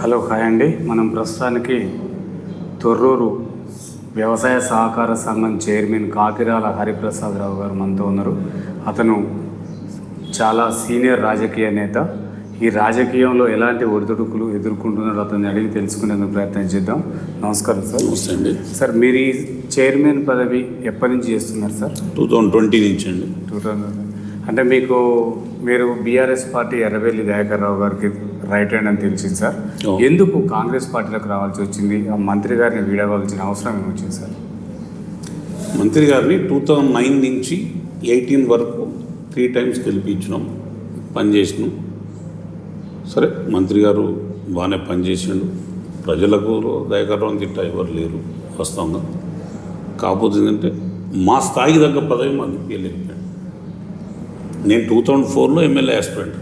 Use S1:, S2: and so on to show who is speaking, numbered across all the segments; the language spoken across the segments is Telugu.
S1: హలో హాయ్ అండి. మనం ప్రస్తుతానికి తొర్రూరు వ్యవసాయ సహకార సంఘం చైర్మన్ కాకిరాల హరిప్రసాదరావు గారు మనతో ఉన్నారు. అతను చాలా సీనియర్ రాజకీయ నేత. ఈ రాజకీయంలో ఎలాంటి ఒడిదుడుకులు ఎదుర్కొంటున్నారో అతన్ని అడిగి తెలుసుకునేందుకు ప్రయత్నం చేద్దాం. నమస్కారం సార్.
S2: నమస్తే అండి.
S1: సార్, మీరు ఈ చైర్మన్ పదవి ఎప్పటి నుంచి చేస్తున్నారు సార్?
S2: 2020 నుంచి అండి.
S1: 2000 అంటే మీరు బీఆర్ఎస్ పార్టీ ఎర్రబెల్లి దయాకర్ రావు గారికి రైట్ హ్యాండ్ అని తెలిసింది సార్. ఎందుకు కాంగ్రెస్ పార్టీలోకి రావాల్సి వచ్చింది? ఆ మంత్రి గారిని వీడవలసిన అవసరం ఏమొచ్చింది సార్?
S2: మంత్రి గారిని 2009 నుంచి 18 వరకు 3 టైమ్స్ గెలిపించినాం, పనిచేసినాం. సరే, మంత్రి గారు బాగానే పనిచేసిండు. ప్రజలకు దయాకర్ రావు తిట్ట ఎవరు లేరు వాస్తవంగా. కాకపోతే ఏంటంటే మా స్థాయికి తగ్గ పదవి మాకు ఇవ్వలేకపోయాడు. నేను 2004లో ఎమ్మెల్యే ఆస్పిరెంట్.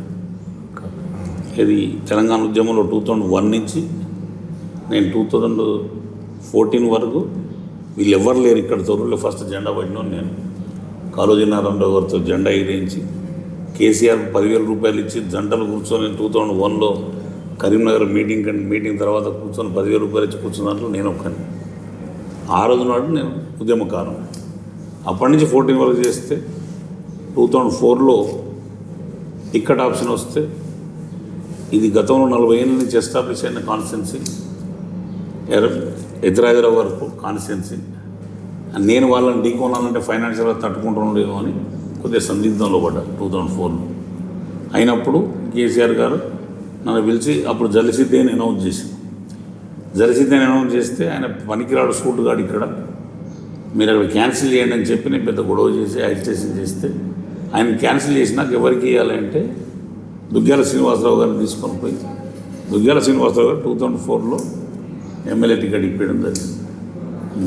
S2: ఇది తెలంగాణ ఉద్యమంలో 2001 నుంచి నేను 2014 వరకు వీళ్ళు ఎవరు లేరు ఇక్కడ తొర్రూరులో ఫస్ట్ జెండా పట్టిన నేను. కాళోజీ నారాయణరావు గారితో జెండా ఎగిరించి కేసీఆర్ 10,000 రూపాయలు ఇచ్చి జంటలు కూర్చొని 2001లో కరీంనగర్ మీటింగ్ తర్వాత కూర్చొని 10,000 రూపాయలు ఇచ్చి కూర్చున్న దాంట్లో నేను ఒక్కని. ఆ రోజు నాడు నేను ఉద్యమకారం. అప్పటి నుంచి 14 వరకు చేస్తే 2004లో టికెట్ ఆప్షన్ వస్తే ఇది గతంలో 40 ఏళ్ళ నుంచి ఎస్టాబ్లిష్ అయిన కాన్స్టిట్యున్సీ, ఎదురాజరావు గారు కాన్స్టిట్యున్సీ. నేను వాళ్ళని ఢీకొనాలంటే ఫైనాన్షియల్గా తట్టుకుంటుండేమో అని కొద్దిగా సందిగ్ధంలో పడ్డా 2004లో. అయినప్పుడు కేసీఆర్ గారు నన్ను పిలిచి అప్పుడు జలసిద్దేని అనౌన్స్ చేసింది. జలసిద్దేని అనౌన్స్ చేస్తే ఆయన పనికిరాడు సూటుగాడు ఇక్కడ, మీరు అక్కడ క్యాన్సిల్ చేయండి అని చెప్పి నేను పెద్ద గొడవ చేసి అజిటేషన్ చేస్తే ఆయన క్యాన్సిల్ చేసినాక ఎవరికి ఇవ్వాలంటే దుగ్గ్యాల శ్రీనివాసరావు గారిని తీసుకొని పోయి దుగ్గ్యాల శ్రీనివాసరావు గారు 2004లో ఎమ్మెల్యే టికెట్ ఇప్పించడం జరిగింది.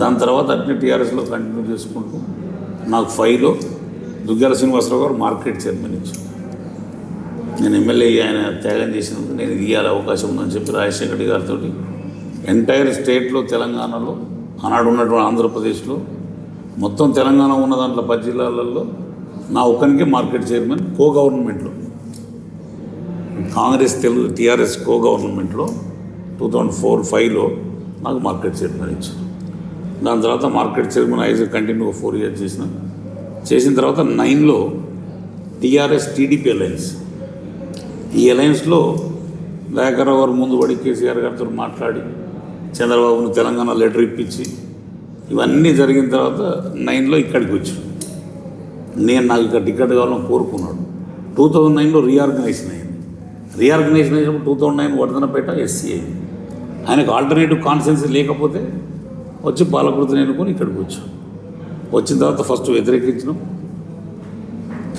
S2: దాని తర్వాత అట్నే టీఆర్ఎస్లో కంటిన్యూ చేసుకుంటూ నాకు 5లో దుగ్గ్యాల శ్రీనివాసరావు గారు మార్కెట్ చైర్మన్ ఇచ్చారు. నేను ఎమ్మెల్యే ఆయన త్యాగం చేసినందుకు నేను ఇవ్వాలి అవకాశం ఉందని చెప్పి రాజశేఖర రెడ్డి గారితో ఎంటైర్ స్టేట్లో తెలంగాణలో ఆనాడు ఉన్నటువంటి ఆంధ్రప్రదేశ్లో మొత్తం తెలంగాణ ఉన్న దాంట్లో 10 జిల్లాలలో నా ఒక్కనికే మార్కెట్ చైర్మన్ గవర్నమెంట్లో కాంగ్రెస్ టీఆర్ఎస్ గవర్నమెంట్లో 2004-05లో నాకు మార్కెట్ చైర్మన్ ఇచ్చారు. దాని తర్వాత మార్కెట్ చైర్మన్ కంటిన్యూ 4 ఇయర్స్ చేసిన తర్వాత 9లో టీఆర్ఎస్ టీడీపీ అలయన్స్. ఈ అలయన్స్లో దయాకర్ రావు గారు ముందు పడి కేసీఆర్ గారితో మాట్లాడి చంద్రబాబును తెలంగాణ లెటర్ ఇప్పించి ఇవన్నీ జరిగిన తర్వాత 9లో ఇక్కడికి వచ్చాను. నాకు ఇక్కడ టికెట్ కావాలని కోరుకున్నాడు. 2009లో రీఆర్గనైజేషన్ అయింది. రీఆర్గనైజేషన్ అయినప్పుడు 2009 వర్ధనపేట ఎస్సీ అయింది. ఆయనకు ఆల్టర్నేటివ్ కాన్స్టిట్యున్సీ లేకపోతే వచ్చి పాలకృతిని ఎన్నుకొని ఇక్కడికి వచ్చాం. వచ్చిన తర్వాత ఫస్ట్ వ్యతిరేకించినాం.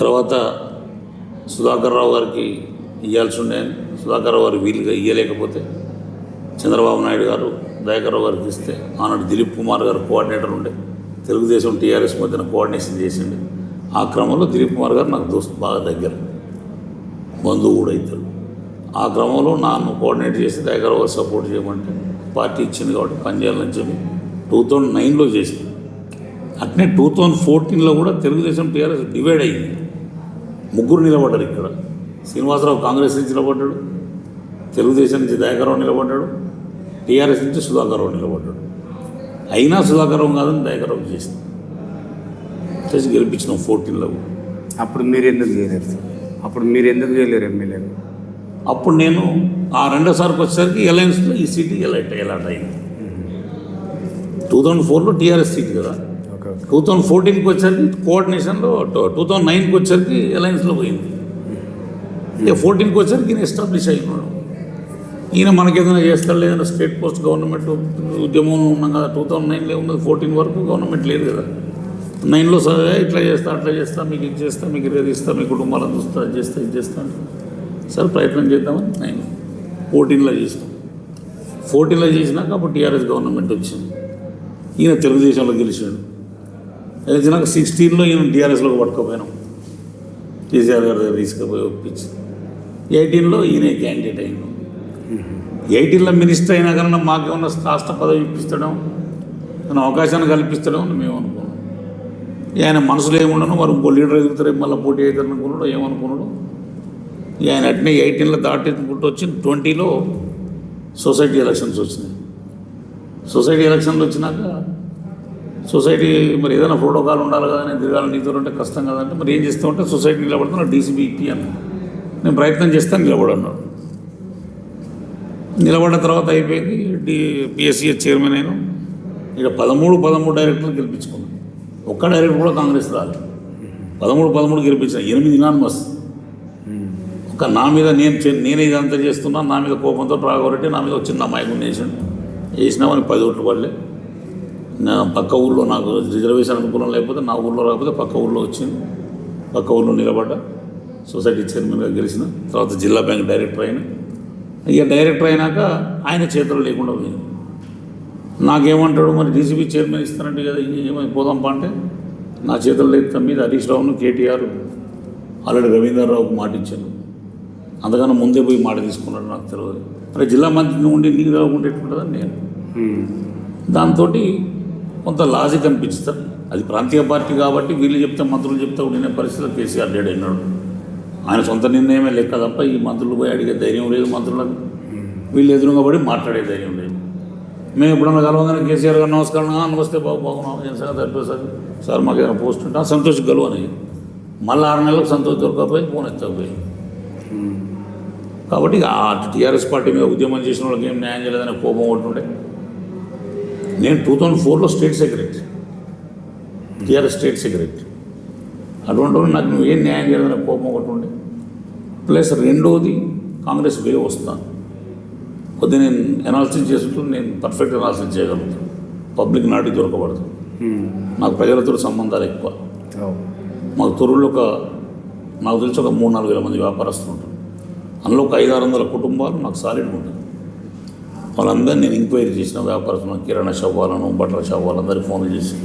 S2: తర్వాత సుధాకర్ రావు గారికి ఇవ్వాల్సి ఉండేది. సుధాకర్ రావు గారు వీలుగా ఇవ్వలేకపోతే చంద్రబాబు నాయుడు గారు దయాకర్ రావు గారికి ఇస్తే ఆనాడు దిలీప్ కుమార్ గారు కోఆర్డినేటర్ ఉండే, తెలుగుదేశం టీఆర్ఎస్ మధ్యన కోఆర్డినేషన్ చేసిండే. ఆ క్రమంలో దిలీప్ కుమార్ గారు నాకు దోస్తు బాగా దగ్గర, బంధువు కూడా అవుతాడు. ఆ క్రమంలో నన్ను కోఆర్డినేట్ చేసి దయాకర్ రావు గారు సపోర్ట్ చేయమంటే పార్టీ ఇచ్చింది కాబట్టి పనిచేయాలని చెప్పి 2009లో చేసింది. అట్నే 2014లో కూడా తెలుగుదేశం టీఆర్ఎస్ డివైడ్ అయ్యింది. 3 నిలబడ్డారు ఇక్కడ. శ్రీనివాసరావు కాంగ్రెస్ నుంచి నిలబడ్డాడు, తెలుగుదేశం నుంచి దయాకర్ రావు నిలబడ్డాడు, టీఆర్ఎస్ నుంచి సుధాకర్ రావు నిలబడ్డాడు. అయినా సుధాకర్ రావు కాదని దయాకర్ రావు చేసి గెలిపించినాం 14లో.
S1: అప్పుడు మీరు ఎందుకు చేయలేరు సార్? చేయలేరు ఎమ్మెల్యే?
S2: అప్పుడు నేను ఆ రెండోసారికి వచ్చేసరికి అలయన్స్లో ఈ సీటు ఎలాట్ అయింది. 2004లో టీఆర్ఎస్ సీట్ కదా, 2014కి వచ్చేసరికి కోఆర్డినేషన్లో, 2009కి వచ్చేసరికి అలయన్స్లో పోయింది. ఇక 14కి వచ్చేసరికి ఈయన ఎస్టాబ్లిష్ అయినాడు. ఈయన మనకేదైనా చేస్తాడు, లేదన్నా స్టేట్ పోస్ట్ గవర్నమెంట్ ఉద్యమంలో ఉన్నాం కదా. 2009లో ఉన్నది, 14 వరకు గవర్నమెంట్ లేదు కదా. 9లో సరే ఇట్లా చేస్తా, అట్లా చేస్తా, మీకు ఇది చేస్తా, మీకు ఇది ఇస్తా, మీ కుటుంబాలను చూస్తా, అది చేస్తా, ఇది చేస్తా అంటే సరే ప్రయత్నం చేద్దామని 14లో చేసినాం. 14లో చేసినాక అప్పుడు టీఆర్ఎస్ గవర్నమెంట్ వచ్చింది. ఈయన తెలుగుదేశంలో గెలిచాడు. గెలిచినాక 16లో ఈయన టీఆర్ఎస్లోకి పట్టుకోపోయినాం. కేసీఆర్ గారి దగ్గర తీసుకుపోయి ఒప్పించి 18లో ఈయన క్యాండిడేట్ అయినాం. 18లో మినిస్టర్ అయినా కన్నా మాకేమన్నా రాష్ట్ర పదవి ఇప్పిస్తాడో, తన అవకాశాన్ని కల్పిస్తాడో అని మేము అనుకున్నాం. ఆయన మనసులో ఏముండను, మరి ఇంకో లీడర్ ఎదుగుతారే మళ్ళీ పోటీ అవుతారు అనుకున్నాడు, 18లో దాటించుకుంటూ వచ్చి 20లో సొసైటీ ఎలక్షన్స్ వచ్చినాయి. సొసైటీ ఎలక్షన్లు వచ్చినాక సొసైటీ మరి ఏదైనా ప్రోటోకాల్ ఉండాలి కదా, నేను తిరగాలి నీతో ఉంటే కష్టం కదంటే మరి ఏం చేస్తూ ఉంటే సొసైటీ నిలబడుతున్నా డీసీబీ ఇప్పి అని నేను ప్రయత్నం చేస్తాను, నిలబడన్నాడు. నిలబడ్డ తర్వాత అయిపోయింది. పిఎస్సిఎస్ చైర్మన్ అయినా ఇక 13 డైరెక్టర్లు గెలిపించుకున్నాను. ఒక్క డైరెక్టర్ కూడా కాంగ్రెస్ రాలేదు. 13 గెలిపించిన 8 యునానిమస్. ఒక నా మీద నేనే ఇదంతా చేస్తున్నా, నా మీద కోపంతో రాఘవరెడ్డి నా మీద చిన్న అమాయకుని వేసినామని 10 ఓట్లు పడలే. నా పక్క ఊళ్ళో నాకు రిజర్వేషన్ అనుకూలం లేకపోతే నా ఊళ్ళో రాకపోతే పక్క ఊళ్ళో వచ్చింది, పక్క ఊళ్ళో నిలబడ్డా, సొసైటీ చైర్మన్గా గెలిచిన. తర్వాత జిల్లా బ్యాంక్ డైరెక్టర్ అయినా. ఇక డైరెక్టర్ అయినాక ఆయన చేతులు లేకుండా పోయింది. నాకేమంటాడు, మరి డీసీబీ చైర్మన్ ఇస్తానంటే కదా ఏమైనా పోదాంపా అంటే నా చేతులు లేక మీద హరీష్ రావును కేటీఆర్ ఆల్రెడీ రవీంద్రరావుకు మాట ఇచ్చాను. అంతకన్నా ముందే పోయి మాట తీసుకున్నాడు, నాకు తెలియదు. మరి జిల్లా మంత్రిని ఉండి నీకు తెలవకుండా ఎట్లుంటుందని నేను. దాంతో కొంత లాజిక్ అనిపిస్తుంది. అది ప్రాంతీయ పార్టీ కాబట్టి వీళ్ళు చెప్తే మంత్రులు చెప్తే ఉండే పరిస్థితులు కేసీఆర్ లేడు అయినాడు. ఆయన సొంత నిర్ణయమే లెక్క తప్ప ఈ మంత్రులు పోయి అడిగే ధైర్యం లేదు మంత్రులకు. వీళ్ళు ఎదురుగా పడి మాట్లాడే ధైర్యం లేదు. మేము ఎప్పుడన్నా కలవగానే కేసీఆర్ గారు నమస్కారం, నమస్తే బాగున్నాం, ఏం సంగతి అయిపోయి సార్ మాకు ఏదైనా పోస్ట్ ఉంటా సంతోష్ గెలువు అని. మళ్ళీ 6 నెలలకు సంతోష్ దొరకపోయి ఫోన్ ఎత్తకపోయి. కాబట్టి ఆ టీఆర్ఎస్ పార్టీ మీద ఉద్యమం చేసిన వాళ్ళకి ఏం న్యాయం చేయలేదనే కోపం ఒకటి ఉండే. నేను 2004లో state secretary, TRS state secretary. అటువంటి నాకు నువ్వు ఏం న్యాయం చేయలేదనే కోపం ఒకటి ఉండే. ప్లస్ రెండోది కాంగ్రెస్ వే వస్తాను కొద్దిగా నేను అనాలిసిస్ చేసుకుంటూ నేను పర్ఫెక్ట్ అనాలిసిస్ చేయగలుగుతాను. పబ్లిక్ నాటికి దొరకబడదు. నాకు ప్రజలతో సంబంధాలు ఎక్కువ. మాకు తొర్రూరులో నాకు తెలిసి ఒక 3-4 వేల మంది వ్యాపారస్తులు ఉంటారు. అందులో ఒక 500-600 కుటుంబాలు నాకు సాలిడ్గా ఉంటాయి. వాళ్ళందరినీ నేను ఎంక్వైరీ చేసిన వ్యాపారస్తులు, కిరాణా షాప్ వాళ్ళను, బట్టల షాప్ వాళ్ళందరికీ ఫోన్లు చేసి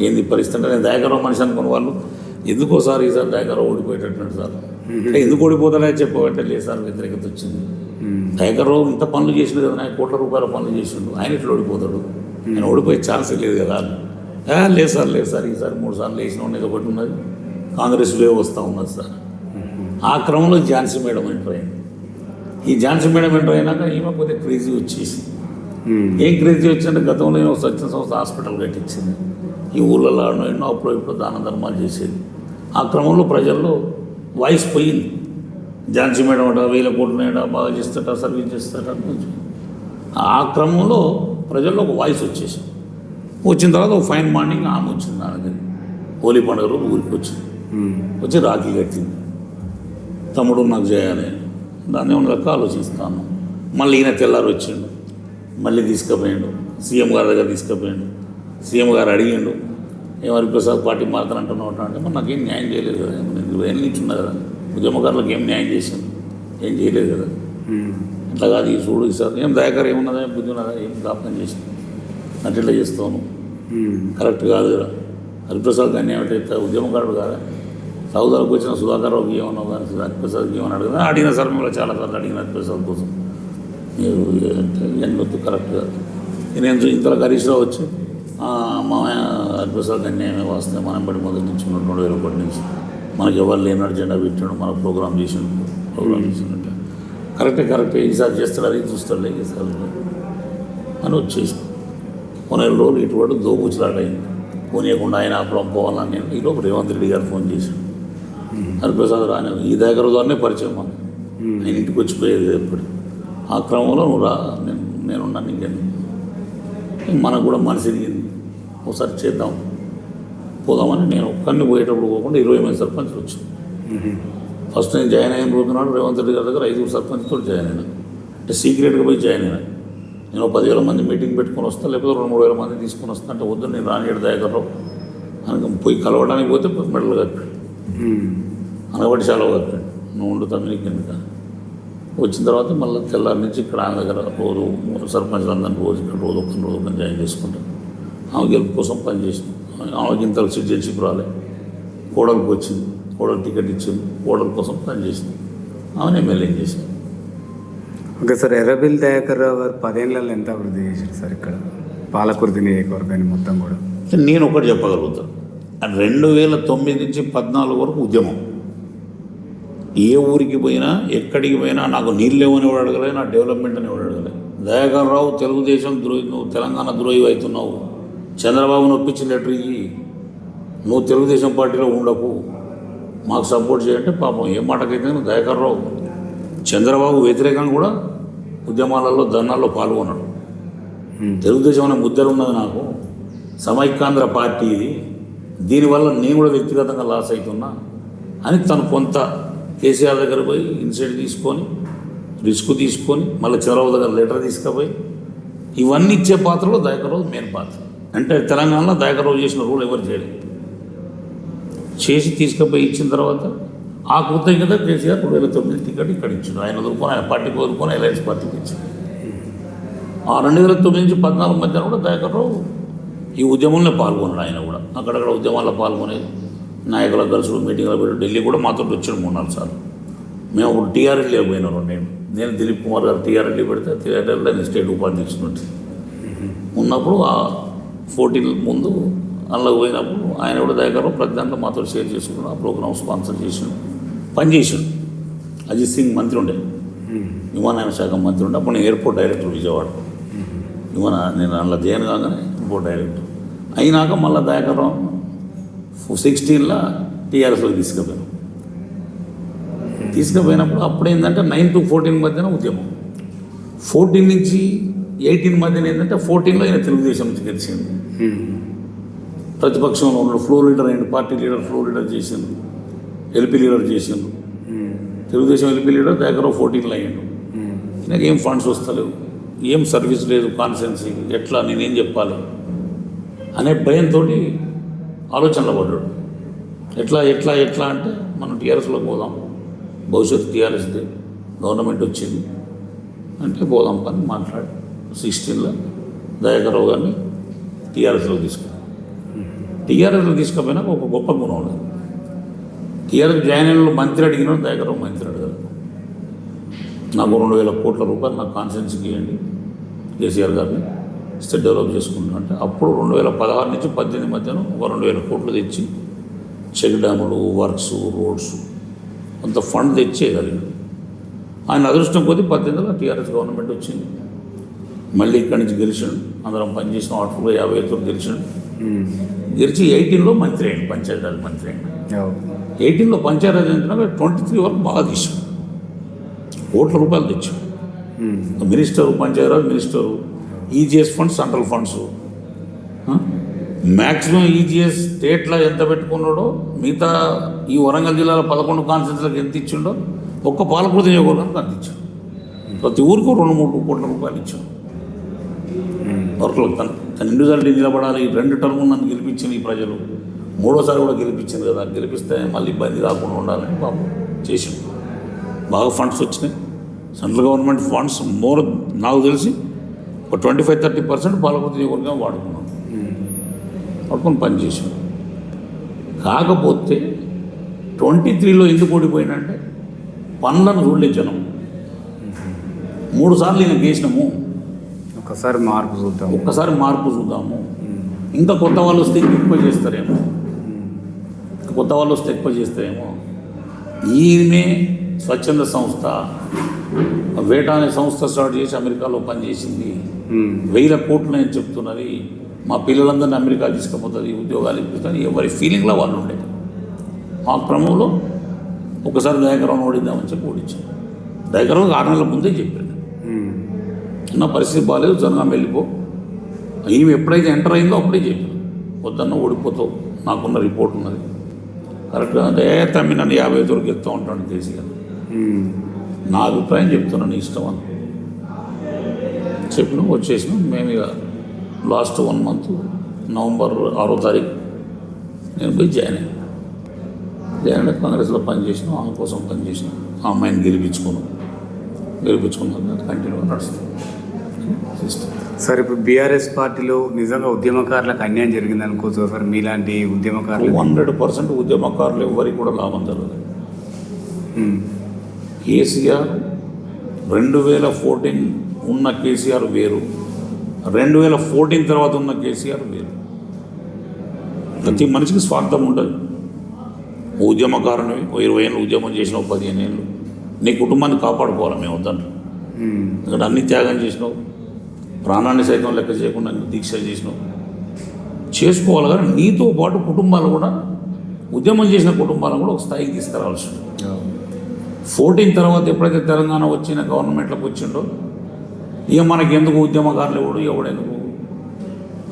S2: ఏంది పరిస్థితి అంటే నేను దయాకరావు మనిషి అనుకున్న వాళ్ళు ఎందుకోసారి ఈసారి దయాకరావు ఓడిపోయేటట్టు సార్, ఎందుకు ఓడిపోతాడే చెప్పబట్టే లేదు సార్, వ్యతిరేకత వచ్చింది. దయాకరావు ఇంత పనులు చేసిండు కదా, ఆయన కోట్ల రూపాయల పనులు చేసిండు, ఆయన ఇట్లా ఓడిపోతాడు, ఆయన ఓడిపోయే ఛాన్సే లేదు కదా. లేదు సార్ ఈసారి 3 సార్లు వేసిన ఉండేది ఒకటి ఉన్నది, కాంగ్రెస్ వే వస్తూ ఉన్నది సార్. ఆ క్రమంలో ఝాన్సీ మేడం ఎంటర్ అయింది. ఈ ఝాన్సీ మేడం ఎంటర్ అయినాక ఈమె కొద్దిగా క్రేజీ వచ్చేసి, ఏం క్రేజీ వచ్చిందంటే గతంలో ఏమో స్వచ్ఛ సంస్థ హాస్పిటల్ కట్టించింది, ఈ ఊళ్ళలో ఎన్నో అప్పుడు ఇప్పుడు దాన ధర్మాలు చేసేది. ఆ క్రమంలో ప్రజల్లో వాయిస్ పోయింది. ఝాన్సీ మేడం అట 1000 కోట్ల బాగా చేస్తాట, సర్వీస్ చేస్తాట. ఆ క్రమంలో ప్రజల్లో ఒక వాయిస్ వచ్చేసింది. వచ్చిన తర్వాత ఒక ఫైన్ మార్నింగ్ ఆమె వచ్చింది నా దగ్గర. హోలీ పండుగ రోజు ఊరికి వచ్చింది. వచ్చి రాఖీ కట్టింది, తమ్ముడు నాకు చేయాలి, దాన్ని ఏమన్నా ఆలోచిస్తాను. మళ్ళీ ఈయన తెల్లారు వచ్చిండు, మళ్ళీ తీసుకుపోయాడు, సీఎం గారి దగ్గర తీసుకుపోయాడు. సీఎం గారు అడిగిండు, ఏమరి ప్రసాద్ పార్టీ మారుతానంటున్నావు అంటే, మరి నాకేం న్యాయం చేయలేదు కదా, నేను ఎన్ని ఇచ్చున్నా కదా, ఉద్యమకారులకు ఏం న్యాయం చేసింది, ఏం చేయలేదు కదా. ఇట్లా కాదు ఈ చూడు సార్, ఏం దయాకర్ ఏమున్నదా, బుద్ధి ఉన్నదా, ఏం జ్ఞాపకం చేసింది, అంటే ఇట్లా చేస్తాను కరెక్ట్ కాదు కదా. హరిప్రసాద్ అన్యాయం అంటే ఉద్యమకారుడు కాదా, సౌదాలకు వచ్చిన సుధాకర్రావుకి ఏమన్నావు కానీ హరిప్రసాద్కి ఏమన్నా అడిగిన సమయంలో చాలాసార్లు అడిగిన హరిప్రసాద్ కోసం మీరు ఎన్నొద్దు కరెక్ట్ కాదు. నేను ఇంతలో హరీష్ రావు వచ్చి మా హరిప్రసాద్ అన్యాయమే వస్తే మనం బట్టి మొదటి నుంచి 2001 నుంచి మనకి ఎవరు లేనాడు జెండా పెట్టాడు, మన ప్రోగ్రామ్ చేసిందంటే కరెక్టే ఈసారి చేస్తాడు, అది చూస్తాడులే ఈసారి అని వచ్చేసి 7 రోజులు ఇటువంటి దోపుచ్చులాట అయింది. పోనీయకుండా ఆయన అప్పుడు పోవాలని నేను ఈలోపు రేవంత్ రెడ్డి గారు ఫోన్ చేశాను, హరిప్రసాద్ రాని ఈ దగ్గర ద్వారానే పరిచయం మాకు, ఆయన ఇంటికి వచ్చిపోయేది ఎప్పుడు. ఆ క్రమంలో నువ్వు రా, నేనున్నాను, ఇంకేంటి మనకు కూడా మనసు ఎదిగింది, ఒకసారి చేద్దాం పోదామని నేను ఒక్కరిని పోయేటప్పుడు పోకుండా 20 మంది సర్పంచ్లు వచ్చాను. ఫస్ట్ నేను జాయిన్ అయిన రోజు నాడు రేవంత్ రెడ్డి గారి దగ్గర 5 సర్పంచ్తో జాయిన్ అయినా, అంటే సీక్రెట్గా పోయి జాయిన్ అయినా. నేను 10,000 మంది మీటింగ్ పెట్టుకొని వస్తాను, లేకపోతే 2-3 మంది తీసుకొని వస్తాను అంటే వద్దు నేను రానియడు దయాకర్రావు అని పోయి కలవడానికి పోతే మెడలు కప్పాడు, అనబట్టి చాలా కప్పాడు, నువ్వు ఉండు తమిళకి ఎందుక. వచ్చిన తర్వాత మళ్ళీ తెల్లారి నుంచి ఇక్కడ ఆమె దగ్గర రోజు సర్పంచ్లందరినీ రోజు ఇక్కడ రోజు ఒకరిని జాయిన్ చేసుకుంటాను. ఆమె గెలుపు కోసం పనిచేసిన, ఆమెకి ఇంత సిటిజన్షిప్ రాలే, కోడలకు వచ్చింది, కోడలు టికెట్ ఇచ్చింది, కోడల కోసం పనిచేసింది, ఆమెను ఎమ్మెల్యే చేసింది.
S1: ఓకే సార్, ఎర్రబెల్లి దయాకర్ రావు గారు 10 ఏళ్లలో ఎంత అభివృద్ధి చేశారు సార్ ఇక్కడ పాలకుర్తి నియోజకవర్గాన్ని మొత్తం కూడా?
S2: నేను ఒకటి చెప్పగలుగుతాను, 2009 నుంచి 14 వరకు ఉద్యమం, ఏ ఊరికి పోయినా ఎక్కడికి పోయినా నాకు నీళ్ళు లేవని ఎవడు అడగలే, నా డెవలప్మెంట్ అని ఎవడు అడగలే. దయాకర్ రావు తెలుగుదేశం ద్రోహి, నువ్వు తెలంగాణ ద్రోహి అవుతున్నావు, చంద్రబాబు నొప్పించి లెటర్ ఇయ్యి, నువ్వు తెలుగుదేశం పార్టీలో ఉండకు, మాకు సపోర్ట్ చేయంటే పాపం ఏ మాటకైతే దయాకర్ రావు చంద్రబాబు వ్యతిరేకంగా కూడా ఉద్యమాలలో ధర్నాల్లో పాల్గొన్నాడు. తెలుగుదేశం అనే ముద్దలు ఉన్నది నాకు, సమైక్యాంధ్ర పార్టీ ఇది, దీనివల్ల నేను కూడా వ్యక్తిగతంగా లాస్ అవుతున్నా అని తను కొంత కేసీఆర్ దగ్గర పోయి ఇన్సైడ్ తీసుకొని రిస్క్ తీసుకొని మళ్ళీ చంద్రబాబు దగ్గర లెటర్ తీసుకుపోయి ఇవన్నీ ఇచ్చే పాత్రలో దయాకర్ రావు మెయిన్ పాత్ర. అంటే తెలంగాణలో దయాకర్ రావు చేసిన రూల్ ఎవరు చేయలేదు. చేసి తీసుకుపోయి ఇచ్చిన తర్వాత ఆ కృతజ్ఞత కేసీఆర్ 2009 టికెట్ ఇక్కడ ఇచ్చాడు. ఆయన వదులుకొని, ఆయన పార్టీకి వదులుకొని అలయన్స్ పార్టీకి ఇచ్చాడు. ఆ 2009 నుంచి 14 మధ్యన కూడా దయాకర్ రావు ఈ ఉద్యమంలో పాల్గొన్నాడు. ఆయన కూడా అక్కడక్కడ ఉద్యమాల్లో పాల్గొనేది, నాయకుల కలిసి మీటింగ్లో పెట్టి ఢిల్లీ కూడా మాతో వచ్చాడు 3-4 సార్లు. మేము అప్పుడు టీఆర్ఎల్ఏ పోయినారు. నేను దిలీప్ కుమార్ గారు టీఆర్ఎల్ఏ పెడితే టీఆర్ఎల్ఏ నేను స్టేట్ ఉపాధ్యక్షుడు ఉన్నప్పుడు ఆ 14 ముందు అందులోకి పోయినప్పుడు ఆయన కూడా దయాకర్ రావు ప్రతి దాంట్లో మాతో షేర్ చేసుకున్నాడు. ఆ ప్రోగ్రామ్ స్పాన్సర్ చేసాడు, పనిచేసాడు. అజిత్ సింగ్ మంత్రి ఉండే, విమానయాన శాఖ మంత్రి ఉండే. అప్పుడు నేను ఎయిర్పోర్ట్ డైరెక్టర్ విజయవాడ, నేను అందులో జైన్ కాగానే ఎయిర్పోర్ట్ డైరెక్టర్ అయినాక మళ్ళీ దయాకర్ రావు 16లో టీఆర్ఎస్లో తీసుకుపోయినప్పుడు అప్పుడు ఏంటంటే 9 to 14 మధ్యన ఉద్యమం, 14 నుంచి 18 మధ్యన ఏంటంటే 14లో ఆయన తెలుగుదేశం నుంచి గెలిచింది. ప్రతిపక్షంలో ఉన్న ఫ్లోర్ లీడర్ అయ్యింది, పార్టీ లీడర్ ఫ్లోర్ లీడర్ చేసిండు, ఎల్పీ లీడర్ చేసిండు. తెలుగుదేశం ఎల్పీ లీడర్ దయాకర్ రావు 14లో అయ్యిండు. నాకు ఏం ఫండ్స్ వస్తలేవు, ఏం సర్వీస్ లేదు, కాన్స్టెన్సీ ఎట్లా నేనేం చెప్పాలి అనే భయంతో ఆలోచనలో పడ్డాడు. ఎట్లా ఎట్లా ఎట్లా అంటే మనం టీఆర్ఎస్లోకి పోదాం, భవిష్యత్తు టీఆర్ఎస్దే, గవర్నమెంట్ వచ్చింది అంటే పోదాం పని మాట్లాడి 16లో దయాకర్ రావు గారిని టీఆర్ఎస్లో తీసుకున్నాం. టీఆర్ఎస్లో తీసుకుపోయినాక ఒక గొప్ప గుణం ఉండదు. టీఆర్ఎస్ జాయిన్ అయిన మంత్రి అడిగినాడు, దయాకర్ రావు మంత్రి అడిగారు, నాకు 2000 కోట్ల రూపాయలు నాకు కాన్స్టెన్సీకి ఇవ్వండి కేసీఆర్ గారిని ఇస్తే డెవలప్ చేసుకుంటున్నా అంటే అప్పుడు 2016 నుంచి 18 మధ్యన ఒక 2000 కోట్లు తెచ్చి చెక్ డ్యాములు, వర్క్స్, రోడ్స్ కొంత ఫండ్ తెచ్చేయగలిగాడు. ఆయన అదృష్టం కొద్దీ 18లో టీఆర్ఎస్ గవర్నమెంట్ వచ్చింది. మళ్ళీ ఇక్కడి నుంచి గెలిచాడు, అందరం పనిచేసిన ఆటలో 55 గెలిచాడు. గెలిచి 18లో మంత్రి అయ్యింది, పంచాయతీరాజ్ మంత్రి అయ్యింది. 18లో పంచాయతీరాజ్ అయినాక 23 వరకు బాగా తీసాడు, కోట్ల రూపాయలు తెచ్చాడు. Minister, Panchayati Raj minister, EGS funds, central funds, maximum EGS స్టేట్లో ఎంత పెట్టుకున్నాడో మిగతా ఈ వరంగల్ జిల్లాలో 11 కాన్స్టిట్యూన్సీలకు ఎంత ఇచ్చిండో ఒక్క పాలకుర్తి నియోజకవర్గానికి అంత ఇచ్చాడు. ప్రతి ఊరికి 2-3 కోట్ల రూపాయలు ఇచ్చాడు వర్క్లో. తన ఇండివిజువాలిటీ నిలబడాలి. 2 టర్ములు నన్ను గెలిపించింది ఈ ప్రజలు, 3వసారి కూడా గెలిపించింది కదా, గెలిపిస్తే మళ్ళీ ఇబ్బంది కాకుండా ఉండాలని పాపం చేసిండు. బాగా ఫండ్స్ వచ్చినాయి, సెంట్రల్ గవర్నమెంట్ ఫండ్స్ మోర్, నాకు తెలిసి ఒక 25-30% పాలకుర్తి నియోజకవర్గం వాడుకున్నాం, పట్టుకొని పనిచేసాం. కాకపోతే 23లో ఎందుకు ఓడిపోయినంటే పనులను చూడలేదు జనం. 3 సార్లు నేను గేసినాము,
S1: ఒక్కసారి మార్పు చూద్దాము, ఇంకా కొత్త వాళ్ళు వస్తే ఎక్కువ చేస్తారేమో, ఈమె స్వచ్ఛంద సంస్థ వేటా అనే సంస్థ స్టార్ట్ చేసి అమెరికాలో పనిచేసింది, 1000 కోట్లు నేను చెప్తున్నది, మా పిల్లలందరినీ అమెరికా తీసుకుపోతుంది, ఉద్యోగాలు ఇప్పిస్తుంది, ఎవరి ఫీలింగ్లో వాళ్ళు ఉండే. ఆ క్రమంలో ఒకసారి దయాకర్ రావును ఓడిద్దామని చెప్పి ఓడించాను. దయాకర్ రావు 6 నెలల ముందే చెప్పాను, నా పరిస్థితి బాగాలేదు, జనగా వెళ్ళిపో. ఈమె ఎప్పుడైతే ఎంటర్ అయిందో అప్పుడే చెప్పాను, వద్దన్న ఓడిపోతావు, నాకున్న రిపోర్ట్ ఉన్నది కరెక్ట్గా అంటే తమ్మి నన్ను 50 వరకు ఎత్తా ఉంటాను కేసీఆర్, నా అభిప్రాయం చెప్తున్నాను, నీ ఇష్టం అని చెప్పిన వచ్చేసినాం. మేము ఇక లాస్ట్ 1 మంత్ నవంబర్ 6వ తారీఖు నేను పోయి జాయిన్ అయ్యాను. కాంగ్రెస్లో పనిచేసినాం, ఆమె కోసం పనిచేసినాం, ఆ అమ్మాయిని గెలిపించుకున్నాం కంటిన్యూగా నడుస్తుంది సిస్టమ్. సార్, ఇప్పుడు బీఆర్ఎస్ పార్టీలో నిజంగా ఉద్యమకారులకు అన్యాయం జరిగింది అనుకోవచ్చు సార్? మీలాంటి ఉద్యమకారులు
S2: 100% ఉద్యమకారులు ఎవరికి కూడా లాభం జరగదు. కేసీఆర్ 2014 ఉన్న కేసీఆర్ వేరు, 2014 తర్వాత ఉన్న కేసీఆర్ వేరు. ప్రతి మనిషికి స్వార్థం ఉండదు. ఉద్యమకారునివి 20 ఏళ్ళు ఉద్యమం చేసినావు, 15 ఏళ్ళు నీ కుటుంబాన్ని కాపాడుకోవాలి మేము వద్దంటాం. ఎందుకంటే అన్ని త్యాగం చేసినావు, ప్రాణాన్ని సైతం లెక్క చేయకుండా నువ్వు దీక్ష చేసినావు. చేసుకోవాలి కానీ నీతో పాటు కుటుంబాలు కూడా, ఉద్యమం చేసిన కుటుంబాలను కూడా ఒక స్థాయికి తీసుకురావాల్సి ఉంది. 14 తర్వాత ఎప్పుడైతే తెలంగాణ వచ్చిన గవర్నమెంట్లోకి వచ్చిండో ఇక మనకి ఎందుకు ఉద్యమకారులు ఎవడెందుకు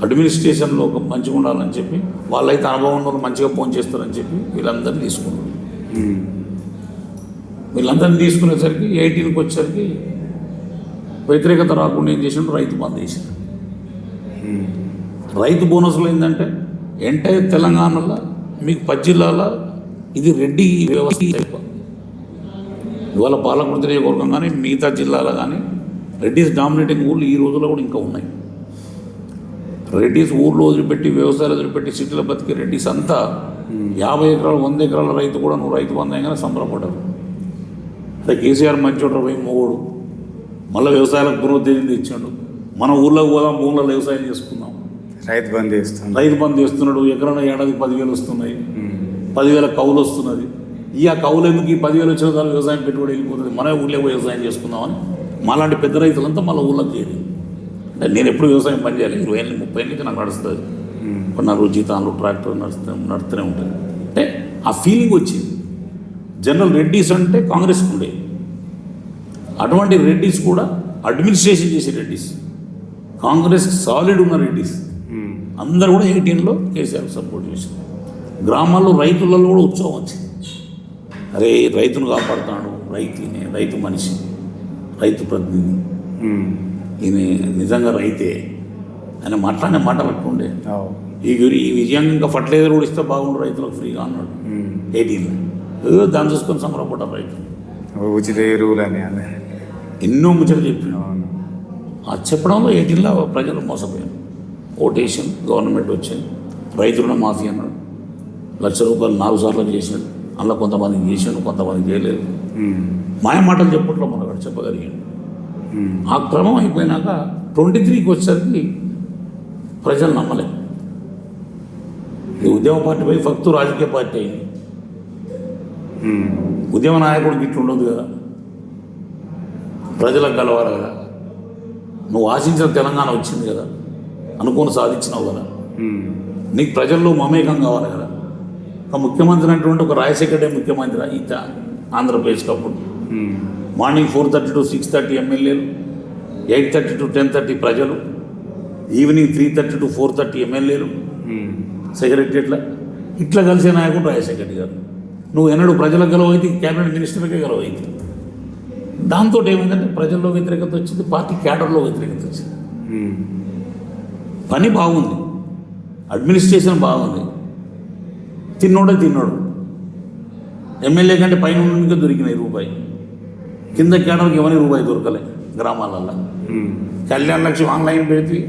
S2: అడ్మినిస్ట్రేషన్లో ఒక మంచిగా ఉండాలని చెప్పి, వాళ్ళైతే అనుభవం మంచిగా ఫోన్ చేస్తారని చెప్పి వీళ్ళందరినీ తీసుకున్నారు. వీళ్ళందరినీ తీసుకునేసరికి 18కి వచ్చేసరికి వ్యతిరేకత రాకుండా ఏం చేసిండు, రైతు బంద్ చేసిండు. రైతు బోనస్లు ఏంటంటే ఎంటైర్ తెలంగాణలో మీకు 10 జిల్లాల ఇది రెడ్డి వ్యవస్థ. ఇవాళ పాలకుర్తి నియోజకవర్గం కానీ మిగతా జిల్లాలో కానీ రెడ్డిస్ డామినేటింగ్ ఊళ్ళు ఈ రోజుల్లో కూడా ఇంకా ఉన్నాయి. రెడ్డిస్ ఊర్లో వదిలిపెట్టి, వ్యవసాయాలు వదిలిపెట్టి సిటీలో బతికే రెడ్డిస్ అంతా 50 ఎకరాలు 100 ఎకరాల రైతు కూడా నువ్వు రైతు బంద్ అయ్యాగానే సంబరపడ్డారు. అదే కేసీఆర్ మంచోట పోయి మొగోడు మళ్ళీ వ్యవసాయాలకు పునరుద్ధరణ ఇచ్చాడు. మన ఊళ్ళోకి పోదాం, భూములలో వ్యవసాయం చేసుకుందాం.
S1: రైతు బంద్ చేస్తున్నాడు.
S2: రైతు బంద్ చేస్తున్నాడు. ఎకరైనా ఏడాదికి 10,000 వస్తున్నాయి, 10,000 కౌలు వస్తున్నది. ఆ కౌలు ఎందుకు, ఈ 10,000 వచ్చిన దాని వ్యవసాయం పెట్టుబడి వెళ్ళిపోతుంది, మనమే ఊళ్ళో వ్యవసాయం చేసుకుందామని మాలాంటి పెద్ద రైతులంతా మళ్ళీ ఊళ్ళకి చేరి. అంటే నేను ఎప్పుడు వ్యవసాయం పని చేయాలి, 20 ఏళ్ళు 30 ఏళ్ళకి నాకు నడుస్తుంది. కొన్నారు జీతాలు, ట్రాక్టర్ నడుస్తూనే ఉంటుంది. అంటే ఆ ఫీలింగ్ వచ్చింది. జనరల్ రెడ్డిస్ అంటే కాంగ్రెస్కి ఉండే, అటువంటి రెడ్డిస్ కూడా అడ్మినిస్ట్రేషన్ చేసే రెడ్డిస్, కాంగ్రెస్ సాలిడ్ ఉన్న రెడ్డిస్ అందరూ కూడా 18లో కేసీఆర్ సపోర్ట్ చేశారు. గ్రామాల్లో రైతులలో కూడా ఉత్సవం వచ్చింది. అరే రైతును కాపాడుతాడు, రైతు మనిషి, రైతు ప్రతినిధి, ఈయన నిజంగా రైతే ఆయన మాట్లాడిన మాటలు అట్టుండే. ఈ విజయం ఇంకా ఫర్టిలైజర్ కూడా ఇస్తే బాగుండు రైతులకు ఫ్రీగా అన్నాడు 18లో. దాన్ని చూసుకొని సంబరపడ్డారు రైతులు.
S1: ఉచిత ఎరువులు అని
S2: ఎన్నో ముచ్చట్లు చెప్పాడు. ఆ చెప్పడంలో 18లో ప్రజలు మోసపోయారు. ఓటేషన్ గవర్నమెంట్ వచ్చింది, రైతు రుణ మాఫీ అన్నాడు, ₹1,00,000 4 సార్లు చేశాడు. అందులో కొంతమందికి చేశాడు, కొంతమంది చేయలేదు. మాయ మాటలు చెప్పట్లో మనకు చెప్పగలిగాడు. ఆ క్రమం అయిపోయినాక 23కి వచ్చేసరికి ప్రజలు నమ్మలేదు. ఈ ఉద్యమ పార్టీ పోయి ఫక్తు రాజకీయ పార్టీ అయింది. ఉద్యమ నాయకుడికి ఇట్లా ఉండదు కదా, ప్రజలకు గెలవాలి కదా, నువ్వు ఆశించిన తెలంగాణ వచ్చింది కదా, అనుకోని సాధించినావు కదా, నీకు ప్రజల్లో మమేకం కావాలి కదా. ఒక ముఖ్యమంత్రి అంటే ఒక రాజశేఖర్ ముఖ్యమంత్రి ఈత ఆంధ్రప్రదేశ్కి అప్పుడు మార్నింగ్ 4:30 to 6:30 ఎమ్మెల్యేలు, 8:30 to 10:30 ప్రజలు, ఈవినింగ్ 3:30 to 4:30 ఎమ్మెల్యేలు సెక్రటరీలో, ఇట్లా కలిసే నాయకుడు రాజశేఖర్ గారు. నువ్వు ఎన్నడూ ప్రజలకు గెలవైతే క్యాబినెట్ మినిస్టర్కే గెలవైతే. దాంతో ఏమైందంటే ప్రజల్లో వ్యతిరేకత వచ్చింది, పార్టీ క్యాడర్లో వ్యతిరేకత వచ్చింది. పని బాగుంది, అడ్మినిస్ట్రేషన్ బాగుంది, తిన్నోడే తిన్నాడు. ఎమ్మెల్యే కంటే పైన ఉన్నందుకే దొరికినాయి రూపాయి, కింద క్యాడర్కి ఎవరి రూపాయి దొరకలే. గ్రామాలల్లో కళ్యాణ లక్ష్యం ఆన్లైన్ పెడితే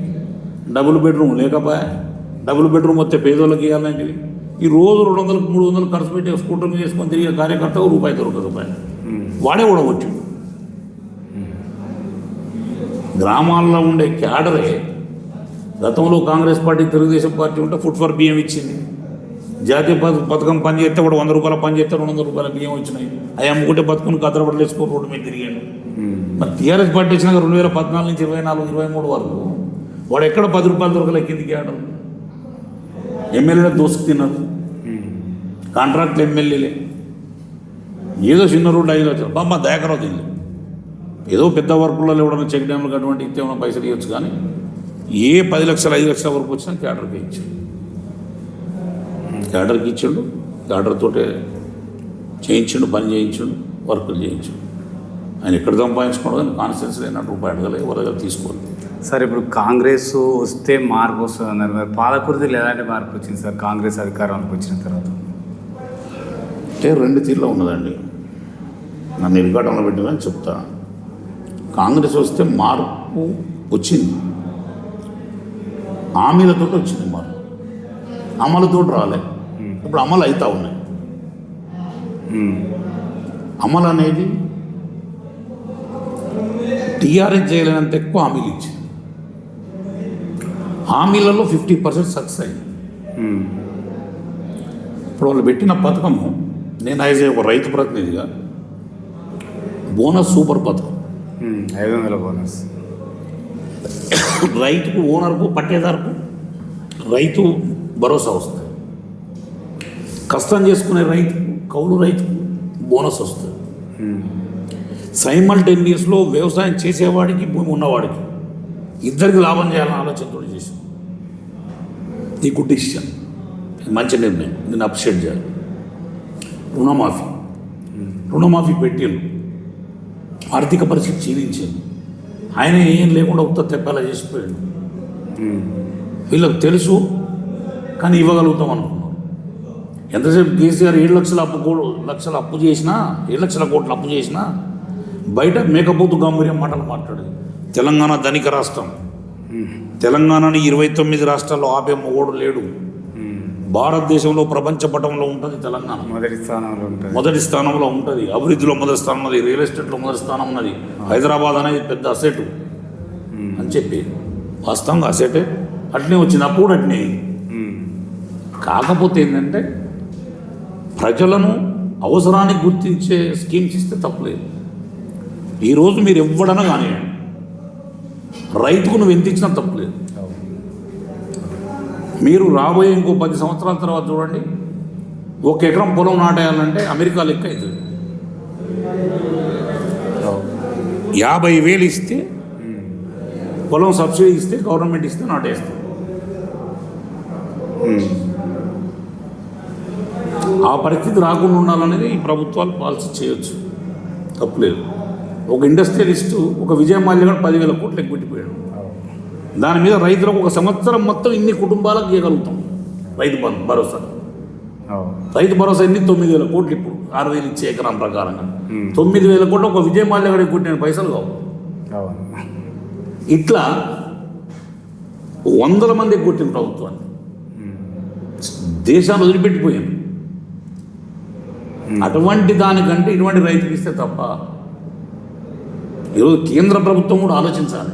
S2: డబుల్ బెడ్రూమ్ లేకపోయా, డబుల్ బెడ్రూమ్ వస్తే పేదోళ్ళకి ఇవ్వాలంటే ఈ రోజు 200, 300 ఖర్చు పెట్టి స్కూటర్ చేసుకొని తిరిగే కార్యకర్తకు రూపాయి దొరకదు. వాడే కూడా వచ్చిండు. గ్రామాల్లో ఉండే క్యాడరే గతంలో కాంగ్రెస్ పార్టీ, తెలుగుదేశం పార్టీ ఉంటే ఫుడ్ ఫర్ బియ్యం ఇచ్చింది. జాతీయ పథకం పని చేస్తే కూడా ₹100 పని చేస్తే ₹200 బియ్యం వచ్చినాయి. అవి అమ్ముకుంటే బతుకుని కదరబడలు వేసుకొని రోడ్డు మీద తిరిగాడు. మరి టీఆర్ఎస్ పార్టీ వచ్చినాక 2014 నుంచి 24, 23 వరకు వాడు ఎక్కడ ₹10 దొరకలే. కిందికి ఆడరు, ఎమ్మెల్యేలు దోసుకు తిన్నారు, కాంట్రాక్ట్లు ఎమ్మెల్యేలే. ఏదో చిన్న రోడ్డు 5 లక్షలు బామ్మ దయాకరావు తింది. ఏదో పెద్ద వర్కులలో ఎవడన్నా చెక్ డ్యామ్లకు అటువంటి ఇస్తే ఏమైనా పైసలు ఇవ్వచ్చు. కానీ ఏ 10 లక్షలు 5 లక్షల వరకు వచ్చినా క్యాడర్కి ఇచ్చాడు. క్యాడర్కి ఇచ్చాడు, క్యాడర్తో చేయించాడు, పని చేయించాడు, వర్కులు చేయించాడు. ఆయన ఎక్కడ సంపాదించుకోవడం కానీ కాన్స్టిట్యూన్సీ అయినట్టు రూపాయి అడగలే, ఎవరి దగ్గర తీసుకోవాలి.
S1: సార్ ఇప్పుడు కాంగ్రెస్ వస్తే మార్పు వస్తుంది అన్నారు. మరి పాలకుర్తిలో ఎలాంటి మార్పు వచ్చింది సార్ కాంగ్రెస్ అధికారంలోకి వచ్చిన తర్వాత?
S2: అంటే 2 తీరులో ఉన్నదండి. నన్ను ఇరకాటంలో పెట్టిందని చెప్తా. కాంగ్రెస్ వస్తే మార్పు వచ్చింది, హామీలతో వచ్చింది మార్పు, అమలుతో రాలే. ఇప్పుడు అమలు అవుతా ఉన్నాయి. అమలు అనేది టీఆర్ఎస్ చేయలేనంత ఎక్కువ హామీలు ఇచ్చింది. హామీలలో 50% సక్సెస్ అయింది. ఇప్పుడు వాళ్ళు పెట్టిన పథకము, నేను ఒక రైతు ప్రతినిధిగా బోనస్ సూపర్ పథకం,
S1: 500 బోనస్
S2: రైతుకు, ఓనర్కు, పట్టేదారుకు రైతు భరోసా వస్తుంది. కష్టం చేసుకునే రైతుకు, కౌలు రైతుకు బోనస్ వస్తుంది. సైమల్టేనియస్లో వ్యవసాయం చేసేవాడికి, భూమి ఉన్నవాడికి ఇద్దరికి లాభం చేయాలని ఆలోచనతో చేసాం. ఈ గుడ్ డిసిషన్, మంచి నిర్ణయం, దీన్ని అప్రిషియేట్ చేయాలి. రుణమాఫీ పెట్టిండు, ఆర్థిక పరిస్థితి క్షీణించింది. ఆయన ఏం లేకుండా ఉత్త తెప్పేలా చేసిపోయాడు. వీళ్ళకి తెలుసు, కానీ ఇవ్వగలుగుతాం అనుకున్నాం. ఎంతసేపు కేసీఆర్ 7 లక్షల అప్పు చేసినా, 7 లక్షల కోట్ల అప్పు చేసినా బయట మేకపోతు గాంభీర్యం మాటలు మాట్లాడేది. తెలంగాణ ధనిక రాష్ట్రం, తెలంగాణని 29 రాష్ట్రాల్లో ఆపే మొగోడు లేడు. భారతదేశంలో ప్రపంచ పటంలో ఉంటుంది తెలంగాణ, మొదటి స్థానంలో ఉంటుంది. అభివృద్ధిలో మొదటి స్థానం ఉన్నది, రియల్ ఎస్టేట్లో మొదటి స్థానం ఉన్నది. హైదరాబాద్ అనేది పెద్ద అసెట్ అని చెప్పి వాస్తవంగా అసెటే అట్నే వచ్చింది, అప్పుడు కూడా అట్నే. కాకపోతే ఏంటంటే ప్రజలను అవసరానికి గుర్తించే స్కీమ్స్ ఇస్తే తప్పులేదు. ఈరోజు మీరు ఇవ్వడన కానీ రైతుకు నువ్వు ఎంత ఇచ్చినా తప్పులేదు. మీరు రాబోయే ఇంకో 10 సంవత్సరాల తర్వాత చూడండి, 1 ఎకరం పొలం నాటేయాలంటే అమెరికా లెక్క అవుతుంది. 50,000 ఇస్తే పొలం సబ్సిడీ ఇస్తే, గవర్నమెంట్ ఇస్తే నాటేస్తుంది. ఆ పరిస్థితి రాకుండా ఉండాలనేది ఈ ప్రభుత్వాలు పాలసీ చేయొచ్చు, తప్పులేదు. ఒక ఇండస్ట్రియలిస్టు, ఒక విజయ మాల్యగాడు 10,000 కోట్లు ఎగ్గొట్టిపోయాడు. దాని మీద రైతులకు ఒక సంవత్సరం మొత్తం ఇన్ని కుటుంబాలకు ఇవ్వగలుగుతాం రైతు భరోసా. రైతు భరోసా ఎన్ని 9,000 కోట్లు. ఇప్పుడు 6,000 ఇచ్చే ఎకరం ప్రకారంగా 9,000 కోట్లు ఒక విజయ మాల్యగాడికి కొట్టిన పైసలు కావు. ఇట్లా 100 మందికి కొట్టిన ప్రభుత్వాన్ని దేశాన్ని వదిలిపెట్టిపోయాను. అటువంటి దానికంటే ఇటువంటి రైతుకి ఇస్తే తప్ప. ఈరోజు కేంద్ర ప్రభుత్వం కూడా ఆలోచించాలి.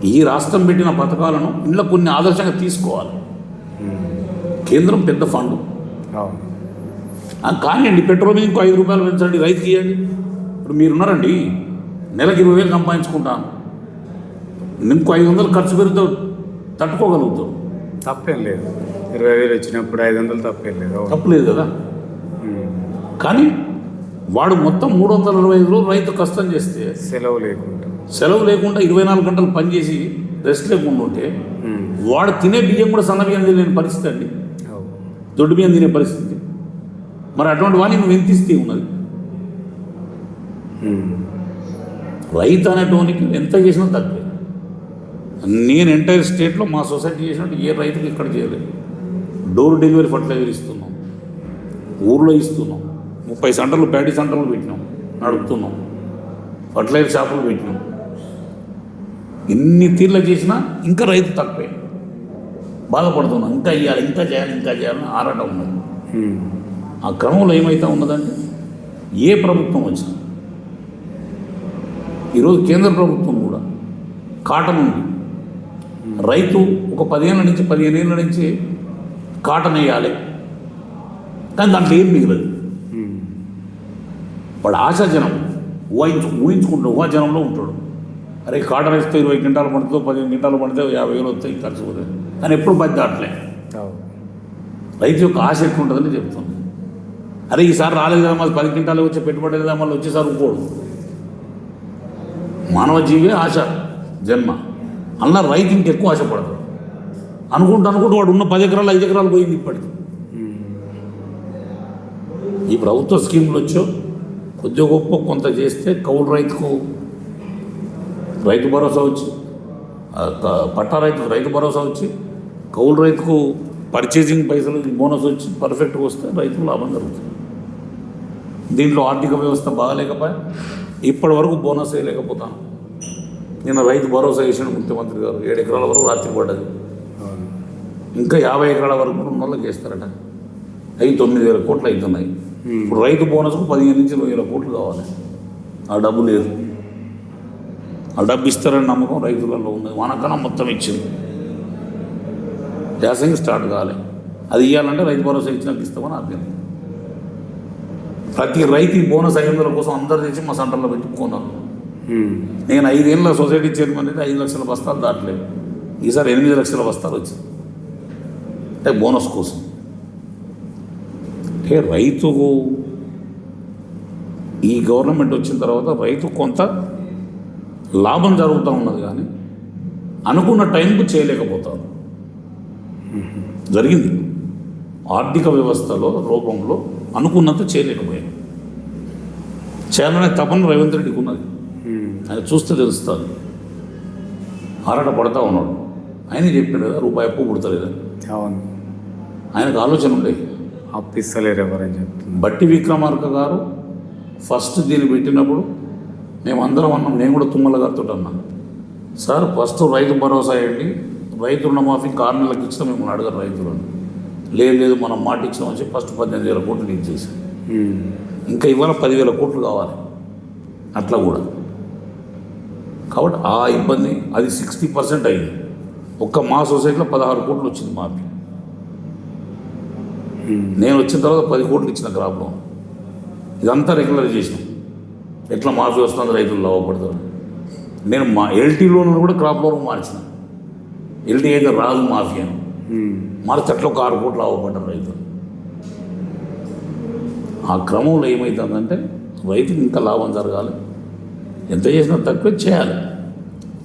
S2: ఈ రాష్ట్రం పెట్టిన పథకాలను ఇంట్లో కొన్ని ఆదర్శంగా తీసుకోవాలి. కేంద్రం పెద్ద ఫండ్ కానివ్వండి, పెట్రోల్ మీద ఇంకో 5 రూపాయలు పెంచండి, రైతుకి ఇవ్వండి. ఇప్పుడు మీరున్నారండి, నెలకు 20,000 సంపాదించుకుంటాను, ఇంకో 500 ఖర్చు పెడితే తట్టుకోగలుగుతావు,
S1: తప్పేం లేదు. 20,000 ఇచ్చినప్పుడు 500 తప్పేం లేదు,
S2: తప్పలేదు కదా. కానీ వాడు మొత్తం 365 రోజులు రైతు కష్టం చేస్తే, సెలవు లేకుండా 24 గంటలు పనిచేసి రెస్ట్ లేకుండా ఉంటే వాడు తినే బియ్యం కూడా సన్న బియ్యం తినే పరిస్థితి అండి, దొడ్డు బియ్యం తినే పరిస్థితి. మరి అటువంటి వాడిని నువ్వు ఎంత ఇస్తే ఉన్నది? రైతు అనేటోనికి ఎంత చేసినా తక్కువే. నేను ఎంటైర్ స్టేట్లో మా సొసైటీ చేసినట్టు ఏ రైతుకి ఇక్కడ చేయలేదు. డోర్ డెలివరీ ఫర్టిలైజర్ ఇస్తున్నాం, ఊర్లో ఇస్తున్నాం, 30 సెంటర్లు ప్యాడీ సెంటర్లు పెట్టినాం, నడుపుతున్నాం, ఫర్టిలైజర్ షాపులు పెట్టినాం. ఎన్ని తీర్లు చేసినా ఇంకా రైతు తక్కువే, బాధపడుతున్నాం. ఇంకా ఇవ్వాలి, ఇంకా చేయాలని ఆరాటం ఉన్నది. ఆ క్రమంలో ఏమైతే ఉన్నదంటే ఏ ప్రభుత్వం వచ్చినా, ఈరోజు కేంద్ర ప్రభుత్వం కూడా కాటన్ ఉంది. రైతు ఒక 15 ఏళ్ళ నుంచి కాటన్ వేయాలి, కానీ దాంట్లో ఏం మిగలదు. వాడు ఆశాజనం ఊహించుకుంటాడు, ఊహాజనంలో ఉంటాడు. అరే కాటన్ వేస్తే 20 క్వింటాలు పడుతుందో, 15 క్వింటాలు పడితే 50,000 వస్తాయి, ఖర్చు పోతుంది. కానీ ఎప్పుడు పది దాటలే. రైతు యొక్క ఆశ ఎట్లుంటుందని చెప్తుంది. అరే ఈసారి రాలేదు కదా, మళ్ళీ 10 క్వింటాలు వచ్చి పెట్టుబడి లేదా, మళ్ళీ వచ్చేసారి ఊపోడు. మానవ జీవే ఆశ జన్మ. అలా రైతు ఇంకెక్కువ ఆశపడతాడు. అనుకుంటూ వాడు ఉన్న 10 ఎకరాలు 5 ఎకరాలు పోయింది ఇప్పటికి. ఈ ప్రభుత్వ స్కీములు వచ్చో కొద్ది గొప్ప కొంత చేస్తే కౌలు రైతుకు రైతు భరోసా వచ్చి, పట్టా రైతుకు రైతు భరోసా వచ్చి, కౌలు రైతుకు పర్చేసింగ్ పైసలు బోనస్ వచ్చి పర్ఫెక్ట్గా వస్తే రైతుకు లాభం జరుగుతుంది. దీంట్లో ఆర్థిక వ్యవస్థ బాగాలేకపోయా ఇప్పటి వరకు బోనస్ వేయలేకపోతాను. నిన్న రైతు భరోసా వేసిన ముఖ్యమంత్రి గారు 7 ఎకరాల వరకు రాత్రి పడ్డది. ఇంకా 50 ఎకరాల వరకు ఉన్న వాళ్ళకి వేస్తారట. అవి 9,000 కోట్లు అవుతున్నాయి. ఇప్పుడు రైతు బోనస్కు 15 నుంచి 20,000 కోట్లు కావాలి. ఆ డబ్బు లేదు. ఆ డబ్బు ఇస్తారని నమ్మకం రైతులలో ఉంది. వానకన్నా మొత్తం ఇచ్చింది, యాసంగి స్టార్ట్ కావాలి. అది ఇవ్వాలంటే రైతు భరోసా ఇచ్చినాక ఇస్తామని అర్థం. ప్రతి రైతు బోనస్ 500 కోసం అందరు తెచ్చి మా సెంటర్లో పెట్టుకున్నారు. నేను 5 ఏళ్ళ సొసైటీ చైర్మన్ అయితే 5 లక్షల బస్తాలు దాటలేదు. ఈసారి 8 లక్షల బస్తాలు వచ్చింది. అంటే బోనస్ కోసం. అంటే రైతుకు ఈ గవర్నమెంట్ వచ్చిన తర్వాత రైతు కొంత లాభం జరుగుతూ ఉన్నది, కానీ అనుకున్న టైంకు చేయలేకపోతారు. జరిగింది ఆర్థిక వ్యవస్థలో రూపంలో అనుకున్నంత చేయలేకపోయాను. చేయాలనే తపన రేవంత్ రెడ్డికి ఉన్నది. ఆయన చూస్తే తెలుస్తుంది. ఆరాట పడతా ఉన్నాడు. ఆయన చెప్పాడు కదా, రూపాయి అప్పు పుడతలేదని.
S1: అవును,
S2: ఆయనకు ఆలోచన ఉండే.
S1: అప్పిస్తలేరు ఎవరని చెప్తున్నారు.
S2: బట్టి విక్రమార్క గారు ఫస్ట్ దీన్ని పెట్టినప్పుడు మేమందరం అన్నాం, నేను కూడా తుమ్మల గారితో అన్నాను, సార్ ఫస్ట్ రైతు భరోసా వేయండి, రైతు రుణమాఫీ 6 నెలలకు ఇచ్చినా మిమ్మల్ని అడగరు రైతులను. లేదు మనం మాట ఇచ్చినామని చెప్పి ఫస్ట్ 18,000 కోట్లు లీక్ చేశాం. ఇంకా ఇవాళ 10,000 కోట్లు కావాలి అట్లా కూడా. కాబట్టి ఆ ఇబ్బంది అది 60% అయింది. ఒక్క మా సొసైటీలో 16 కోట్లు వచ్చింది మాఫీ. నేను వచ్చిన తర్వాత 10 కోట్లు ఇచ్చిన క్రాప్ లోన్. ఇదంతా రెగ్యులర్ చేసినాం. ఎట్లా మాఫీ వస్తుంది, రైతులు లాభపడతారు. నేను మా ఎల్టీ లోన్ కూడా క్రాప్ లోన్ మార్చిన. ఎల్టీ అయితే రాదు మాఫీ అని మార్చి అట్లా ఒక 6 కోట్లు లాభపడ్డారు రైతులు. ఆ క్రమంలో ఏమవుతుందంటే రైతుకి ఇంకా లాభం జరగాలి, ఎంత చేసినా తక్కువ చేయాలి,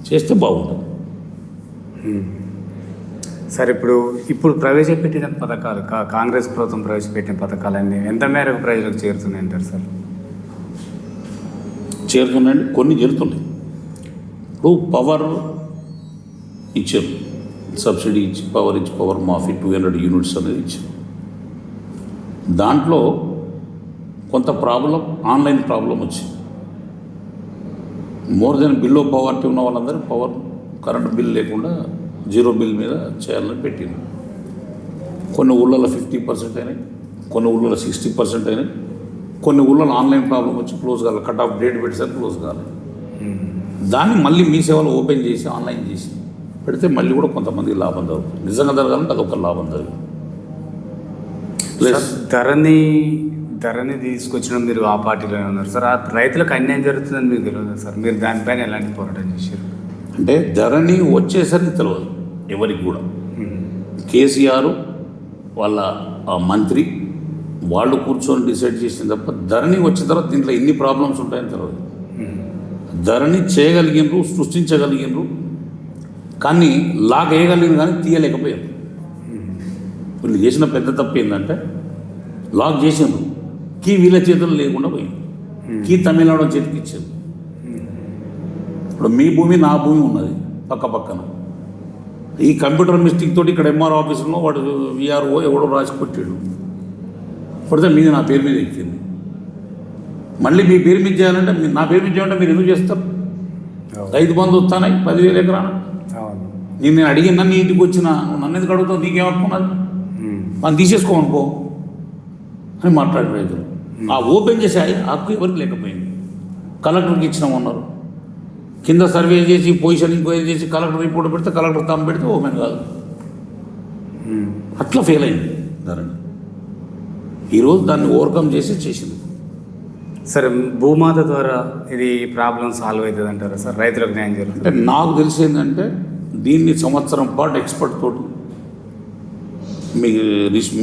S2: చేస్తే బాగుంటుంది.
S1: సార్ ఇప్పుడు ప్రవేశపెట్టిన పథకాలు కాంగ్రెస్ ప్రభుత్వం ప్రవేశపెట్టిన పథకాలన్నీ ఎంత మేరకు ప్రజలకు చేరుతున్నాయి అంటారు సార్?
S2: చేరుతున్నాయండి, కొన్ని చేరుతున్నాయి. ఇప్పుడు పవర్ ఇచ్చారు, సబ్సిడీ ఇచ్చి పవర్ మాఫీ 200 యూనిట్స్ అనేది ఇచ్చారు. దాంట్లో కొంత ఆన్లైన్ ప్రాబ్లం వచ్చింది. మోర్ దెన్ బిలో పవర్టీ ఉన్న వాళ్ళందరూ కరెంట్ బిల్ లేకుండా 0 బిల్ మీద చేయాలని పెట్టింది. కొన్ని ఊళ్ళలో 50% అయినాయి, కొన్ని ఊళ్ళలో 60% అయినాయి, కొన్ని ఊళ్ళలో ఆన్లైన్ ప్రాబ్లం వచ్చి క్లోజ్ కావాలి, కట్ ఆఫ్ డేట్ పెట్టేసరికి క్లోజ్ కావాలి. దాన్ని మళ్ళీ మీ సేవలు ఓపెన్ చేసి ఆన్లైన్ చేసి పెడితే మళ్ళీ కూడా కొంతమందికి లాభం జరుగుతుంది. నిజంగా జరగాలంటే అదొక లాభం జరిగింది. ప్లస్
S1: ధరని తీసుకొచ్చిన మీరు ఆ పార్టీలోనే ఉన్నారు సార్. ఆ రైతులకు అన్యాయం జరుగుతుందని మీకు తెలియదు సార్. మీరు దానిపైన ఎలాంటి పోరాటం చేశారు?
S2: అంటే ధరని వచ్చేసరికి తెలియదు ఎవరికి కూడా. కేసీఆర్ వాళ్ళ మంత్రి వాళ్ళు కూర్చొని డిసైడ్ చేసిన తప్ప ధరని వచ్చిన తర్వాత దీంట్లో ఎన్ని ప్రాబ్లమ్స్ ఉంటాయని తెలియదు. ధరని చేయగలిగినరు, సృష్టించగలిగినరు, కానీ లాగ్ వేయగలిగిన కానీ తీయలేకపోయారు. వీళ్ళు చేసిన పెద్ద తప్పు ఏంటంటే లాక్ చేసిండ్రు, కీ వీళ్ళ చేతులు లేకుండా పోయింది, కీ తమిళనాడు చేతికి ఇచ్చారు. ఇప్పుడు మీ భూమి నా భూమి ఉన్నది పక్క పక్కన. ఈ కంప్యూటర్ మిస్టేక్ తోటి ఇక్కడ ఎంఆర్ ఆఫీసులో వాడు విఆర్ఓ ఎవడో రాసి కొట్టాడు, కొడితే మీది నా పేరు మీద ఎక్కింది. మళ్ళీ మీ పేరు మీద చేయాలంటే నా పేరు మీద చేయాలంటే మీరు ఎందుకు చేస్తారు? రైతు బంధు వస్తానాయి 10,000 ఎకరాన. నేను అడిగిన నన్ను ఇంటికి వచ్చిన నన్ను ఎందుకు అడుగుతావు, నీకేమనుకున్నది, మనం తీసేసుకోమనుకో అని మాట్లాడే రైతులు. ఆ ఓపెన్ చేసే హక్కు ఎవరికి లేకపోయింది. కలెక్టర్కి ఇచ్చినామన్నారు, కింద సర్వే చేసి పొజిషన్ ఎంక్వైరీ చేసి కలెక్టర్ రిపోర్ట్ పెడితే కలెక్టర్ తమ్ము పెడితే ఓపెన్ కాదు. అట్లా ఫెయిల్ అయింది ధరని. ఈరోజు దాన్ని ఓవర్కమ్ చేసింది.
S1: సరే, భూమాత ద్వారా ఇది ప్రాబ్లం సాల్వ్ అవుతుంది అంటారా సార్? రైతులకు న్యాయం జరుగుతుంది
S2: అంటే నాకు తెలిసి ఏంటంటే దీన్ని సంవత్సరం పాటు ఎక్స్పర్ట్ తోటి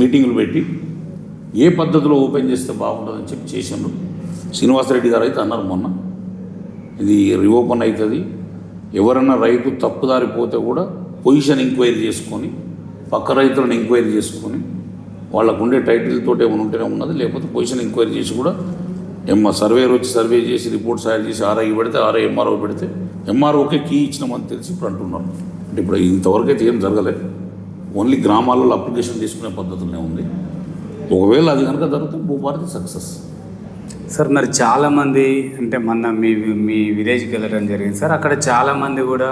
S2: మీటింగులు పెట్టి ఏ పద్ధతిలో ఓపెన్ చేస్తే బాగుంటుందని చెప్పి చేసిండ్రు. శ్రీనివాసరెడ్డి గారు అయితే అన్నారు మొన్న, ఇది రీఓపెన్ అవుతుంది, ఎవరన్నా రైతు తప్పుదారి పోతే కూడా పొజిషన్ ఎంక్వైరీ చేసుకొని పక్క రైతులను ఎంక్వైరీ చేసుకొని వాళ్ళకు ఉండే టైటిల్ తోటి ఏమైనా ఉంటేనే ఉన్నది, లేకపోతే పొజిషన్ ఎంక్వైరీ చేసి కూడా సర్వేర్ వచ్చి సర్వే చేసి రిపోర్ట్ తయారు చేసి ఆర్ఐకి పెడితే ఆర్ఐ ఎంఆర్ఓ పెడితే ఎంఆర్ఓకే కీ ఇచ్చినామని తెలిసి ఇప్పుడు అంటున్నారు. అంటే ఇప్పుడు ఇంతవరకు అయితే ఏం జరగలేదు, ఓన్లీ గ్రామాలలో అప్లికేషన్ తీసుకునే పద్ధతులనే ఉంది. ఒకవేళ అది కనుక జరిగితే భూభారతి సక్సెస్.
S1: సార్, మరి చాలామంది అంటే మొన్న మీ విలేజ్కి వెళ్ళడం జరిగింది సార్. అక్కడ చాలామంది కూడా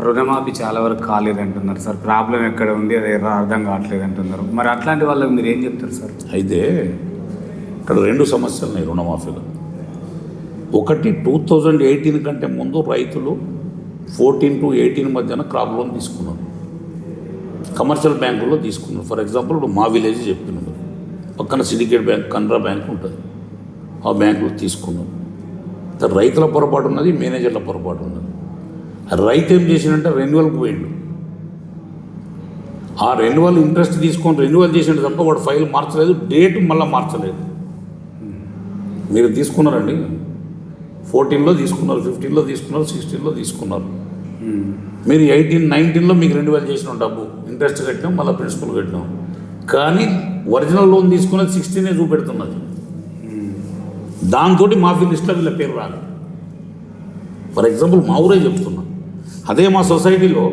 S1: రుణమాఫీ చాలా వరకు కాలేదు అంటున్నారు సార్. ప్రాబ్లం ఎక్కడ ఉంది అది అర్థం కావట్లేదు అంటున్నారు. మరి అట్లాంటి వాళ్ళకి మీరు ఏం చెప్తారు సార్?
S2: అయితే ఇక్కడ 2 సమస్యలు ఉన్నాయి రుణమాఫీలో. ఒకటి 2018 కంటే ముందు రైతులు 14 to 18 మధ్యన క్రాప్ లోన్ తీసుకున్నారు, కమర్షియల్ బ్యాంకుల్లో తీసుకున్నారు. ఫర్ ఎగ్జాంపుల్ ఇప్పుడు మా విలేజ్ చెప్తున్నాడు, పక్కన సిండికేట్ బ్యాంక్, కనరా బ్యాంక్ ఉంటుంది, ఆ బ్యాంకులో తీసుకున్నాం. రైతుల పొరపాటు ఉన్నది, మేనేజర్ల పొరపాటు ఉన్నది. రైతు ఏం చేసిండంటే రెన్యువల్కి పోయిండు. ఆ రెన్యువల్ ఇంట్రెస్ట్ తీసుకొని రెన్యువల్ చేసిండు తప్ప వాడు ఫైల్ మార్చలేదు, డేట్ మళ్ళీ మార్చలేదు. మీరు తీసుకున్నారండి, 14లో తీసుకున్నారు, 15లో తీసుకున్నారు, 16లో తీసుకున్నారు. మీరు 18, 19లో మీకు రెన్యువల్ చేసిన డబ్బు ఇంట్రెస్ట్ కట్టినాం, మళ్ళీ ప్రిన్సిపల్ కట్టినాం. కానీ ఒరిజినల్ లోన్ తీసుకున్నది 16 చూపెడుతున్నది. దాంతో మాఫీ లిస్టులో వీళ్ళ పేరు రాదు. ఫర్ ఎగ్జాంపుల్ మా ఊరే చెప్తున్నా. అదే మా సొసైటీలో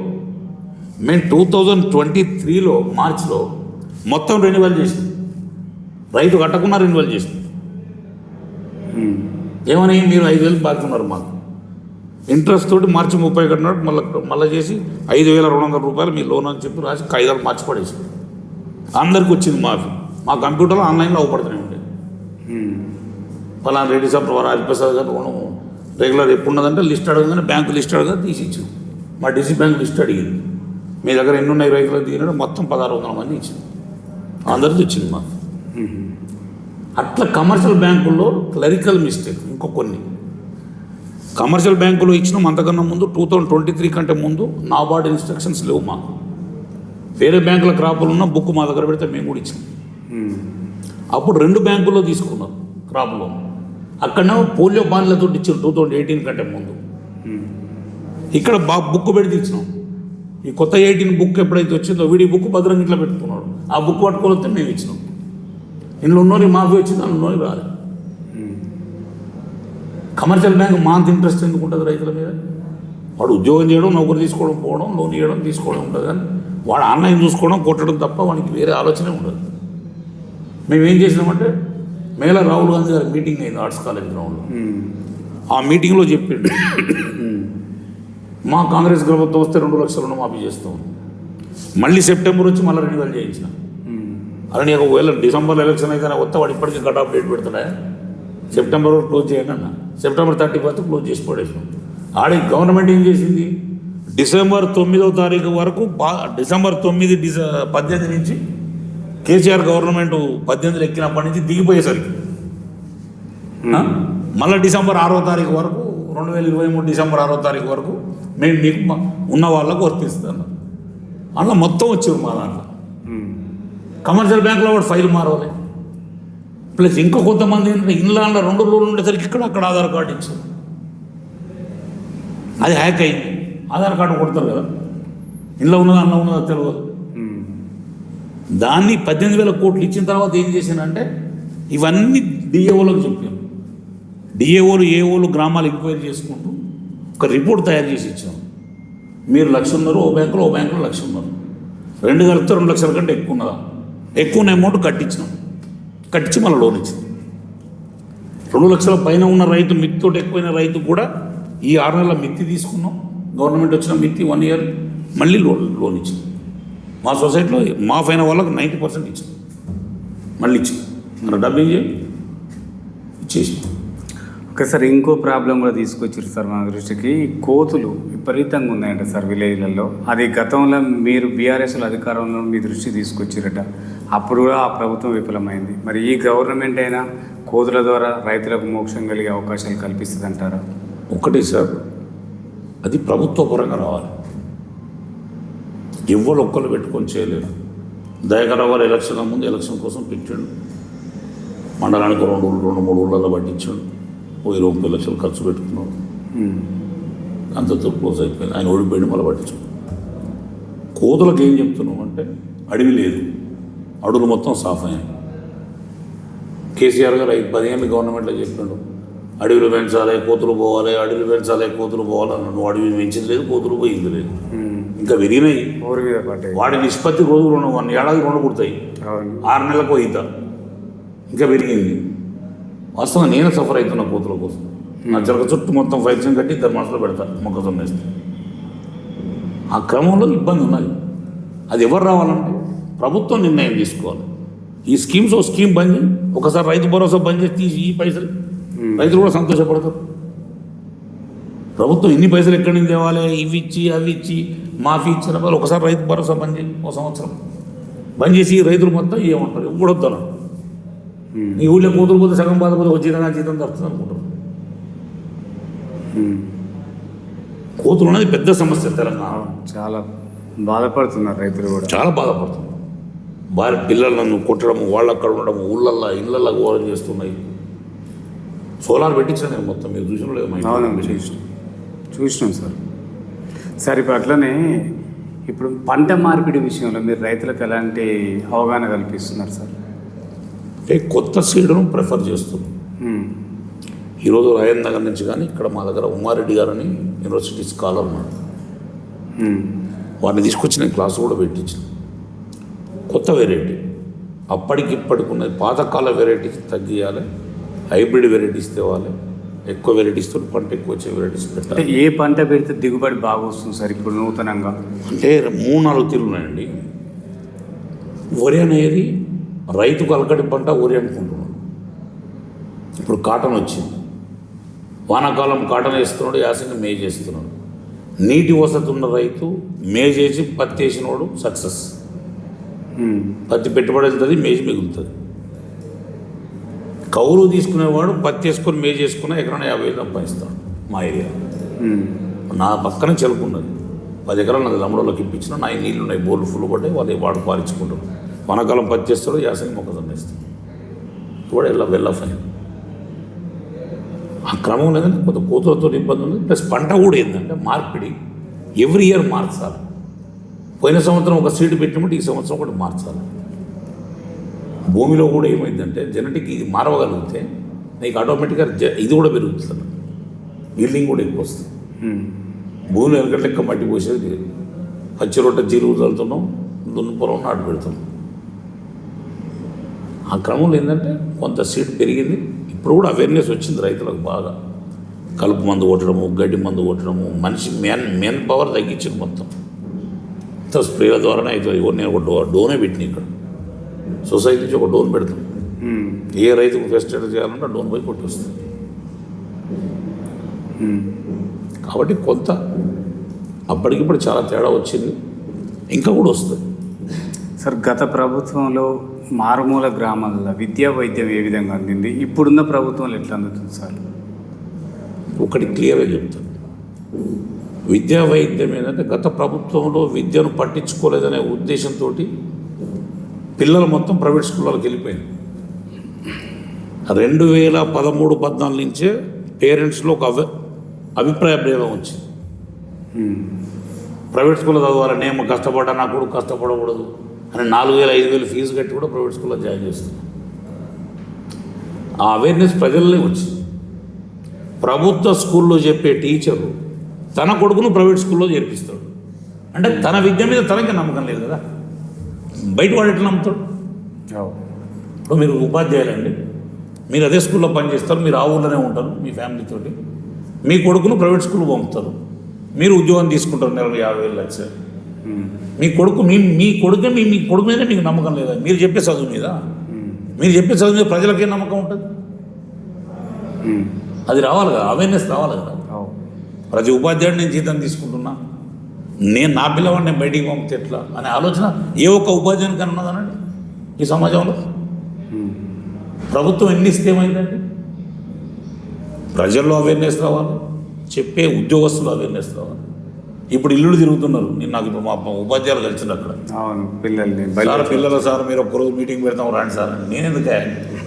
S2: మేము 2023లో మార్చిలో మొత్తం రెన్యువల్ చేసినాం. రైతు కట్టకుండా రెన్యువల్ చేసినాం. ఏమని మీరు 5,000 బాగుతున్నారు మాకు ఇంట్రెస్ట్ తోటి మార్చి 30 కట్టినట్టు మళ్ళీ చేసి 5,200 రూపాయలు మీ లోన్ అని చెప్పి రాసి కాగితాలు మార్చి పడేసి అందరికి వచ్చింది మాఫీ. మా కంప్యూటర్లో ఆన్లైన్లో అవపడుతూనే ఉండేది. ఫలానా రెడ్డి సార్ రాజప్రసాద్ గారు రుణం రెగ్యులర్ ఎప్పుడు ఉన్నదంటే లిస్ట్ అడగగానే బ్యాంకు లిస్ట్ అడగా తీసి ఇచ్చింది. మా డిసి బ్యాంక్ లిస్ట్ అడిగింది, మీ దగ్గర ఎన్ని ఉన్నాయి రైతులకు దిగినాడు, మొత్తం 1,600 మంది ఇచ్చింది. అందరికీ వచ్చింది మాకు. అట్లా కమర్షియల్ బ్యాంకుల్లో క్లరికల్ మిస్టేక్. ఇంకో కొన్ని కమర్షియల్ బ్యాంకులో ఇచ్చినాం. అంతకన్నా ముందు 2023 కంటే ముందు నాబార్డ్ ఇన్స్ట్రక్షన్స్ లేవు మాకు. వేరే బ్యాంకుల క్రాపులు ఉన్న బుక్ మా దగ్గర పెడితే మేము కూడా ఇచ్చినాం. అప్పుడు 2 బ్యాంకుల్లో తీసుకున్నారు క్రాప్ లోన్. అక్కడనే పోలియో బాన్లతో ఇచ్చారు 2018 కంటే ముందు. ఇక్కడ బుక్ పెడితే ఇచ్చినాం. ఈ కొత్త 18 బుక్ ఎప్పుడైతే వచ్చిందో వీడి బుక్ భద్రంగా ఇంట్లో పెట్టుకున్నాడు. ఆ బుక్ పట్టుకొని వస్తే మేము ఇచ్చినాం. ఇంట్లో ఉన్నోని మాఫీ వచ్చింది, ఉన్నోని రాలేదు. కమర్షియల్ బ్యాంక్ మాంత్ ఇంట్రెస్ట్ ఎందుకు ఉంటుంది రైతుల మీద? వాడు ఉద్యోగం చేయడం, నౌకరు తీసుకోవడం, పోవడం, లోన్ ఇవ్వడం, తీసుకోవడం ఉంటుంది. కానీ వాడు ఆన్లైన్ చూసుకోవడం, కొట్టడం తప్ప వానికి వేరే ఆలోచనే ఉండదు. మేమేం చేసినామంటే మేళ రాహుల్ గాంధీ గారి మీటింగ్ అయింది ఆర్ట్స్ కాలేజ్ గ్రౌండ్లో. ఆ మీటింగ్లో చెప్పిండు మా కాంగ్రెస్ ప్రభుత్వం వస్తే 2 లక్షల రుణమాఫీ చేస్తాం. మళ్ళీ సెప్టెంబర్ వచ్చి మళ్ళీ రెన్యువల్ చేయించిన. అలానే ఒకవేళ డిసెంబర్ ఎలక్షన్ అయితే వస్తే వాడు ఇప్పటికీ కట్ ఆఫ్ డేట్ పెడతాడా? సెప్టెంబర్ వరకు క్లోజ్ చేయండి అన్న. సెప్టెంబర్ 31 క్లోజ్ చేసి పడేసాం. ఆడే గవర్నమెంట్ ఏం చేసింది, డిసెంబర్ 9వ తారీఖు వరకు డిసెంబర్ 18 నుంచి కేసీఆర్ గవర్నమెంట్ 18 ఎక్కినప్పటి నుంచి దిగిపోయేసరికి మళ్ళీ డిసెంబర్ 6వ తారీఖు వరకు 2023 డిసెంబర్ 6వ తారీఖు వరకు మేము మీకు ఉన్న వాళ్ళకు వర్తిస్తాను. అలా మొత్తం వచ్చారు మా దాంట్లో. కమర్షియల్ బ్యాంకులో వాడు ఫైల్ మారవాలి. ప్లస్ ఇంకా కొంతమంది ఏంటంటే ఇన్లాండ్లో 2 రోజులు ఉండేసరికి అక్కడ ఆధార్ కార్డు ఇచ్చారు. అది హ్యాక్ అయింది. ఆధార్ కార్డు కొడతారు కదా, ఇంట్లో ఉన్నదా అన్న ఉన్నదా తెలియదు. దాన్ని 18,000 కోట్లు ఇచ్చిన తర్వాత ఏం చేశానంటే ఇవన్నీ డిఏఓలకు చెప్పాను. డిఏఓలు ఏఓలు గ్రామాలు ఎంక్వైరీ చేసుకుంటూ ఒక రిపోర్ట్ తయారు చేసి ఇచ్చాం. మీరు 1,00,000 ఉన్నారు, ఓ బ్యాంకులో 1,00,000 ఉన్నారు, 2 కలిపితే 2 లక్షల కంటే ఎక్కువ ఉన్నదా? ఎక్కువ ఉన్న అమౌంట్ కట్టించినాం. కట్టించి మళ్ళీ లోన్ ఇచ్చింది. 2 లక్షల పైన ఉన్న రైతు, మిత్తితో ఎక్కువైన రైతు కూడా ఈ 6 నెలల మిత్తి తీసుకున్నాం. గవర్నమెంట్ వచ్చిన మిత్తి 1 ఇయర్ మళ్ళీ లోన్ ఇచ్చింది. మా సొసైటీలో మాఫ్ అయిన వాళ్ళకి 90% ఇచ్చింది. మళ్ళీ ఇచ్చింది. మన డబ్బు ఏం చేయాలి ఇచ్చేసి.
S1: ఓకే సార్, ఇంకో ప్రాబ్లం కూడా తీసుకొచ్చారు సార్ మా దృష్టికి. కోతులు విపరీతంగా ఉన్నాయంట సార్ విలేజ్లలో. అది గతంలో మీరు బీఆర్ఎస్లో అధికారంలో మీ దృష్టి తీసుకొచ్చారట. అప్పుడు కూడా ఆ ప్రభుత్వం విఫలమైంది. మరి ఈ గవర్నమెంట్ అయినా కోతుల ద్వారా రైతులకు మోక్షం కలిగే అవకాశాలు కల్పిస్తుంది అంటారా?
S2: ఒకటి సార్, అది ప్రభుత్వ పరంగా రావాలి. ఎవ్వరు ఒక్కరు పెట్టుకొని చేయలేరు. దయాకర్ గారు ఎలక్షన్ ముందు ఎలక్షన్ కోసం పెట్టాడు. మండలానికి 2-3 ఊళ్ళలో పట్టించాడు. 20 లక్షలు ఖర్చు పెట్టుకున్నాడు. అంతతో క్లోజ్ అయిపోయింది. ఆయన ఓడిపోయాడు, మళ్ళీ పట్టించాడు. కోతులకు ఏం చెప్తున్నాం అంటే అడవి లేదు, అడవులు మొత్తం సాఫ్ అయ్యాయి. కేసీఆర్ గారు 10 ఏళ్ళు గవర్నమెంట్లో చెప్పాడు అడవిలు పెంచాలి, కోతులు పోవాలి, అడవిలు పెంచాలి, కోతులు పోవాలి అన్నాడు. నువ్వు అడవి పెంచింది లేదు, కోతులు పోయింది లేదు, ఇంకా విరిగినాయి. వాడి నిష్పత్తి రోజు 1 ఏడాది 2 పుడతాయి, 6 నెలలకు ఈత ఇంకా పెరిగింది. వాస్తవంగా నేను సఫర్ అవుతున్నా కోతుల కోసం. నా చిలక చుట్టూ మొత్తం ఫైల్సింగ్ కట్టి 2 మనసులో పెడతాను, మొక్కజొన్న వేస్తే. ఆ క్రమంలో ఇబ్బంది ఉన్నది. అది ఎవరు రావాలంటే ప్రభుత్వం నిర్ణయం తీసుకోవాలి. ఈ స్కీమ్స్ ఓ స్కీమ్ బంద్ చేయి, ఒకసారి రైతు భరోసా బంద్ చేసి తీసి ఈ పైసలు రైతులు కూడా సంతోషపడతారు. ప్రభుత్వం ఇన్ని పైసలు ఎక్కడి నుంచి తేవాలి, ఇవి ఇచ్చి అవి ఇచ్చి మాఫీ ఇచ్చిన వాళ్ళు ఒకసారి రైతు భరోసా బంద్ చేయి, 1 సంవత్సరం బంద్ చేసి రైతులు మొత్తం ఏమంటారు, ఇప్పుడు వద్దాను. నీ ఊళ్ళో కోతులు పోతే సగం బాధపోతే ఒక జీతం తడుతుంది అనుకుంటారు. కోతులు అనేది పెద్ద సమస్య తెలంగాణ.
S1: చాలా బాధపడుతున్నారు రైతులు కూడా.
S2: చాలా బాధపడుతున్నారు. భార్య పిల్లలను కొట్టడము, వాళ్ళు అక్కడ ఉండడము, ఊళ్ళల్లో ఇళ్ళల్లో ఘోరం చేస్తున్నాయి. సోలార్ పెట్టించాను నేను మొత్తం, మీరు చూసిన లేదు?
S1: అవును, చూసినాం సార్. సార్ ఇప్పుడు అట్లనే ఇప్పుడు పంట మార్పిడి విషయంలో మీరు రైతులకు ఎలాంటి అవగాహన కల్పిస్తున్నారు సార్?
S2: అంటే కొత్త సీడ్ను ప్రిఫర్ చేస్తున్నాం. ఈరోజు రాయన్ నగర్ నుంచి కానీ ఇక్కడ మా దగ్గర ఉమారెడ్డి గారని యూనివర్సిటీ స్కాలర్ ఉన్నాడు, వాడిని తీసుకొచ్చి నేను క్లాసు కూడా పెట్టించిన. కొత్త వెరైటీ అప్పటికిప్పటికి ఉన్నది, పాతకాల వెరైటీస్ తగ్గియాలి, హైబ్రిడ్ వెరైటీస్ తేవాలి, ఎక్కువ వెరైటీస్ తో పంట ఎక్కువ వచ్చే వెరైటీస్ పెట్టాలి.
S1: ఏ పంట పెడితే దిగుబడి బాగా వస్తుంది సార్ ఇప్పుడు నూతనంగా?
S2: అంటే 3-4 తీరులు ఉన్నాయండి. వరి అనేది రైతుకు అలకటి పంట వరి అనుకుంటున్నాడు. ఇప్పుడు కాటన్ వచ్చింది, వానాకాలం కాటన్ వేస్తున్నాడు, యాసంగి మే చేస్తున్నాడు. నీటి వసతి ఉన్న రైతు మే చేసి పత్తి వేసినవాడు సక్సెస్. పత్తి పెట్టుబడి వెళ్తుంది, మేజ్ మిగులుతుంది. కౌలు తీసుకునేవాడు పత్తి వేసుకొని మే చేసుకున్న ఎకరాన 50,000 సంపాదిస్తాడు. మా ఏరియా నా పక్కనే చెలుకున్నది, 10 ఎకరాలు నాకు లమ్మడోళ్ళకి ఇప్పించిన, నా నీళ్ళు ఉన్నాయి, బోర్లు ఫుల్ పడ్డాయి, వాళ్ళు వాడు పాలించుకుంటారు. వానాకాలం పత్తి వేస్తాడు, యాసంగి మొక్కజొన్న వేస్తాడు. కూడా వెళ్ళ ఫైన్. ఆ క్రమం లేదంటే కొంత కోతులతో ఇబ్బంది ఉంది. ప్లస్ పంట కూడా ఏంటంటే మార్పిడి ఎవ్రీ ఇయర్ మార్చాలి. పోయిన సంవత్సరం ఒక సీడ్ పెట్టినప్పుడు ఈ సంవత్సరం ఒకటి మార్చాలి. భూమిలో కూడా ఏమైందంటే జెనెటిక్ ఇది మారవగలిగితే నీకు ఆటోమేటిక్గా ఇది కూడా పెరుగుతుంది, ఈల్డింగ్ కూడా ఎక్కువ వస్తుంది. భూమిలో ఎనకటి లెక్క మట్టి పోసేది లేదు. పచ్చి రొట్టె జీరువు చల్లుతున్నాం, దున్ను పొలం నాటు పెడుతున్నాం. ఆ క్రమంలో ఏంటంటే కొంత సీడ్ పెరిగింది. ఇప్పుడు కూడా అవేర్నెస్ వచ్చింది రైతులకు బాగా. కలుపు మందు కొట్టడము, గడ్డి మందు కొట్టడము, మనిషి మెయిన్ పవర్ తగ్గించింది మొత్తం. స్ప్రేల ద్వారానే అవుతుంది. నేను ఒక డోనే పెట్టిన ఇక్కడ సొసైటీ నుంచి ఒక డోన్ పెడతాం. ఏ రైతుకు ఫెస్టేట్ చేయాలంటే ఆ డోన్ పోయి కొట్టి వస్తుంది. కాబట్టి కొంత అప్పటికిప్పుడు చాలా తేడా వచ్చింది, ఇంకా కూడా వస్తుంది.
S1: సార్ గత ప్రభుత్వంలో మారుమూల గ్రామాల్లో విద్యా వైద్యం ఏ విధంగా అందింది, ఇప్పుడున్న ప్రభుత్వంలో ఎట్లా అందుతుంది సార్?
S2: ఒకటి క్లియర్గా చెప్తాను. విద్యా వైద్యం ఏంటంటే గత ప్రభుత్వంలో విద్యను పట్టించుకోలేదనే ఉద్దేశంతో పిల్లలు మొత్తం ప్రైవేట్ స్కూళ్ళకి వెళ్ళిపోయింది. 2013-14 నుంచే పేరెంట్స్లో ఒక అభిప్రాయ భేదం వచ్చింది. ప్రైవేట్ స్కూల్లో చదవాలి, నేను కష్టపడ్డా, నా కొడుకు కష్టపడకూడదు అని 4,000-5,000 ఫీజు కట్టి కూడా ప్రైవేట్ స్కూల్లో జాయిన్ చేస్తున్నాం. ఆ అవేర్నెస్ ప్రజలనే వచ్చింది. ప్రభుత్వ స్కూల్లో చెప్పే టీచరు తన కొడుకును ప్రైవేట్ స్కూల్లో చేర్పిస్తాడు అంటే తన విద్య మీద తనకి నమ్మకం లేదు కదా, బయట వాడు ఎట్లా నమ్ముతాడు? ఇప్పుడు మీరు ఉపాధ్యాయులండి, మీరు అదే స్కూల్లో పనిచేస్తారు, మీరు ఆ ఊళ్ళోనే ఉంటారు మీ ఫ్యామిలీతోటి, మీ కొడుకును ప్రైవేట్ స్కూల్ పంపుతారు, మీరు ఉద్యోగం తీసుకుంటారు, నెలకు 50,000 లక్షలు. మీ కొడుకు మీ కొడుకు మీదే మీకు నమ్మకం లేదా? మీరు చెప్పే చదువు మీద, మీరు చెప్పే చదువు మీద ప్రజలకే నమ్మకం ఉంటుంది. అది రావాలి కదా, అవేర్నెస్ రావాలి కదా. ప్రతి ఉపాధ్యాయుడు నేను జీతం తీసుకుంటున్నా, నేను నా పిల్లవాడిని బయటికి పంపితే ఎట్లా అనే ఆలోచన ఏ ఒక్క ఉపాధ్యాయునికి ఉన్నదనండి ఈ సమాజంలో? ప్రభుత్వం ఎన్ని ఇస్తే ఏమైందండి? ప్రజల్లో అవేర్నెస్ రావాలి, చెప్పే ఉద్యోగస్తులు అవేర్నెస్ రావాలి. ఇప్పుడు ఇల్లు తిరుగుతున్నారు. నేను నాకు ఇప్పుడు మా ఉపాధ్యాయులు కలిసింది అక్కడ, పిల్లలు సార్ మీరు ఒక్కరోజు మీటింగ్ పెడతాం రాండి సార్. నేను ఎందుకు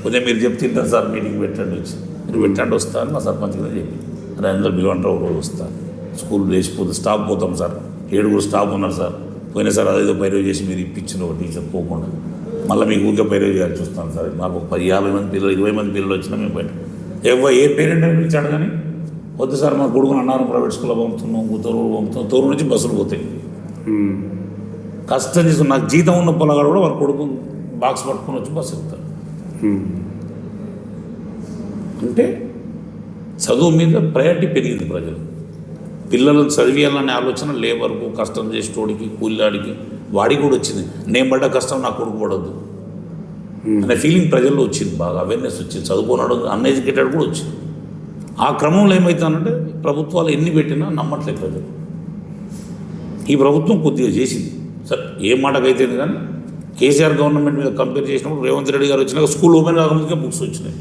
S2: కొద్దిగా మీరు చెప్తే తింటారు సార్, మీటింగ్ పెట్టండి, వచ్చి మీరు పెట్టండి వస్తాను మా సర్పంచ్ గారు చెప్పి అది అందరూ పిలవంటారు. ఒక రోజు వస్తారు, స్కూల్ లేచిపోతే స్టాఫ్ పోతాం సార్, 7 స్టాఫ్ ఉన్నారు సార్, పోయినా సార్ అదేదో పైరవ్ చేసి మీరు ఇప్పించిన ఒక టీచర్ పోకుండా మళ్ళీ మీకు ఊరికే పైరవ్ చేయాలి చూస్తాను సార్. మాకు 10-50 మంది పిల్లలు 20 మంది పిల్లలు వచ్చినా మేము బయట ఏ పేరెంట్ అని పిలిచాడు కానీ వద్దు సార్ మా కొడుకుని అన్నారు ప్రైవేట్ స్కూల్లో పంపుతున్నాం, తోరూరు పంపుతున్నాం, తోరూరు నుంచి బస్సులు పోతాయి. కష్టం చేసి నాకు జీతం ఉన్న పొలగాడు కూడా వాళ్ళ కొడుకు బాక్స్ పట్టుకొని వచ్చి బస్సు ఎక్కుతారు. అంటే చదువు మీద ప్రయారిటీ పెరిగింది ప్రజలు. పిల్లలను చదివేయాలనే ఆలోచన లేబర్కు, కష్టం చేసేటోడికి, కూలివాడికి, వాడికి కూడా వచ్చింది. నేను పడ్డ కష్టం నా కొడుకు పడద్దు అనే ఫీలింగ్ ప్రజల్లో వచ్చింది. బాగా అవేర్నెస్ వచ్చింది. చదువుకున్నాడు, అన్ఎడ్యుకేటెడ్ కూడా వచ్చింది. ఆ క్రమంలో ఏమవుతానంటే ప్రభుత్వాలు ఎన్ని పెట్టినా నమ్మట్లేదు ప్రజలు. ఈ ప్రభుత్వం కొద్దిగా చేసింది సార్, ఏ మాటకైతే కానీ కేసీఆర్ గవర్నమెంట్ మీద కంపేర్ చేసినప్పుడు రేవంత్ రెడ్డి గారు వచ్చినాక స్కూల్ ఓపెన్ కాకముందుకే బుక్స్ వచ్చినాయి.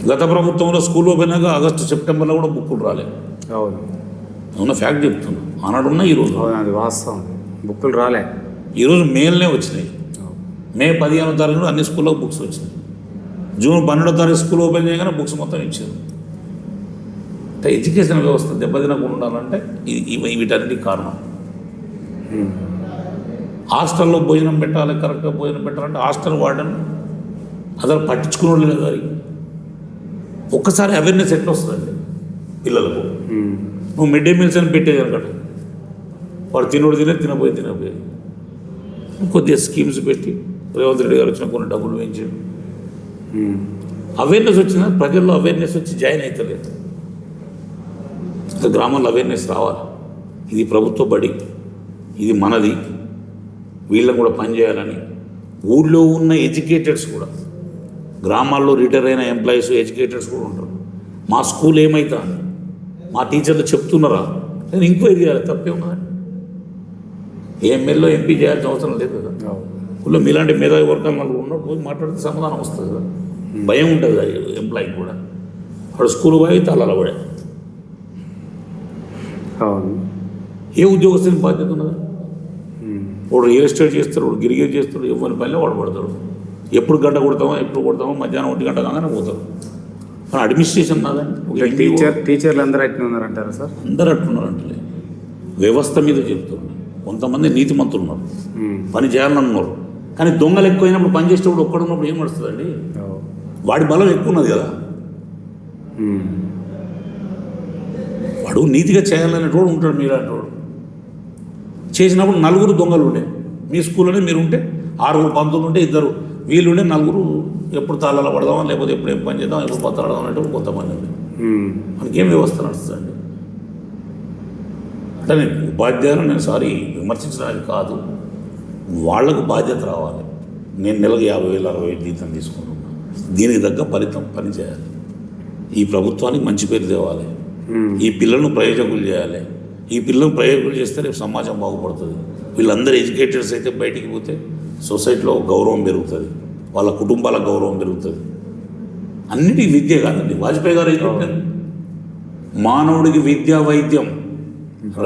S2: గత ప్రభుత్వంలో స్కూల్ ఓపెన్ అయ్యాక ఆగస్టు సెప్టెంబర్లో కూడా బుక్కులు రాలేదు.
S1: అవును
S2: ఉన్న ఫ్యాక్ట్ చెప్తున్నా. ఆనాడున్నా ఈరోజు
S1: అవును, అది వాస్తవం. బుక్కులు రాలే.
S2: ఈరోజు మేలనే వచ్చినాయి. మే 15వ తారీఖున అన్ని స్కూళ్ళకు బుక్స్ వచ్చినాయి. జూన్ 12వ తారీఖు స్కూల్ ఓపెన్ చేయగానే బుక్స్ మొత్తం ఇచ్చారు. అంటే ఎడ్యుకేషన్ వ్యవస్థ దెబ్బతినకుండా ఉండాలంటే వీటన్నిటికి కారణం. హాస్టల్లో భోజనం పెట్టాలి, కరెక్ట్గా భోజనం పెట్టాలంటే హాస్టల్ వార్డెన్ అసలు పట్టించుకునే వాళ్ళు లేదు. అది ఒక్కసారి అవేర్నెస్ ఎట్లా వస్తుందండి పిల్లలకు? నువ్వు మిడ్ డే మీల్స్ అని పెట్టేది అనమాట. వాడు తినపోయి కొద్దిగా స్కీమ్స్ పెట్టి రేవంత్ రెడ్డి గారు వచ్చిన కొన్ని డబ్బులు వేయించాడు. అవేర్నెస్ వచ్చిన ప్రజల్లో అవేర్నెస్ వచ్చి జాయిన్ అవుతలేదు. గ్రామాల్లో అవేర్నెస్ రావాలి. ఇది ప్రభుత్వ బడి, ఇది మనది, వీళ్ళని కూడా పనిచేయాలని. ఊళ్ళో ఉన్న ఎడ్యుకేటెడ్స్ కూడా, గ్రామాల్లో రిటైర్ అయిన ఎంప్లాయీస్ ఎడ్యుకేటెడ్స్ కూడా ఉంటారు. మా స్కూల్ ఏమైతా, మా టీచర్లు చెప్తున్నారా, నేను ఎంక్వైరీ చేయాలి. తప్పే ఉన్నదండి. ఎమ్మెల్యే ఎంపీ చేయాల్సిన అవసరం లేదు కదా. ఊళ్ళో మీలాంటి మేధావి వర్గాలు వాళ్ళు ఉన్నప్పుడు పోయి మాట్లాడితే సమాధానం వస్తుంది కదా. భయం ఉంటుంది కదా ఎంప్లాయీకి కూడా. వాడు స్కూల్ పోయి తలాల పడే. ఏ ఉద్యోగస్తుని బాధ్యత ఉన్నదా? వాడు రియల్ ఎస్టేట్ చేస్తాడు, వాడు గిరిగిరి చేస్తాడు, ఎవరి పనిలో వాడు పడతాడు. ఎప్పుడు గంట కొడతామో మధ్యాహ్నం 1 గంట కాగానే పోతారు. మన అడ్మినిస్ట్రేషన్ ఉన్నదండి.
S1: టీచర్లు అందరూ అట్లా ఉన్నారంటారా సార్?
S2: అందరూ అట్లున్నారంటే వ్యవస్థ మీద చెప్తున్నారు. కొంతమంది నీతిమంతులు ఉన్నారు, పని చేయాలని ఉన్నారు. కానీ దొంగలు ఎక్కువైనప్పుడు పని చేసేటప్పుడు ఒక్కడున్నప్పుడు ఏం నడుస్తుందండి? వాడి బలం ఎక్కువ ఉన్నది కదా. వాడు నీతిగా చేయాలనేటోడు ఉంటాడు. మీరంటోడు చేసినప్పుడు 4 దొంగలు ఉండే మీ స్కూల్లోనే మీరు ఉంటే, 6 పంతులు ఉంటే 2 వీళ్ళు ఉండే, 4 ఎప్పుడు తాళాలు పడదామా, లేకపోతే ఎప్పుడు ఏం పని చేద్దాం, ఎప్పుడు పత్రాలు అనేటప్పుడు కొంతమంది ఉంది. మనకేం వ్యవస్థ నడుస్తుందండి? అంటే నేను ఉపాధ్యాయులు, నేను విమర్శించడానికి కాదు, వాళ్లకు బాధ్యత రావాలి. నేను నెలకు 50,000 60,000 జీతం తీసుకుంటున్నాను. దీనికి తగ్గ ఫలితం పని చేయాలి. ఈ ప్రభుత్వానికి మంచి పేరు తేవాలి. ఈ పిల్లలను ప్రయోజకులు చేయాలి. ఈ పిల్లలను ప్రయోజకులు చేస్తే రేపు సమాజం బాగుపడుతుంది. వీళ్ళందరూ ఎడ్యుకేటెడ్స్ అయితే బయటికి పోతే సొసైటీలో గౌరవం పెరుగుతుంది, వాళ్ళ కుటుంబాల గౌరవం పెరుగుతుంది. అన్నిటికీ విద్య కాదండి. వాజ్పేయి గారు ఏం చెప్పారు? మానవుడికి విద్య, వైద్యం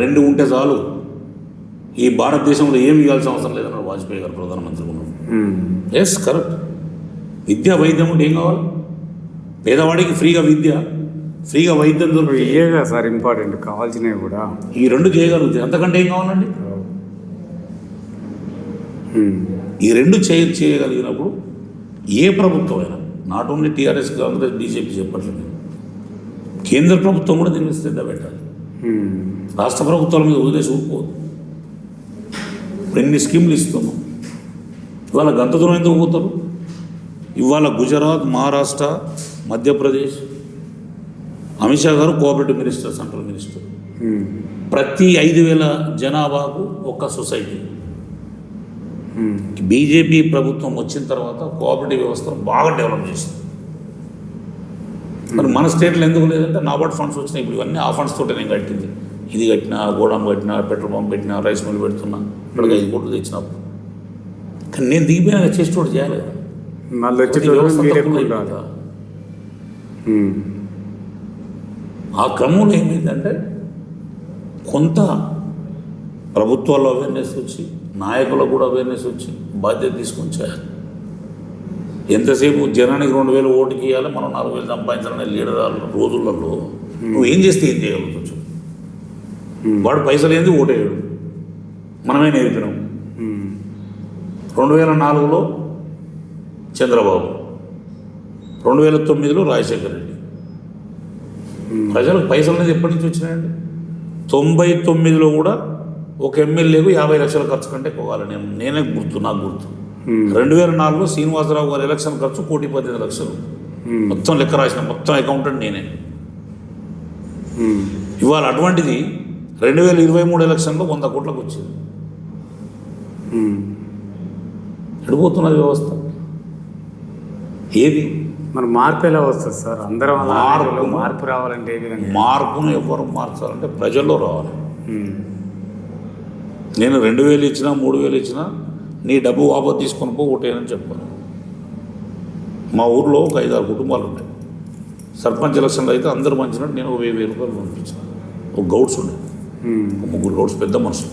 S2: 2 ఉంటే చాలు, ఈ భారతదేశంలో ఏమి ఇవ్వాల్సిన అవసరం లేదన్నారు వాజ్పేయి గారు ప్రధానమంత్రి ఉన్నప్పుడు. Yes, correct. విద్య, వైద్యం ఉంటే ఏం కావాలి? పేదవాడికి ఫ్రీగా విద్య, ఫ్రీగా వైద్యం దొరుకుతుంది.
S1: ఇవేగా సార్ ఇంపార్టెంట్ కావాల్సినవి కూడా.
S2: ఈ 2 చేయగలుగుతాయి. అంతకంటే ఏం కావాలండి? ఈ 2 చేయగలిగినప్పుడు ఏ ప్రభుత్వం అయినా, not only TRS, Congress, BJP చెప్పట్లేదు, కేంద్ర ప్రభుత్వం కూడా దీన్ని శ్రద్ధ పెట్టాలి. రాష్ట్ర ప్రభుత్వాల మీద వదిలేసి ఊరుకోవద్దు. ఎన్ని స్కీములు ఇస్తున్నాం. ఇవాళ గంట దూరం ఎందుకు పోతారు? ఇవాళ గుజరాత్, మహారాష్ట్ర, మధ్యప్రదేశ్, అమిత్ షా గారు కోఆపరేటివ్ మినిస్టర్, సెంట్రల్ మినిస్టర్, ప్రతి 5,000 జనాభాకు ఒక సొసైటీ. బీజేపీ ప్రభుత్వం వచ్చిన తర్వాత కోఆపరేటివ్ వ్యవస్థను బాగా డెవలప్ చేసింది. మరి మన స్టేట్లో ఎందుకు లేదంటే నాబార్డ్ ఫండ్స్ వచ్చినాయి. ఇప్పుడు ఇవన్నీ ఆ ఫండ్స్ తోటే నేను కట్టింది. ఇది కట్టినా, గోడౌన్ కట్టినా, పెట్రోల్ పంప్ పెట్టినా, రైస్ మిల్ పెడుతున్నా, ఇప్పటికి 5 కోట్లు తెచ్చినప్పుడు. కానీ నేను దిగిపోయినా చేసేటోడు చేయాలి కదా. ఆ క్రమంలో ఏమైందంటే కొంత ప్రభుత్వాల్లో అవేర్నెస్ వచ్చి, నాయకులకు కూడా అవేర్నెస్ వచ్చి బాధ్యత తీసుకొని చేయాలి. ఎంతసేపు జనానికి 2,000 ఓటుకి ఇవ్వాలి, మనం 4,000 సంపాదించాలనే లీడర్ రోజులలో నువ్వు ఏం చేస్తే ఏం చేయగలుగుతావు? వాడు పైసలు ఏంది ఓటేయడు, మనమే నేర్పినాం. 2004లో చంద్రబాబు, 2009లో రాజశేఖర రెడ్డి. ప్రజలకు పైసలు అనేది ఎప్పటి నుంచి వచ్చినాయండి? 99లో కూడా ఒక ఎమ్మెల్యేకు 50 లక్షల ఖర్చు కంటే పోవాలి. నేనే గుర్తు, నాకు గుర్తు. 2004లో శ్రీనివాసరావు గారి ఎలక్షన్ ఖర్చు 1,15,00,000. మొత్తం లెక్క రాసిన మొత్తం అకౌంటెంట్ నేనే. ఇవాళ అటువంటిది 2023 ఎలక్షన్లో 100 కోట్లకు వచ్చింది. ఎడిపోతున్నది వ్యవస్థ. ఏది
S1: మన మార్పు ఎలా వస్తుంది సార్? అందరం మార్పు రావాలంటే ఏ విధంగా?
S2: మార్పును ఎవరు మార్చాలంటే ప్రజల్లో రావాలి. నేను 2,000 ఇచ్చినా, 3,000 ఇచ్చినా నీ డబ్బు వాపసు తీసుకొని పో, ఓటేయని చెప్పాను. మా ఊర్లో ఒక 5-6 కుటుంబాలు ఉంటాయి. సర్పంచ్ ఎలక్షన్లో అయితే అందరూ మంచినట్టు నేను 1000 రూపాయలు పంపించాను. ఒక గౌడ్స్ ఉండే, ఒక 3 గౌడ్స్ పెద్ద మనుషులు,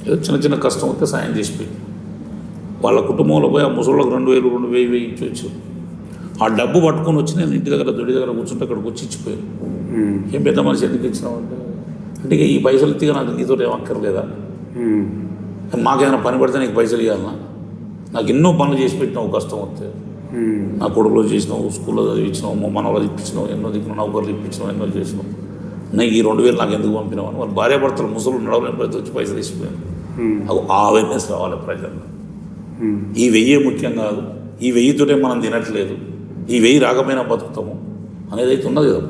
S2: ఏదో చిన్న కష్టం వస్తే సాయం చేసిపోయి వాళ్ళ కుటుంబంలో పోయి ఆ ముసళ్ళకి 2000 2000 ఇచ్చి వచ్చారు. ఆ డబ్బు పట్టుకొని వచ్చి నేను ఇంటి దగ్గర దొడి దగ్గర కూర్చుంటే అక్కడికి వచ్చి ఇచ్చిపోయాను. ఏం పెద్ద మనిషి ఎందుకు ఇచ్చినావు అంటే ఈ పైసలు ఇస్తే నాకు నీతో ఏమక్కర్లేదా, మాకేమైనా పని పడితే నీకు పైసలు ఇవ్వాలన్నా, నాకు ఎన్నో పనులు చేసి పెట్టినావు కష్టం వస్తే, నా కొడుకులో చేసినావు, స్కూల్లో చదివించినావు, మా మనవలో ఇప్పించినావు, ఎన్నో దిక్కున నౌకర్లు ఇప్పించినావు, ఎన్నో చేసినావు, నీకు ఈ 2000 నాకు ఎందుకు పంపినావు అని వాళ్ళు భార్యాభర్తలు ముసలు నడవలేని ప్రతి వచ్చి పైసలు ఇచ్చిపోయాను. ఆ అవేర్నెస్ రావాలి ప్రజల్లో. ఈ 1000 ముఖ్యం కాదు, ఈ 1000తోటే మనం తినట్లేదు, ఈ 1000 రాకపోయినా బతుకుతాము అనేది అయితే ఉన్నది కదా.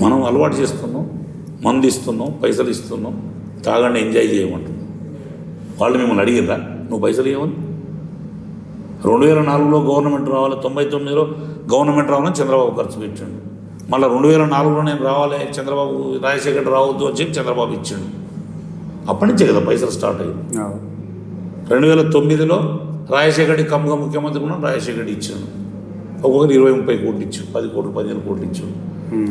S2: మనం అలవాటు చేస్తున్నాం, మందు ఇస్తున్నాం, పైసలు ఇస్తున్నాం, తాగండి ఎంజాయ్ చేయమంటున్నాం. వాళ్ళు మిమ్మల్ని అడిగిరా నువ్వు పైసలు ఇవ్వని? 2004లో గవర్నమెంట్ రావాలి, 99లో గవర్నమెంట్ రావాలని చంద్రబాబు ఖర్చు పెట్టాడు. మళ్ళీ 2004లో నేను రావాలి, చంద్రబాబు రాజశేఖర్ రావద్దు అని చెప్పి చంద్రబాబు ఇచ్చాడు. అప్పటి నుంచే కదా పైసలు స్టార్ట్ అయ్యింది. 2009లో రాజశేఖర్ కమ్ముగా ముఖ్యమంత్రి కూడా రాజశేఖర్ ఇచ్చాడు. ఒక్కొక్కరు 20-30 కోట్లు ఇచ్చాడు, 10 కోట్లు 15 కోట్లు ఇచ్చాడు.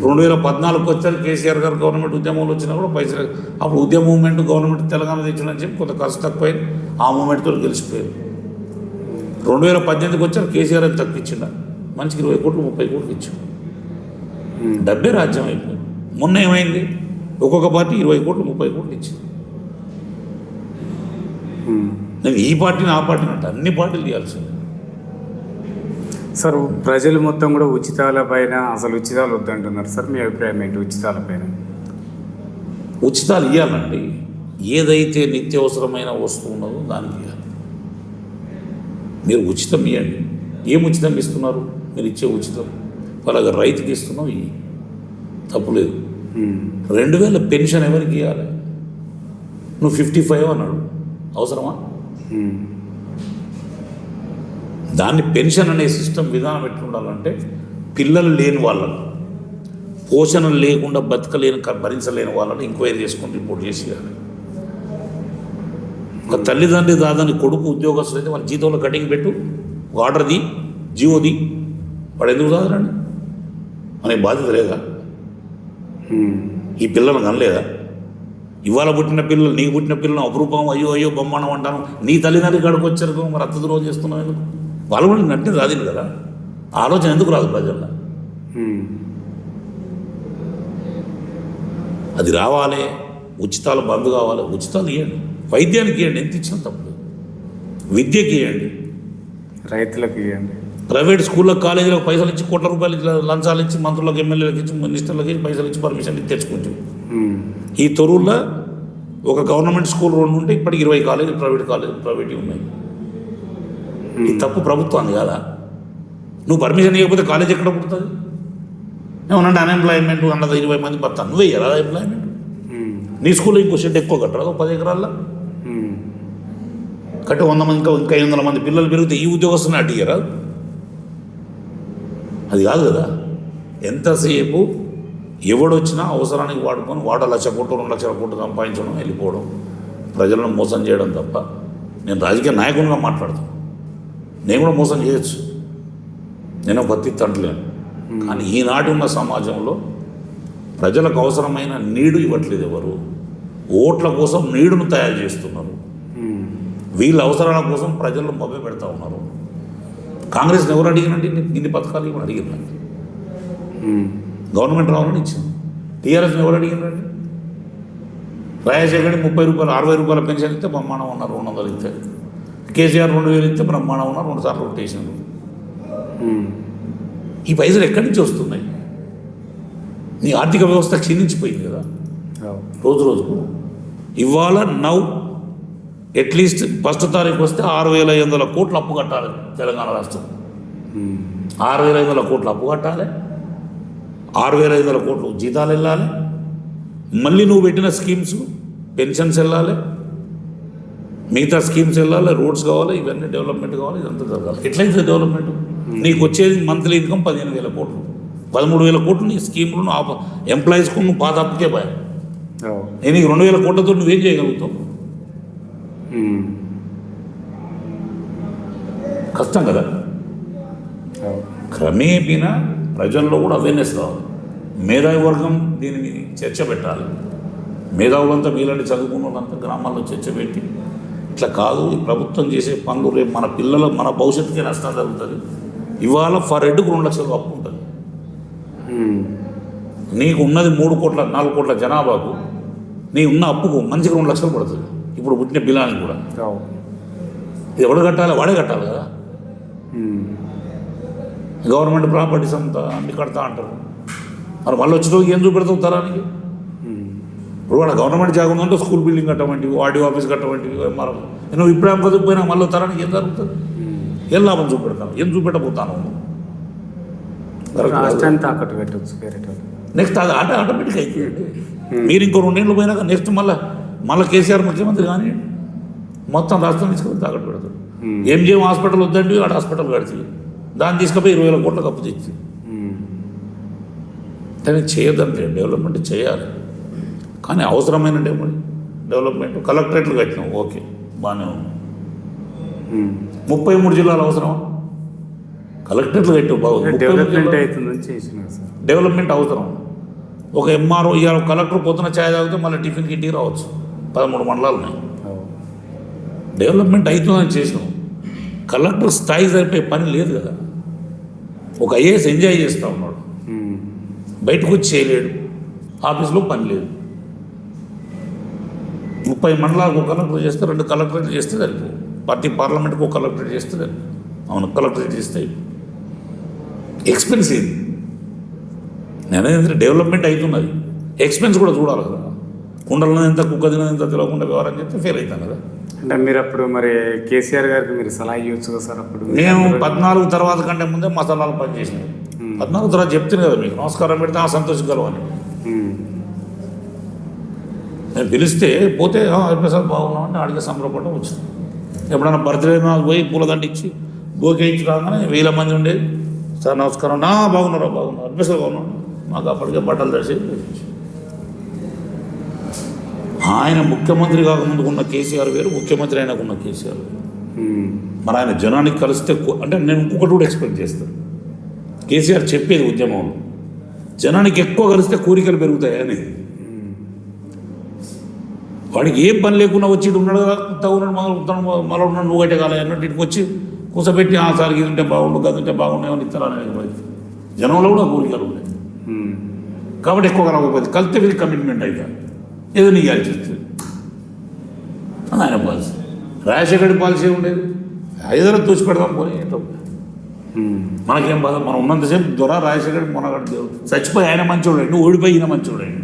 S2: 2014 వచ్చారు కేసీఆర్ గారు గవర్నమెంట్ ఉద్యమంలో వచ్చినా కూడా పైసలు, అప్పుడు ఉద్యమ మూవ్మెంట్ గవర్నమెంట్ తెలంగాణ తెచ్చిందని చెప్పి కొంత ఖర్చు తక్కువైంది, ఆ మూమెంట్తో గెలిచిపోయారు. 2018కి వచ్చారు కేసీఆర్ అని తక్కువ ఇచ్చిండ, మనిషికి 20 కోట్లు 30 కోట్లు ఇచ్చాడు. డబ్బే రాజ్యం అయిపోయింది. మొన్న ఏమైంది, ఒక్కొక్క పార్టీ 20 కోట్లు 30 కోట్లు ఇచ్చింది. నేను ఈ పార్టీని ఆ పార్టీని అంటే అన్ని పార్టీలు ఇవ్వాల్సింది.
S1: సార్ ప్రజలు మొత్తం కూడా ఉచితాల పైన, అసలు ఉచితాలు వద్దంటున్నారు సార్, మీ అభిప్రాయం ఏంటి ఉచితాల పైన?
S2: ఉచితాలు ఇవ్వాలండి, ఏదైతే నిత్యవసరమైన వస్తువు ఉన్నదో దానికి ఇవ్వాలి. మీరు ఉచితం ఇవ్వండి. ఏం ఉచితం ఇస్తున్నారు మీరు ఇచ్చే ఉచితం? అలాగే రైతుకి ఇస్తున్నావు, ఇవి తప్పులేదు. 2000 పెన్షన్ ఎవరికి ఇవ్వాలి? నువ్వు 55 అన్నాడు, అవసరమా? దాన్ని పెన్షన్ అనే సిస్టమ్ విధానం ఎట్లుండాలంటే పిల్లలు లేని వాళ్ళను, పోషణ లేకుండా బతకలేని భరించలేని వాళ్ళని ఎంక్వైరీ చేసుకొని రిపోర్ట్ చేసేయాలి. ఒక తల్లిదండ్రి దాదాని కొడుకు ఉద్యోగస్తులు అయితే వాళ్ళ జీతంలో కటింగ్ పెట్టు, ఆర్డర్ది జీవోది, వాడు ఎందుకు దాదరండి అనే బాధ్యత లేదా? ఈ పిల్లలు కనలేదా? ఇవాళ పుట్టిన పిల్లలు, నీకు పుట్టిన పిల్లలు అపురూపం, అయ్యో బొమ్మనం అంటాను, నీ తల్లిదండ్రి కాడికి వచ్చారు మరి అత్తద్రోహం చేస్తున్నావు ఎందుకు? వాళ్ళు కూడా నట్టే రాదు కదా, ఆలోచన ఎందుకు రాదు ప్రజల్లో? అది రావాలి. ఉచితాలు బంద్ కావాలి, ఉచితాలు ఇవ్వండి, వైద్యానికి ఇవ్వండి, ఎంత ఇచ్చినా తప్పదు, విద్యకి ఇవ్వండి,
S1: రైతులకు ఇవ్వండి,
S2: ప్రైవేట్ స్కూళ్ళకి కాలేజీలకు పైసలు ఇచ్చి కోట్ల రూపాయలు లంచాలు ఇచ్చి మంత్రులకు ఎమ్మెల్యేలకు ఇచ్చి మినిస్టర్లకి పైసలు ఇచ్చి పర్మిషన్ ఇచ్చి తెచ్చుకుంటాం. ఈ తొర్రూరులో ఒక గవర్నమెంట్ స్కూల్ 2 ఉంటే ఇప్పటికి 20 కాలేజీలు ప్రైవేట్వి ఉన్నాయి. ఈ తప్పు ప్రభుత్వాన్ని కాదా? నువ్వు పర్మిషన్ ఇవ్వకపోతే కాలేజ్ ఎక్కడ పుడుతుంది? ఏమన్నా అన్ఎంప్లాయ్మెంట్ అన్నది 20 మంది పడతాను, నువ్వే ఎలా ఎంప్లాయ్మెంట్? నీ స్కూల్లో ఇంకో షెడ్ ఎక్కువ కట్టరాదు, 10 ఎకరాల్లో కట్టి 100 మంది ఇంకా 500 మంది పిల్లలు పెరిగితే ఈ ఉద్యోగస్తుని అడిగారా? అది కాదు కదా. ఎంతసేపు ఎవడొచ్చినా అవసరానికి వాడుకొని వాడు 1 లక్ష కోట్లు 2 లక్షల కోట్లు సంపాదించడం, వెళ్ళిపోవడం, ప్రజలను మోసం చేయడం తప్ప. నేను రాజకీయ నాయకునిగా మాట్లాడుతాను, నేను కూడా మోసం చేయొచ్చు, నేను బత్తి తంటలేను. కానీ ఈనాటి ఉన్న సమాజంలో ప్రజలకు అవసరమైన నీడు ఇవ్వట్లేదు ఎవరు, ఓట్ల కోసం నీడును తయారు చేస్తున్నారు. వీళ్ళ అవసరాల కోసం ప్రజలను మభ్య పెడతా ఉన్నారు. కాంగ్రెస్ని ఎవరు అడిగినండి ఇన్ని పథకాలు ఇవ్వని అడిగినండి, గవర్నమెంట్ రావాలని ఇచ్చింది. టీఆర్ఎస్ని ఎవరు అడిగినండి? రాజశేఖర్ 30 రూపాయలు 60 రూపాయల పెన్షన్ ఇస్తే బ్రహ్మాండం ఉన్నారు, 200 ఇస్తే. కేసీఆర్ 2000 ఇస్తే బ్రహ్మాండం ఉన్నారు, 2 సార్లు రొటేషన్. ఈ పైసలు ఎక్కడి నుంచి వస్తున్నాయి? నీ ఆర్థిక వ్యవస్థ క్షీణించిపోయింది కదా రోజు రోజుకు. ఇవాళ అట్లీస్ట్ 1వ తారీఖు వస్తే 6500 కోట్లు అప్పు కట్టాలి తెలంగాణ రాష్ట్రం. 6500 కోట్లు అప్పు కట్టాలి, 6500 కోట్లు జీతాలు వెళ్ళాలి, మళ్ళీ నువ్వు పెట్టిన స్కీమ్స్ పెన్షన్స్ వెళ్ళాలి, మిగతా స్కీమ్స్ వెళ్ళాలి, రోడ్స్ కావాలి, ఇవన్నీ డెవలప్మెంట్ కావాలి, ఇదంతా జరగాలి. ఎట్లయితే డెవలప్మెంట్? నీకు వచ్చేది మంత్లీ ఇన్కమ్ 15,000 కోట్లు, 13,000 కోట్లు నీ స్కీమ్లు ఎంప్లాయీస్కు నువ్వు పాత అప్పుకే పోయా. నేను 2,000 కోట్లతో నువ్వేం చేయగలుగుతావు? కష్టం కదా. క్రమేపీన ప్రజల్లో కూడా అవేర్నెస్ రావాలి. మేధావి వర్గం దీనిని చర్చ పెట్టాలి. మేధావులంతా మీలాంటి చదువుకున్న వాళ్ళంతా గ్రామాల్లో చర్చ పెట్టి ఇట్లా కాదు, ఈ ప్రభుత్వం చేసే పనులు రేపు మన పిల్లల మన భవిష్యత్తుకే నష్టం జరుగుతుంది. ఇవాళ ఫర్ హెడ్కు 2 లక్షల అప్పు ఉంటుంది. నీకు ఉన్నది 3 కోట్ల 4 కోట్ల జనాభాకు నీ ఉన్న అప్పుకు మంచిగా 2 లక్షలు పడుతుంది. ఇప్పుడు పుట్టిన పిల్లానికి కూడా ఇది ఎవడు కట్టాలి? వాడే కట్టాలి కదా. గవర్నమెంట్ ప్రాపర్టీస్ అంతా అన్ని కడతా అంటారు. మరి మళ్ళీ వచ్చేటోకి ఏం చూపెడతావు తరానికి? ఇప్పుడు వాడు గవర్నమెంట్ జాగా ఉందంటే స్కూల్ బిల్డింగ్ కట్టమంటివి, ఆర్డీఓ ఆఫీస్ కట్టమంటివి. మరి నువ్వు ఇప్పుడేం కదకపోయినా మళ్ళీ తరానికి ఏం జరుగుతుంది? ఏం లాభం చూపెడతాను? ఏం చూపెట్టబోతాను? నెక్స్ట్ అది ఆటోమేటిక్ అయిపోయింది. మీరు ఇంకో 2 ఏళ్ళు పోయినాక నెక్స్ట్ మళ్ళీ కేసీఆర్ ముఖ్యమంత్రి కానీ మొత్తం రాష్ట్రం తీసుకొని తాకట్టు పెడతాడు. ఎంజిఎం హాస్పిటల్ వద్దండి, ఆడ హాస్పిటల్ కడితే దాన్ని తీసుకుపోయి 20,000 కోట్లకు అప్పు తెచ్చి కానీ చేయొద్దంటే డెవలప్మెంట్ చేయాలి. కానీ అవసరమైన డెవలప్మెంట్ కలెక్టరేట్లు కట్టినాం, ఓకే బాగానే ఉంది. 33 జిల్లాలు అవసరం. కలెక్టరేట్లు కట్టావు బాగుంది, డెవలప్మెంట్ అవసరం. ఒక ఎంఆర్ఓ ఇవాళ కలెక్టర్ పొద్దున ఛాయ్ తాగితే మళ్ళీ టిఫిన్కి ఇంటికి రావచ్చు. 13 మండలాలు ఉన్నాయి. డెవలప్మెంట్ అవుతుందని చేసినాం. కలెక్టర్ స్థాయి సరిపోయే పని లేదు కదా. ఒక ఐఏఎస్ ఎంజాయ్ చేస్తూ ఉన్నాడు, బయటకు వచ్చి చేయలేడు, ఆఫీస్లో పని లేదు. 30 మండలాలకు ఒక కలెక్టర్ చేస్తే 2 కలెక్టరేట్ చేస్తే సరిపో. ప్రతి పార్లమెంట్కి ఒక కలెక్టరేట్ చేస్తే సరిపో. అవును, కలెక్టరేట్ చేస్తే ఎక్స్పెన్సివ్. నేనేంటే డెవలప్మెంట్ అవుతున్నది, ఎక్స్పెన్స్ కూడా చూడాలి కదా. కుండలను ఎంత కుక్క తినది ఎంత తెలియకుండా వ్యవహారం చేస్తే ఫెయిల్ అవుతాం కదా.
S1: అంటే మీరు అప్పుడు మరి కేసీఆర్ గారికి మీరు సలహా ఇవ్వచ్చు కదా సార్? అప్పుడు
S2: మేము 14 తర్వాత కంటే ముందే మసాలాలు పనిచేసినాయి. 14 తర్వాత చెప్తాను కదా మీకు, నమస్కారం పెడితే ఆ సంతోషించగలవని. నేను పిలిస్తే పోతే సార్ బాగున్నాం అంటే అడిగే సంబరపడడం వచ్చింది. ఎప్పుడైనా బర్త్డే నాకు పోయి పూలదండ ఇచ్చి బోకే ఇచ్చి రాగానే 1000 మంది ఉండేది. సార్ నమస్కారం, బాగున్నారా? బాగున్నారు, అడ్మిషన్ బాగున్నాడు. మాకు అప్పటికే బట్టలు తెరిచి ఆయన ముఖ్యమంత్రి కాకముందుకు ఉన్న కేసీఆర్ వేరు, ముఖ్యమంత్రి అయినాకున్న కేసీఆర్ వేరు. మరి ఆయన జనానికి కలిస్తే అంటే నేను ఇంకొకటి కూడా ఎక్స్పెక్ట్ చేస్తాను. కేసీఆర్ చెప్పేది ఉద్యమంలో జనానికి ఎక్కువ కలిస్తే కోరికలు పెరుగుతాయని. వాడికి ఏం పని లేకుండా వచ్చి ఇటు ఉన్నాడు కదా, కొత్తగా మళ్ళీ ఉన్నాడు, నువ్వు గట్టే కాలే అన్నట్టు ఇటుకు వచ్చి కూసబెట్టి సార్ ఇది ఉంటే బాగుండు, గది ఉంటే బాగుండేమని ఇస్తారనేది జనంలో కూడా కోరికలు ఉన్నాయి. కాబట్టి ఎక్కువ రాకపోతే కలిస్తే వీళ్ళకి కమిట్మెంట్ అవుతారు, ఏదైనా ఇవ్వాల్సి వస్తుంది అని ఆయన పాలసీ. రాజశేఖర్ పాలసీ ఉండేది, ఐదర తోచి పెడదాం పోనీ ఏంటో మనకేం బాధ. మనం ఉన్నంతసేపు దొర రాజశేఖర్ మొనగడు దేవుడు, చచ్చిపోయి ఆయన మంచోడండి, ఓడిపోయి ఈయన మంచోడండి.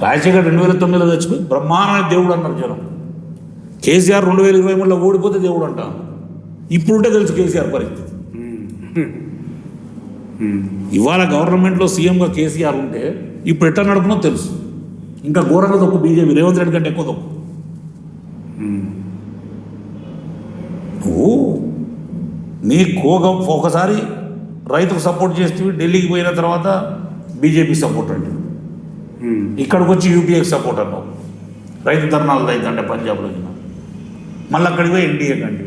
S2: రాజశేఖర్ 2009లో చచ్చిపోయి బ్రహ్మాండ దేవుడు అన్నారు జనం. కేసీఆర్ 2023లో ఓడిపోతే దేవుడు అంటాను. ఇప్పుడుంటే తెలుసు కేసీఆర్ పరిస్థితి. ఇవాళ గవర్నమెంట్లో సీఎంగా కేసీఆర్ ఉంటే ఇప్పుడు ఎట్లా నడుపునో తెలుసు. ఇంకా ఘోరంగా తప్పు బీజేపీ, రేవంత్ రెడ్డి కంటే ఎక్కువ తప్పు. నువ్వు నీ ఒకసారి రైతుకు సపోర్ట్ చేస్తే ఢిల్లీకి పోయిన తర్వాత బీజేపీ సపోర్ట్ అంటే, ఇక్కడికి వచ్చి యూపీఏకి సపోర్ట్ అన్నావు. రైతు ధర్నాలు రైతు అంటే పంజాబ్లో మళ్ళీ అక్కడికి పోయి ఎన్డీఏ కండి.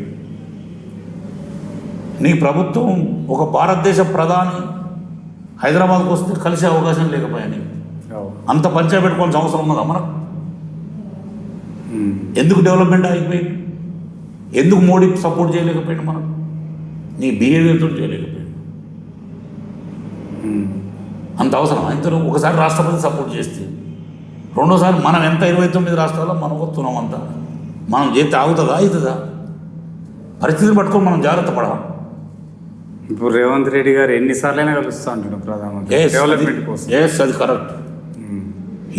S2: నీ ప్రభుత్వం ఒక భారతదేశ ప్రధాని హైదరాబాద్కు వస్తే కలిసే అవకాశం లేకపోయాని అంత పంచాయతీ పెట్టుకోవాల్సిన అవసరం ఉన్నదా మనకు? ఎందుకు డెవలప్మెంట్ అయిపోయింది? ఎందుకు మోడీకి సపోర్ట్ చేయలేకపోయింది? మనం నీ బిహేవియర్తో చేయలేకపోయింది. అంత అవసరం అంత. ఒకసారి రాష్ట్రపతి సపోర్ట్ చేస్తే రెండోసారి మనం ఎంత 29 రాష్ట్రాల్లో మనం వస్తున్నాం అంతా మనం చేస్తే ఆగుతుందా అవుతుందా? పరిస్థితిని పట్టుకొని మనం జాగ్రత్త పడాలి.
S1: ఇప్పుడు రేవంత్ రెడ్డి గారు ఎన్నిసార్లైనా కలుస్తూ ఉంటాడు ప్రధానమంత్రి డెవలప్మెంట్ కోసం.
S2: అది కరెక్ట్.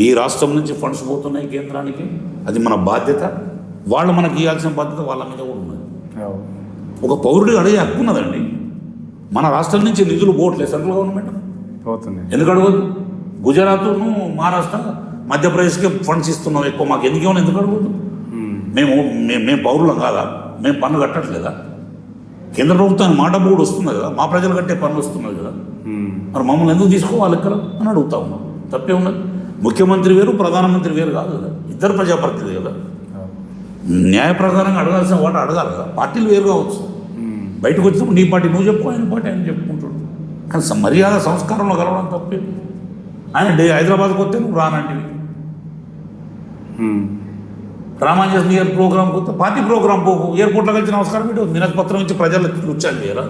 S2: ఈ రాష్ట్రం నుంచి ఫండ్స్ పోతున్నాయి కేంద్రానికి, అది మన బాధ్యత. వాళ్ళు మనకి ఇవ్వాల్సిన బాధ్యత వాళ్ళ మీద కూడా ఉన్నది. ఒక పౌరుడికి అడిగే హక్కు ఉన్నదండి. మన రాష్ట్రం నుంచి నిధులు పోవట్లేదు సెంట్రల్ గవర్నమెంట్
S1: పోతున్నాయి.
S2: ఎందుకు అడగదు? గుజరాత్ను మహారాష్ట్ర మధ్యప్రదేశ్కి ఫండ్స్ ఇస్తున్నాం ఎక్కువ, మాకు ఎందుకేమో ఎందుకు అడగదు? మేము పౌరులం కాదా? మేము పన్ను కట్టట్లేదా? కేంద్ర ప్రభుత్వానికి మా డబ్బు కూడా వస్తుంది కదా, మా ప్రజలు కట్టే పన్ను వస్తున్నది కదా, మరి మమ్మల్ని ఎందుకు తీసుకోవాలి ఇక్కడ అని అడుగుతా ఉన్నాం. తప్పే ఉన్నది. ముఖ్యమంత్రి వేరు, ప్రధానమంత్రి వేరు కాదు కదా, ఇద్దరు ప్రజాప్రతినిధి కదా. న్యాయ ప్రకారంగా అడగాల్సిన వాటి అడగాలి కదా. పార్టీలు వేరు కావచ్చు, బయటకు వచ్చినప్పుడు నీ పార్టీ నువ్వు చెప్పుకో, ఆయన పార్టీ ఆయన చెప్పుకుంటాడు. కానీ మర్యాద సంస్కారంలో కలవడం తప్పే. ఆయన హైదరాబాద్కి వస్తే నువ్వు రానంటివి, రామాంజస్ నీ ప్రోగ్రామ్కి వస్తే పార్టీ ప్రోగ్రామ్ పోకు, ఎయిర్పోర్ట్లో కలిసి నమస్కారం పెట్టు, మినతి పత్రం ఇచ్చి ప్రజలకు ఉచ్చాలు చేయరా?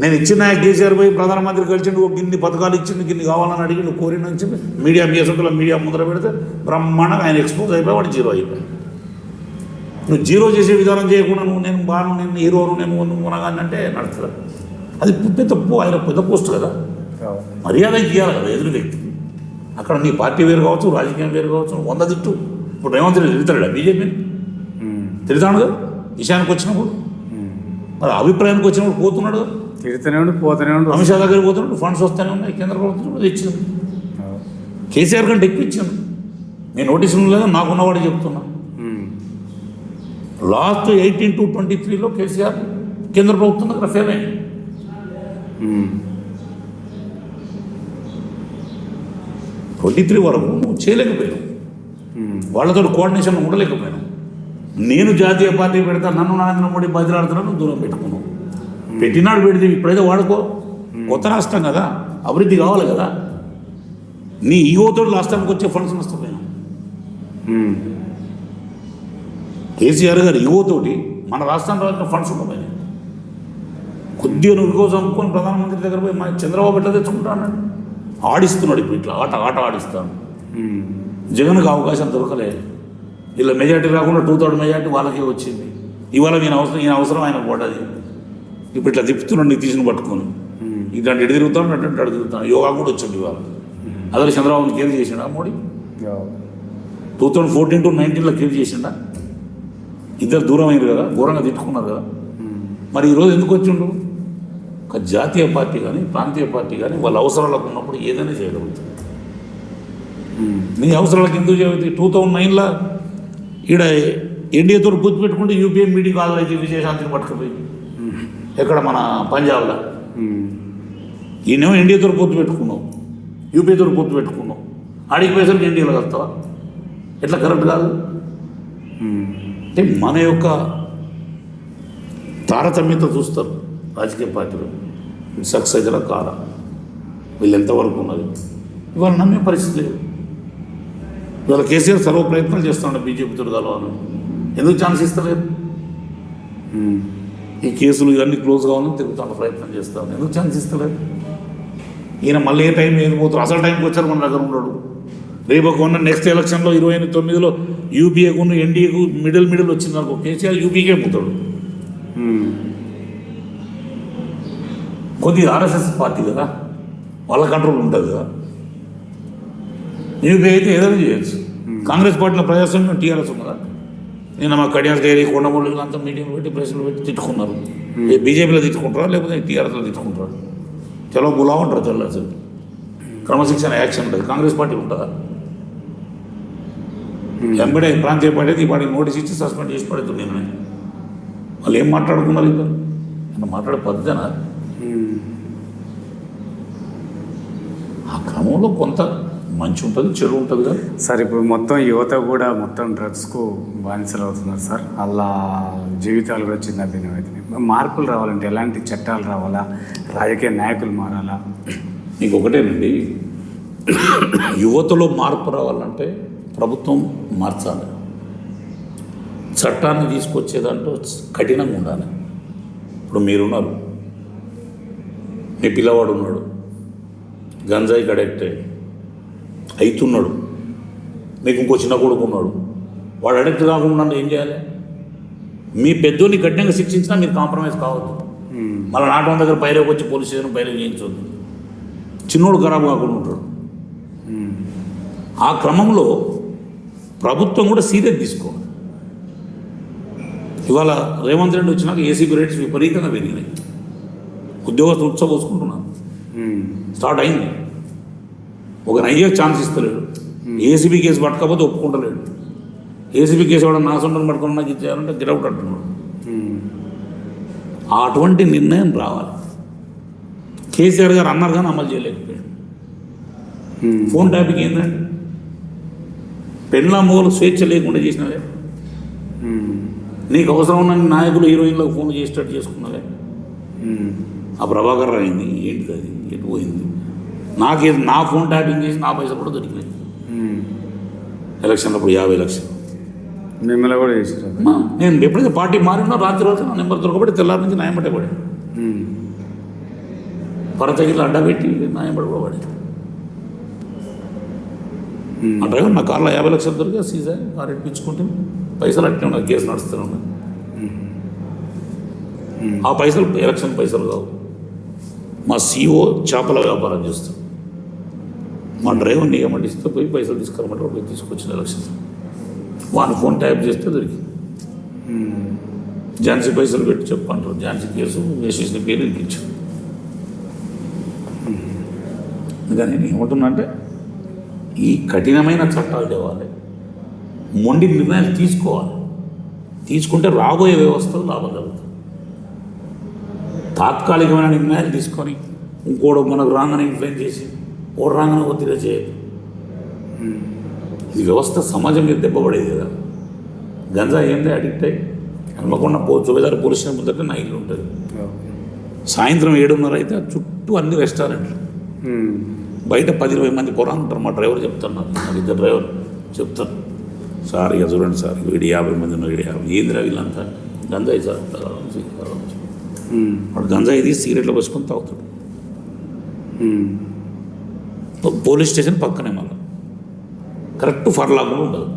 S2: నేను ఇచ్చిన కేసీఆర్ పోయి ప్రధానమంత్రి కలిసి నువ్వు గిన్ని పథకాలు ఇచ్చింది, గిన్ని కావాలని అడిగి నువ్వు కోరిన నుంచి మీడియా మీసంలో మీడియా ముందర పెడితే బ్రహ్మాండంగా ఆయన ఎక్స్పోజ్ అయిపోయి వాడు జీరో అయిపోయాడు. నువ్వు జీరో చేసే విధానం చేయకుండా నువ్వు నేను బాను, నేను హీరోను, నేను మునగాన్ని అంటే నడుస్తుంది. అది పెద్ద ఆయన పెద్ద పోస్ట్ కదా, మర్యాద ఇవ్వాలి కదా ఎదురు వ్యక్తికి. అక్కడ నీ పార్టీ వేరు కావచ్చు, రాజకీయం వేరు కావచ్చు, 100 తిట్టు. ఇప్పుడు రేవంత్ రెడ్డి తిడతాడా బీజేపీని? తిడతాడు కదా విషయానికి వచ్చినప్పుడు. మరి అభిప్రాయానికి వచ్చినప్పుడు పోతున్నాడు కదా,
S1: తిడుతూనే ఉండి పోతూనే ఉండి.
S2: అమిత్ షా దగ్గరికి పోతున్నాడు, ఫండ్స్ వస్తూనే ఉన్నాయి, కేంద్ర ప్రభుత్వం కూడా ఇచ్చింది. కేసీఆర్ కంటే ఎక్కువ ఇచ్చాను. నేను నోటీసులు లేదా నాకున్నవాడు చెప్తున్నా. లాస్ట్ 18 to 23లో కేసీఆర్ కేంద్ర ప్రభుత్వం దగ్గర ఫెయిల్ అయింది. 23 వరకు నువ్వు చేయలేకపోయావు, వాళ్ళతో కోఆర్డినేషన్ ఉండలేకపోయాను. నేను జాతీయ పార్టీ పెడతా, నన్ను నరేంద్ర మోడీ బదిలాడుతున్నాను, దూరం పెట్టుకున్నావు. పెట్టినాడు పెడితే ఇప్పుడైతే వాడుకో. కొత్త రాష్ట్రం కదా, అభివృద్ధి కావాలి కదా. నీ ఈగోతో రాష్ట్రానికి వచ్చే ఫండ్స్ నష్టపోయాను. కేసీఆర్ గారు ఈగోతోటి మన రాష్ట్రానికి రాసిన ఫండ్స్ ఉండపోయినాయి. కొద్దిగా నువ్వు కోసం అమ్ముకొని ప్రధానమంత్రి దగ్గర పోయి మా చంద్రబాబు ఎట్లా తెచ్చుకుంటాను ఆడిస్తున్నాడు. ఇప్పుడు ఇట్లా ఆట ఆడిస్తాను. జగన్కి అవకాశం దొరకలే. ఇలా మెజార్టీ రాకుండా 2/3 మెజార్టీ వాళ్ళకే వచ్చింది. ఇవాళ ఈయన అవసరం ఆయన పడ్డది. ఇప్పుడు ఇట్లా తిప్పుతున్నాడు నితీష్ని పట్టుకొని. ఇట్లాంటి ఎటు తిరుగుతాడు, అటు తిరుగుతాడు. యోగా కూడా వచ్చింది ఇవాళ. అదే చంద్రబాబుని కేర్ చేసిండా మోడీ? 2014 to 19లో కేర్ చేసిండా? ఇద్దరు దూరం అయ్యారు కదా, ఘోరంగా తిట్టుకున్నారు కదా. మరి ఈరోజు ఎందుకు వచ్చిండు? ఒక జాతీయ పార్టీ కానీ ప్రాంతీయ పార్టీ కానీ వాళ్ళ అవసరాలకు ఉన్నప్పుడు ఏదైనా చేయగలుగుతుంది. నీ అవసరాలకు ఎందుకు చేయగలుగుతుంది? 2009లో ఈడ ఎన్డీఏతో పొత్తు పెట్టుకుంటే యూపీఏ మీటింగ్ ఆదరైతే విజయశాంతిని పట్టుకుపోయి ఎక్కడ మన పంజాబ్లో. ఈయనేమో ఎన్డీఏతో పొత్తు పెట్టుకున్నావు, యూపీఏతో పొత్తు పెట్టుకున్నావు. ఆడికి పైసలు ఎన్డీఏలో కలుస్తావా? ఎట్లా కరెక్ట్ కాదు. అంటే మన యొక్క తారతమ్యత చూస్తారు రాజకీయ పార్టీలు. సక్సెస్ ఇలా కాదా, వీళ్ళు ఎంతవరకు ఉన్నది ఇవాళ నమ్మే పరిస్థితి లేదు. ఇవాళ కేసీఆర్ సర్వ ప్రయత్నాలు చేస్తున్నాడు బీజేపీతో కలవాలని. ఎందుకు ఛాన్స్ ఇస్తలేదు? ఈ కేసులు ఇవన్నీ క్లోజ్ కావాలని తిరుగుతాను, ప్రయత్నం చేస్తాను. ఎందుకు ఛాన్స్ ఇస్తలేదు? ఈయన మళ్ళీ ఏ టైం ఏది పోతారు? అసలు టైంకి వచ్చారు మన దగ్గర ఉన్నాడు. రేపు ఉన్న నెక్స్ట్ ఎలక్షన్లో 29లో యూపీఏకు ఎన్డీఏకు మిడిల్ వచ్చింది అనుకో, కేసీఆర్ యూపీకే పోతాడు. కొద్దిగా ఆర్ఎస్ఎస్ పార్టీ కదా, వాళ్ళ కంట్రోల్ ఉంటుంది కదా. యూపీఏ అయితే ఏదైనా చేయొచ్చు. కాంగ్రెస్ పార్టీలో ప్రజాస్వామ్యం టీఆర్ఎస్ ఉన్నదా? నేను మా కడియాస్ డైరీ కొండమూళ్ళు అంతా మీటింగ్లు పెట్టి ప్రెస్లు పెట్టి తిట్టుకున్నారు. బీజేపీలో తిట్టుకుంటారా లేకపోతే టీఆర్ఎస్లో తిట్టుకుంటారు? చలో బులా ఉంటారు, చల్ల అసలు క్రమశిక్షణ యాక్షన్ ఉంటుంది. కాంగ్రెస్ పార్టీ ఉంటుందా? ఎంబడే ప్రాంతీయ పార్టీ అయితే ఈ పార్టీకి నోటీస్ ఇచ్చి సస్పెండ్ చేసి పడుతుంది. నేను వాళ్ళు ఏం మాట్లాడుకున్నారు? ఇద్దరు అన్న మాట్లాడే పద్ధతినా? ఆ క్రమంలో కొంత మంచి ఉంటుంది, చెడు ఉంటుంది కదా
S1: సార్. ఇప్పుడు మొత్తం యువత కూడా మొత్తం డ్రగ్స్కు బానిసలు అవుతున్నారు సార్. అలా జీవితాలు కూడా చిన్న భిన్నమవుతున్నాయి. మార్పులు రావాలంటే ఎలాంటి చట్టాలు రావాలా? రాజకీయ నాయకులు మారాలా?
S2: నీకు ఒకటేనండి, యువతలో మార్పు రావాలంటే ప్రభుత్వం మార్చాలి. చట్టాన్ని తీసుకొచ్చేదాంట్లో కఠినంగా ఉండాలి. ఇప్పుడు మీరున్నారు, మీ పిల్లవాడు ఉన్నాడు, గంజాయికి అడిక్ట్ అవుతున్నాడు, మీకు ఇంకో చిన్న కొడుకు ఉన్నాడు, వాడు అడిక్ట్ కాకుండా ఏం చేయాలి? మీ పెద్దోని కఠినంగా శిక్షించినా మీరు కాంప్రమైజ్ కావద్దు. మళ్ళీ నాటం దగ్గర పైరేకి వచ్చి పోలీస్ స్టేషన్ పైరేకి చేయించవద్దు. చిన్నోడు ఖరాబ్ కాకుండా ఉంటాడు. ఆ క్రమంలో ప్రభుత్వం కూడా సీరియస్ తీసుకోవాలి. ఇవాళ రేవంత్ రెడ్డి వచ్చినాక ఏసీబీ రేట్స్ విపరీతంగా పెరిగినాయి. ఉద్యోగస్తులు ఉత్సవోసుకుంటున్నారు. స్టార్ట్ అయింది. ఒక నయ్యే ఛాన్స్ ఇస్తలేడు. ఏసీబీ కేసు పట్టకపోతే ఒప్పుకుంటలేడు. ఏసీబీ కేసు వాడు నా సొంతం పట్టుకుని నాకు ఇచ్చేయాలంటే గిరౌట్ అంటున్నాడు. అటువంటి నిర్ణయం రావాలి. కేసీఆర్ గారు అన్నారు కానీ అమలు చేయలేకపోయాడు. ఫోన్ ట్యాపింగ్ ఏంటండి? పెండ్లా మొగలు స్వేచ్ఛ లేకుండా చేసినవే. నీకు అవసరం ఉన్న నాయకులు హీరోయిన్లకు ఫోన్ చేసేటట్టు చేసుకున్నావే. ఆ ప్రభాకర్ అయింది ఏంటిది, అది ఎటు పోయింది? నా ఫోన్ ట్యాపింగ్ చేసి నా పైసలు కూడా దొరికినాయి. ఎలక్షన్లో అప్పుడు 50 లక్షలు
S1: మిమ్మల్ని కూడా చేసారు.
S2: నేను ఎప్పుడైతే పార్టీ మారినా రాత్రి రోజు నా నెంబర్ దొరకబడి తెల్లారి నుంచి నాయమటే పడి పరతగిరిలో అడ్డా పెట్టి నాయమడి కూడా పడి ఆ డ్రైవర్ నా కార్లో 50 లక్షలు దొరికా సీజా కారు ఇప్పించుకుంటే పైసలు అట్టే ఉన్నాయి, కేసు నడుస్తూనే ఉన్నాయి. ఆ పైసలు ఎలక్షన్ పైసలు కావు. మా CEO చేపల వ్యాపారం చేస్తాం. మా డ్రైవర్ని ఏమంటే ఇస్తే పోయి పైసలు తీసుకురమంటే పోయి తీసుకొచ్చిన ఎలక్షన్ వాని ఫోన్ ట్యాప్ చేస్తే దొరికి ఝాన్సీ పైసలు పెట్టి చెప్పంటారు. ఝాన్సీ కేసు వేసేసిన పేరు ఇచ్చాం. అందుకని నేను ఏమంటున్నా అంటే ఈ కఠినమైన చట్టాలు తేవాలి, మొండి నిర్ణయాలు తీసుకోవాలి. తీసుకుంటే రాబోయే వ్యవస్థలు లాభం జరుగుతుంది. తాత్కాలికమైన నిర్ణయాలు తీసుకొని ఇంకోడు మనకు రాగానే ఇన్ఫ్లుయెన్స్ చేసి ఓడు రాగానే ఒత్తిడి చేయదు. ఈ వ్యవస్థ సమాజం మీద దెబ్బపడేది కదా. గంజా ఏందే అడిక్ట్ అయ్యి హనుమకొండ చూబేదారి పోలీస్ స్టేషన్ దగ్గర నా ఇల్లు ఉంటుంది. సాయంత్రం 7:30 అయితే చుట్టూ అన్ని రెస్టారెంట్లు, బయట 10-20 మంది పొరాలు ఉంటారు. మా డ్రైవర్ చెప్తున్నారు, నాకు 2 డ్రైవర్ చెప్తారు, సార్ ఇక చూడండి సార్ వీడి 50 మంది ఉన్నారు, వీడి 50 ఏందిరా వీళ్ళంతా గంజాయి సార్. వాడు గంజాయి తీసి సిగరెట్లో పోసుకొని తాగుతాడు. పోలీస్ స్టేషన్ పక్కనే మళ్ళీ కరెక్ట్ ఫర్లాగ్ కూడా ఉండదు.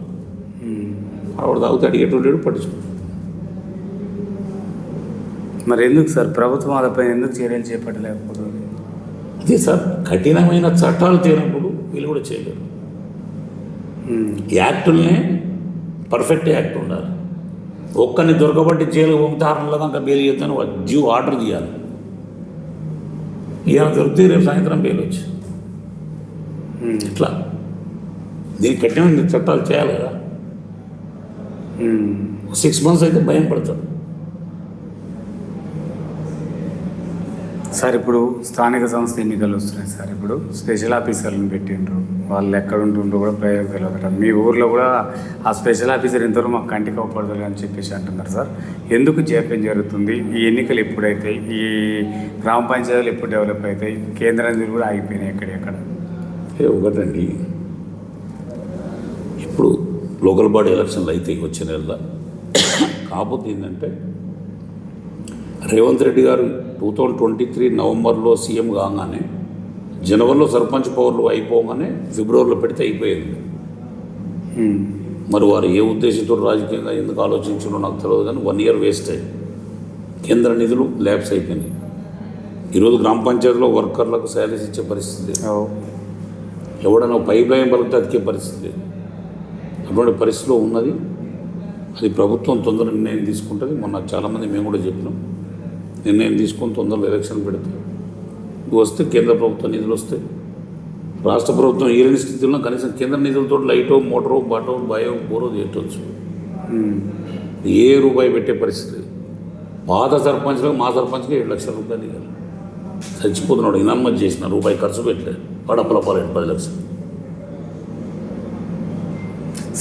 S2: వాడు తాగుతాడు, అడిగేటోడు పట్టించుకుంటాడు.
S1: మరి ఎందుకు సార్ ప్రభుత్వం వాళ్ళపై ఎందుకు చర్యలు చేపట్టలేకపోతుంది?
S2: అదే సార్, కఠినమైన చట్టాలు తేనప్పుడు వీళ్ళు కూడా చేయలేరు. యాక్టుల్నే పర్ఫెక్ట్ యాక్ట్ ఉండాలి. ఒక్కరిని దొరకబట్టి జైలు 6 నెలల దాకా బెయిల్ చేద్దాను డ్యూ ఆర్డర్ తీయాలి. ఇవాళ దొరికితే రేపు సాయంత్రం బెయిల్ వచ్చి ఇట్లా దీనికి కఠినమైన చట్టాలు చేయాలి కదా. 6 months అయితే భయం పడతారు.
S1: సార్ ఇప్పుడు స్థానిక సంస్థ ఎన్నికలు వస్తున్నాయి సార్. ఇప్పుడు స్పెషల్ ఆఫీసర్లను పెట్టిండ్రు, వాళ్ళు ఎక్కడ ఉంటుండ్రో కూడా ప్రయోగం తెలియదు. మీ ఊర్లో కూడా ఆ స్పెషల్ ఆఫీసర్ ఎంతవరకు మాకు కంటికి అవ్వకూడదు అని చెప్పేసి అంటున్నారు సార్. ఎందుకు జాప్యం జరుగుతుంది? ఈ ఎన్నికలు ఎప్పుడైతాయి? ఈ గ్రామ పంచాయతీలు ఎప్పుడు డెవలప్ అవుతాయి? కేంద్ర నిధులు కూడా ఆగిపోయినాయి ఎక్కడెక్కడ.
S2: ఒకటండి, ఇప్పుడు లోకల్ బాడీ ఎలక్షన్లు అయితే వచ్చే నెలలో. కాకపోతే ఏంటంటే రేవంత్ రెడ్డి గారు 2023 నవంబర్లో సీఎం కాగానే జనవరిలో సర్పంచ్ పవర్లు అయిపోగానే ఫిబ్రవరిలో పెడితే అయిపోయింది. మరి వారు ఏ ఉద్దేశంతో రాజకీయంగా ఎందుకు ఆలోచించారో నాకు తెలియదు, కానీ 1 year వేస్ట్ అయ్యి కేంద్ర నిధులు ల్యాబ్స్ అయిపోయినాయి. ఈరోజు గ్రామ పంచాయతీలో వర్కర్లకు శాలరీస్ ఇచ్చే పరిస్థితి, ఎవడన్నా పైప్ లైన్ పలికితే అతికే పరిస్థితి, అటువంటి పరిస్థితిలో ఉన్నది. అది ప్రభుత్వం తొందర నిర్ణయం తీసుకుంటుంది. మొన్న చాలామంది మేము కూడా చెప్పినాం, నిర్ణయం తీసుకొని తొందరలో ఎలక్షన్ పెడితే వస్తే కేంద్ర ప్రభుత్వ నిధులు వస్తాయి. రాష్ట్ర ప్రభుత్వం ఏలేని స్థితిలో కనీసం కేంద్ర నిధులతో లైటో మోటరో బాటో బయో బోరో చేయవచ్చు. ఏ రూపాయి పెట్టే పరిస్థితి. పాత సర్పంచ్లకు మా సర్పంచ్కి 7 లక్షల రూపాయలు ఇవ్వాలి. చచ్చిపోతున్నాడు, ఇనామత్ చేసిన రూపాయి ఖర్చు పెట్టలేదు, పడపలపాలండి 10 లక్షలు.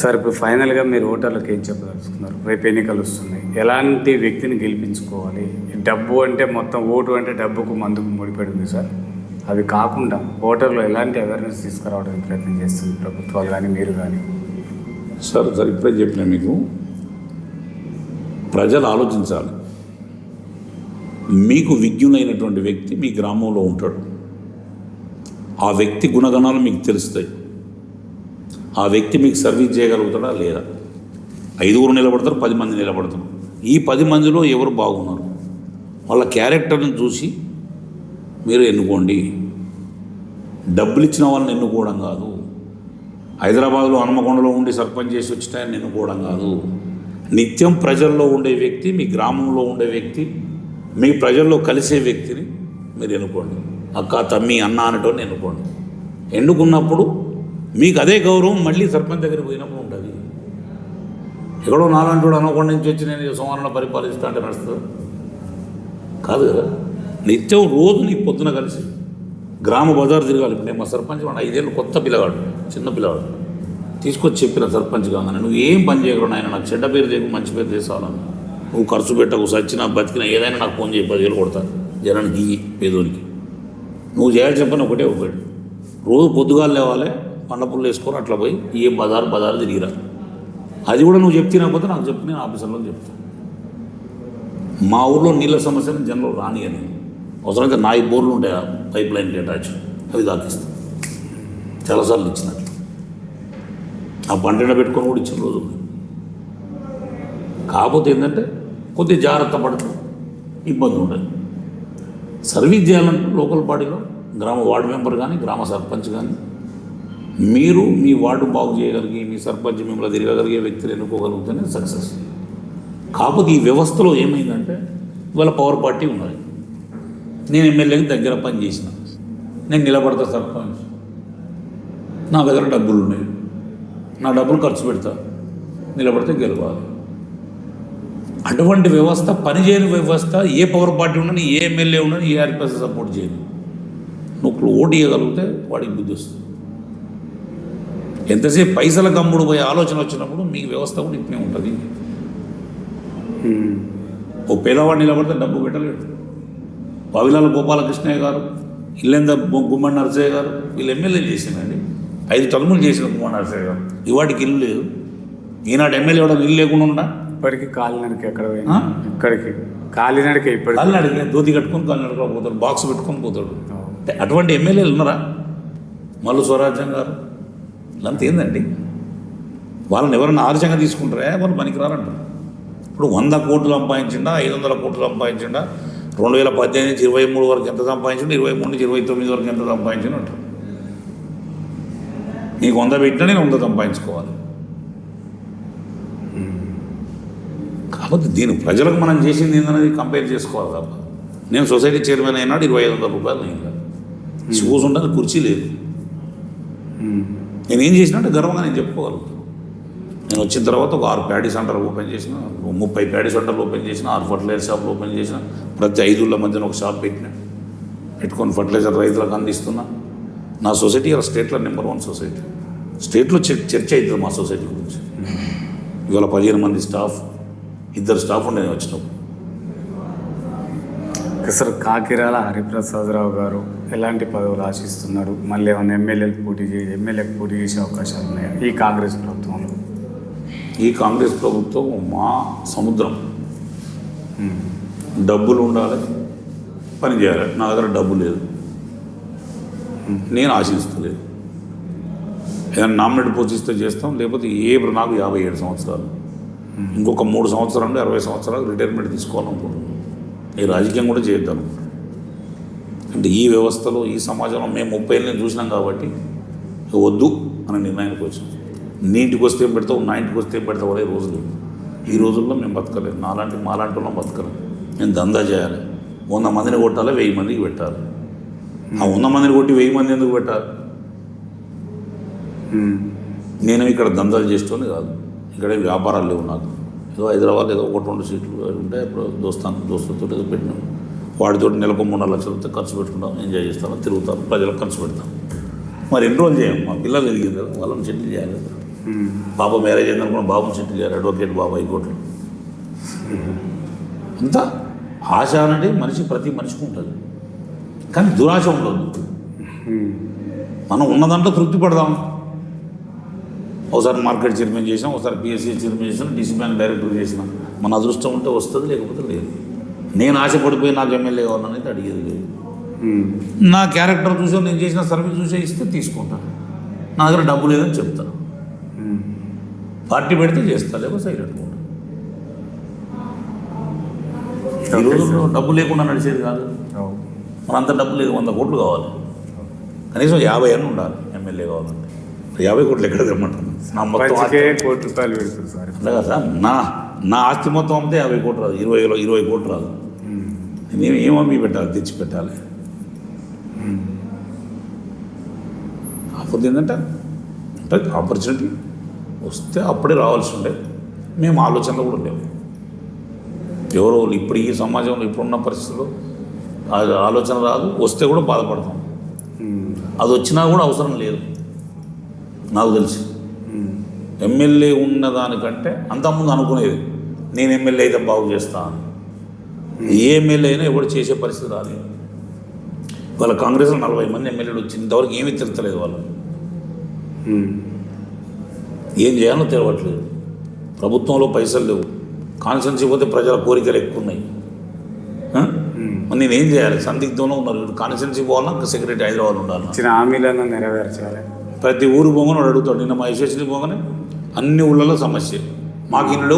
S1: సార్ ఇప్పుడు ఫైనల్గా మీరు ఓటర్లకు ఏం చెప్పదలుచుకున్నారు? రేపు ఎన్నికలు వస్తున్నాయి, ఎలాంటి వ్యక్తిని గెలిపించుకోవాలి? డబ్బు అంటే మొత్తం ఓటు అంటే డబ్బుకు మందుకు ముడిపడింది సార్. అవి కాకుండా ఓటర్లో ఎలాంటి అవేర్నెస్ తీసుకురావడానికి ప్రయత్నం చేస్తుంది ప్రభుత్వాలు కానీ మీరు కానీ?
S2: సార్ ఇప్పుడే చెప్పిన మీకు, ప్రజలు ఆలోచించాలి. మీకు విజ్ఞులైనటువంటి వ్యక్తి మీ గ్రామంలో ఉంటాడు. ఆ వ్యక్తి గుణగణాలు మీకు తెలుస్తాయి. ఆ వ్యక్తి మీకు సర్వీస్ చేయగలుగుతాడా లేదా? 5 నిలబడతారు, 10 మంది నిలబడతారు. ఈ 10 మందిలో ఎవరు బాగున్నారు, వాళ్ళ క్యారెక్టర్ని చూసి మీరు ఎన్నుకోండి. డబ్బులు ఇచ్చిన వాళ్ళని ఎన్నుకోవడం కాదు. హైదరాబాద్లో హనుమకొండలో ఉండి సర్పంచ్ చేసి వచ్చినాయని ఎన్నుకోవడం కాదు. నిత్యం ప్రజల్లో ఉండే వ్యక్తి, మీ గ్రామంలో ఉండే వ్యక్తి, మీ ప్రజల్లో కలిసే వ్యక్తిని మీరు ఎన్నుకోండి. అక్క, తమ్మి, అన్న అనేటోని ఎన్నుకోండి. ఎన్నుకున్నప్పుడు మీకు అదే గౌరవం మళ్ళీ సర్పంచ్ దగ్గరికి పోయినప్పుడు ఉంటుంది. ఎక్కడో నాలాంటి వాడు హనుమకొండ నుంచి వచ్చి నేను సోమవారంలో పరిపాలిస్తా అంటే నడుస్తుంది కాదు కదా. నిత్యం రోజు నీకు పొద్దున కలిసి గ్రామ బజారు తిరగాలి. నేను మా సర్పంచ్ 5 ఏళ్ళు కొత్త పిల్లగాడు, చిన్న పిల్లగాడు తీసుకొచ్చి చెప్పిన సర్పంచ్ కాగానే నువ్వు ఏం పని చేయగలవు ఆయన, నాకు చెడ్డ పేరు చేయకు మంచి పేరు చేసావాలని. నువ్వు ఖర్చు పెట్టకు, సచ్చినా బతికినా ఏదైనా నాకు ఫోన్ చేయి, 10,000 కొడతా జనానికి, పేదోనికి. నువ్వు చేయాలి చెప్పని ఒకటి రోజు పొద్దుగాలు లేవాలి, పండపుల్లు వేసుకొని అట్లా పోయి ఏ బజారు తిరిగిరా. అది కూడా నువ్వు చెప్తినకపోతే నాకు చెప్పి నేను ఆఫీసర్లో చెప్తాను. మా ఊర్లో నీళ్ళ సమస్యను జనరల్ రాని అని అవసరమైతే 4 బోర్లు ఉంటాయి పైప్ లైన్కి అటాచ్, అవి దాకిస్తాను. చాలాసార్లు ఇచ్చినట్లు ఆ పంటన పెట్టుకొని కూడా ఇచ్చిన రోజు. కాకపోతే ఏంటంటే కొద్దిగా జాగ్రత్త పడుతూ ఇబ్బంది ఉండదు. సర్వీస్ చేయాలంటే లోకల్ బాడీలో గ్రామ వార్డు మెంబర్ కానీ గ్రామ సర్పంచ్ కానీ మీరు మీ వార్డు బాగు చేయగలిగి మీ సర్పంచ్ మిమ్మల్ని తిరగగలిగే వ్యక్తులు ఎన్నుకోగలిగితేనే సక్సెస్. కాకపోతే ఈ వ్యవస్థలో ఏమైందంటే ఇవాళ పవర్ పార్టీ ఉన్నది. నేను ఎమ్మెల్యేకి దగ్గర పని చేసిన, నేను నిలబడతా సర్పంచ్, నా దగ్గర డబ్బులు ఉన్నాయి, నా డబ్బులు ఖర్చు పెడతా, నిలబడితే గెలవాలి. అటువంటి వ్యవస్థ, పనిచేయని వ్యవస్థ. ఏ పవర్ పార్టీ ఉండని, ఏ ఎమ్మెల్యే ఉండని, ఏ ఆర్పిఎస్ సపోర్ట్ చేయను. నువ్వు ఓటు ఇవ్వగలిగితే వాడికి బుద్ధి వస్తుంది. ఎంతసేపు పైసల గమ్ముడు పోయే ఆలోచన వచ్చినప్పుడు మీ వ్యవస్థ కూడా ఇట్నే ఉంటుంది. ఓ పేదవాడు నిలబడితే డబ్బు పెట్టలేడు. పవిలాల గోపాలకృష్ణయ్య గారు, ఇల్లెంద గుమ్మడి నరసయ్య గారు, వీళ్ళు ఎమ్మెల్యే చేసిందండి. 5 టర్ములు చేసిన గుమ్మడి నరసయ్య గారు. ఇవాటికి ఇల్లు లేదు. ఈనాడు ఎమ్మెల్యే కూడా ఇల్లు లేకుండా ఉన్నా
S1: ఇప్పటికీ కాలినడక ఎక్కడ పోయినా ఇక్కడికి కాలినడక ఇప్పటికి
S2: కాలినడక ధోతి కట్టుకొని కాలినడక పోతాడు, బాక్స్ పెట్టుకొని పోతాడు. అటువంటి ఎమ్మెల్యేలు ఉన్నారా? మల్లు స్వరాజ్యం గారు ఇలాంటి ఏందండి? వాళ్ళని ఎవరైనా ఆదర్శంగా తీసుకుంటారా? వాళ్ళు పనికిరారంటారు. ఇప్పుడు 100 కోట్లు సంపాదించిండా, 500 కోట్లు సంపాదించిండా, 2018 నుంచి 23 వరకు ఎంత సంపాదించిండు, 23 నుంచి 29 వరకు ఎంత సంపాదించిండు అంటారు. నీకు 100 పెట్టినా నేను 100 సంపాదించుకోవాలి. కాబట్టి దీని ప్రజలకు మనం చేసింది ఏందనేది కంపేర్ చేసుకోవాలి తప్ప. నేను సొసైటీ చైర్మన్ అయినాడు 2,500 రూపాయలు నేను కూర్చుంటాను, కుర్చీ లేదు. నేనేం చేసినట్టు గర్వంగా నేను చెప్పుకోగలుగుతాను. నేను వచ్చిన తర్వాత ఒక 6 ప్యాడీ సెంటర్లు ఓపెన్ చేసిన, 30 ప్యాడీ సెంటర్లు ఓపెన్ చేసిన, 6 ఫర్టిలైజర్ షాపులు ఓపెన్ చేసిన, ప్రతి 5 ఊళ్ళ మధ్యన ఒక షాప్ పెట్టుకొని ఫర్టిలైజర్ రైతులకు అందిస్తున్నా. నా సొసైటీ స్టేట్లో #1 సొసైటీ. స్టేట్లో చర్చ అవుతుంది మా సొసైటీ గురించి. ఇవాళ 15 మంది స్టాఫ్, 2 స్టాఫ్ ఉండేది వచ్చినప్పుడు.
S1: సార్, కాకిరాల హరిప్రసాదరావు గారు ఎలాంటి పదవులు ఆశిస్తున్నారు? మళ్ళీ ఏమైనా ఎమ్మెల్యేకి పోటీ చేసే అవకాశాలు ఉన్నాయా ఈ కాంగ్రెస్ ప్రభుత్వంలో?
S2: ఈ కాంగ్రెస్ ప్రభుత్వం మా సముద్రం. డబ్బులు ఉండాలి, పని చేయాలి. నా దగ్గర డబ్బు లేదు, నేను ఆశిస్తలేదు. ఏదైనా నామినేట్ పోస్టిస్తే చేస్తాం, లేకపోతే నాకు 57 సంవత్సరాలు, ఇంకొక 3 సంవత్సరాలు నుండి 60 సంవత్సరాలు రిటైర్మెంట్ తీసుకోవాలనుకుంటున్నాను. ఈ రాజకీయం కూడా చేద్దాం. అంటే ఈ వ్యవస్థలో, ఈ సమాజంలో మేము 30 ఏళ్ళని చూసినాం కాబట్టి వద్దు అనే నిర్ణయానికి వచ్చాం. నీ ఇంటికి వస్తే ఏం పెడతావు, నా ఇంటికి వస్తే ఏం పెడతావు అనే రోజులు. ఈ రోజుల్లో మేము బతకలేదు. మాలాంటి వాళ్ళం బతకలేదు. నేను దందా చేయాలి, 100 మందిని కొట్టాలి, 1000 మందికి పెట్టాలి. ఆ 100 మందిని కొట్టి 1000 మంది ఎందుకు పెట్టాలి? నేను ఇక్కడ దందాలు చేస్తూనే కాదు, ఇక్కడ వ్యాపారాలు లేవు నాకు. ఏదో హైదరాబాద్ ఏదో 1-2 సీట్లు ఉంటే ఇప్పుడు దోస్తులతో ఏదో పెట్టినాం. వాడితో నెలకు 3-4 లక్షలతో ఖర్చు పెట్టుకుంటాం, ఎంజాయ్ చేస్తాను, తిరుగుతాను, ప్రజలకు ఖర్చు పెడతాం. మరి ఎన్ని రోజులు చేయం? మా పిల్లలు ఎదిగింది కదా, వాళ్ళని సెటిల్ చేయాలి కదా. బాబా మ్యారేజ్ అయిందనుకున్న బాబుని సెటిల్ చేయాలి, అడ్వకేట్ బాబా హైకోర్టులో. అంతా ఆశ అనేది ప్రతి మనిషికి ఉంటుంది, కానీ దురాశ ఉండదు. మనం ఉన్నదంతా తృప్తి పడదాం. ఒకసారి మార్కెట్ చైర్మన్ చేసినాం, ఒకసారి పిఎస్సి చైర్మన్ చేసినాం, డీసీ బ్యాంక్ డైరెక్టర్ చేసినాం. మన అదృష్టం ఉంటే వస్తుంది, లేకపోతే లేదు. నేను ఆశపడిపోయి నాకు ఎమ్మెల్యే కావాలనేది అడిగేది లేదు. నా క్యారెక్టర్ చూసో, నేను చేసిన సర్వీస్ చూసే ఇస్తే తీసుకుంటాను. నా దగ్గర డబ్బు లేదని చెప్తాను. పార్టీ పెడితే చేస్తా, లేకపోతే సైలెంట్ ఉంటాను. ఈ రోజుల్లో డబ్బు లేకుండా నడిచేది కాదు. మనంత డబ్బు లేదు, 100 కోట్లు కావాలి, కనీసం 50 అన్న ఉండాలి ఎమ్మెల్యే కావాలంటే. 50 కోట్లు ఎక్కడ తెమ్మంటాను? నా మొత్తం
S1: కోటి రూపాయలు పెడుతుంది సార్.
S2: అలాగా సార్, నా ఆస్తి మొత్తం అమ్మితే 50 కోట్లు రాదు, 20 కోట్లు రాదు. నేను ఏమమ్మి పెట్టాలి, తెచ్చి పెట్టాలి. కాకపోతే ఏంటంటే ఆపర్చునిటీ వస్తే అప్పుడే రావాల్సి ఉండే. మేము ఆలోచనలో కూడా లేవు. ఎవరో ఇప్పుడు ఈ సమాజంలో ఇప్పుడున్న పరిస్థితుల్లో ఆలోచన రాదు, వస్తే కూడా బాధపడతాం. అది వచ్చినా కూడా అవసరం లేదు. నాకు తెలిసి ఎమ్మెల్యే ఉన్నదానికంటే అంతకుముందు అనుకునేది నేను ఎమ్మెల్యే అయితే బాగు చేస్తాను. ఏ ఎమ్మెల్యే అయినా ఎవరు చేసే పరిస్థితి రాలేదు. వాళ్ళ కాంగ్రెస్లో 40 మంది ఎమ్మెల్యేలు వచ్చి ఇంతవరకు ఏమీ తిరగలేదు. వాళ్ళు ఏం చేయాలో తెలియట్లేదు. ప్రభుత్వంలో పైసలు లేవు, కాన్స్టిట్యున్సీ పోతే ప్రజల కోరికలు ఎక్కువ ఉన్నాయి. నేనేం చేయాలి? సందిగ్ధంలో ఉన్నారు. కాన్స్టిట్యున్సీ పోవాలన్నా సెక్రటరీ హైదరాబాద్ ఉండాలి.
S1: ఇచ్చిన హామీలను నెరవేర్చాలి.
S2: ప్రతి ఊరు పోగానే వాడు అడుగుతాడు. నిన్న మా యశస్విని పోగానే అన్ని ఊళ్ళలో సమస్య, మాకు ఇల్లు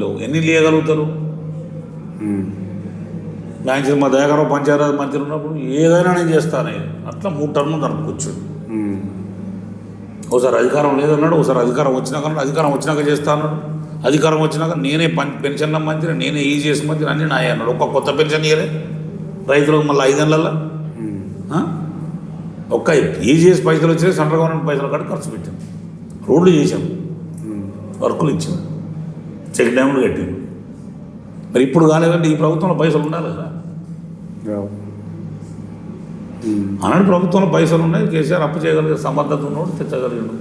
S2: లేవు. ఎన్ని లేయగలుగుతారు? మ్యాక్సిమం మా దయాకరావు పంచాయతీ మంత్రి ఉన్నప్పుడు ఏదైనా నేను చేస్తాను. అట్లా 3 టర్ములు నడుపుకొచ్చాడు. ఒకసారి అధికారం లేదన్నాడు, ఒకసారి అధికారం వచ్చినాక చేస్తా అన్నాడు. అధికారం వచ్చినాక నేనే పెన్షన్ల మంత్రి, నేనే ఈజీఎస్ మంత్రి, అన్నీ నాయ అన్నాడు. ఒక్క కొత్త పెన్షన్ ఇయ్యలే రైతులకు. మళ్ళీ 5 ఏళ్ళల్లో ఒక్క ఈజీఎస్ పైసలు వచ్చాయి, సెంట్రల్ గవర్నమెంట్ పైసలు కట్టి ఖర్చు పెట్టాం. రోడ్లు చేసాం, వర్కులు ఇచ్చాం, చెక్ డ్యాములు కట్టాం. మరి ఇప్పుడు కాలేదంటే ఈ ప్రభుత్వంలో పైసలు ఉండాలి కదా. అలాంటి ప్రభుత్వంలో పైసలు ఉన్నాయి. కేసీఆర్ అప్పు చేయగలిగే సమర్థత ఉన్నోడు తెచ్చగలిగాడు.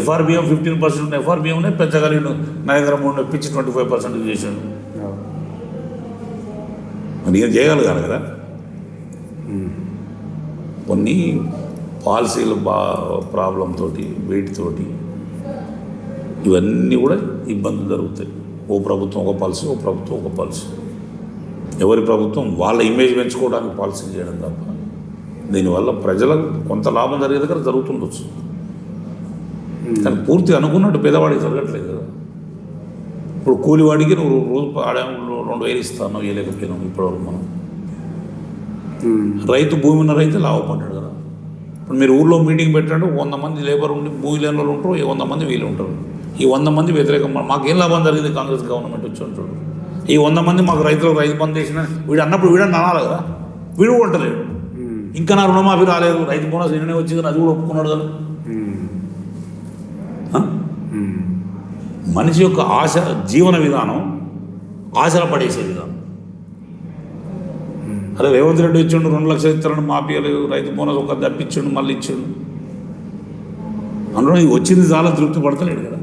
S2: FRBM 15% ఉన్న FRBMనే పెంచగలిగాడు. నరేంద్ర మోడీ పిచ్చి 25% చేశాడు. మరి ఏం చేయగలిగారు కదా. కొన్ని పాలసీలు ప్రాబ్లంతో, వీటితోటి ఇవన్నీ కూడా ఇబ్బందులు జరుగుతాయి. ఓ ప్రభుత్వం ఒక పాలసీ, ఓ ప్రభుత్వం ఒక పాలసీ. ఎవరి ప్రభుత్వం వాళ్ళ ఇమేజ్ పెంచుకోవడానికి పాలసీ చేయడం తప్ప దీనివల్ల ప్రజలకు కొంత లాభం జరిగే దగ్గర జరుగుతుండొచ్చు, కానీ పూర్తి అనుకున్నట్టు పేదవాడికి జరగట్లేదు కదా. ఇప్పుడు కూలివాడికి నువ్వు రోజు 2,000 ఇస్తాను, వేయలేకపోయినావు ఇప్పటివరకు. మనం రైతు భూమి ఉన్న రైతు లాభపడ్డాడు కదా. ఇప్పుడు మీరు ఊళ్ళో మీటింగ్ పెట్టాడు, 100 మంది లేబర్ ఉండి భూమి లేని వాళ్ళు ఉంటారు, 100 మంది వీళ్ళు ఉంటారు. ఈ 100 మంది వ్యతిరేకం. మాకేం లాభం జరిగింది కాంగ్రెస్ గవర్నమెంట్ వచ్చి ఉంటాడు. ఈ 100 మంది మాకు రైతులకు రైతు బంధు చేసిన వీడు అన్నప్పుడు వీడని అనాలి కదా. వీడు కొంటలేడు. ఇంకా నా రుణమాఫీ రాలేదు, రైతు బోనస్ నిన్ననే వచ్చింది, అది కూడా ఒప్పుకున్నాడు కదా. మనిషి యొక్క ఆశ, జీవన విధానం ఆశలు పడేసే విధానం. అరే రేవంత్ రెడ్డి ఇచ్చిండు 2 లక్షలు ఇస్తారని మాఫీయలేదు, రైతు బోనస్ ఒక తప్పించిండు, మళ్ళీ ఇచ్చిండు. అందులో వచ్చింది చాలా తృప్తి పడతలేడు కదా.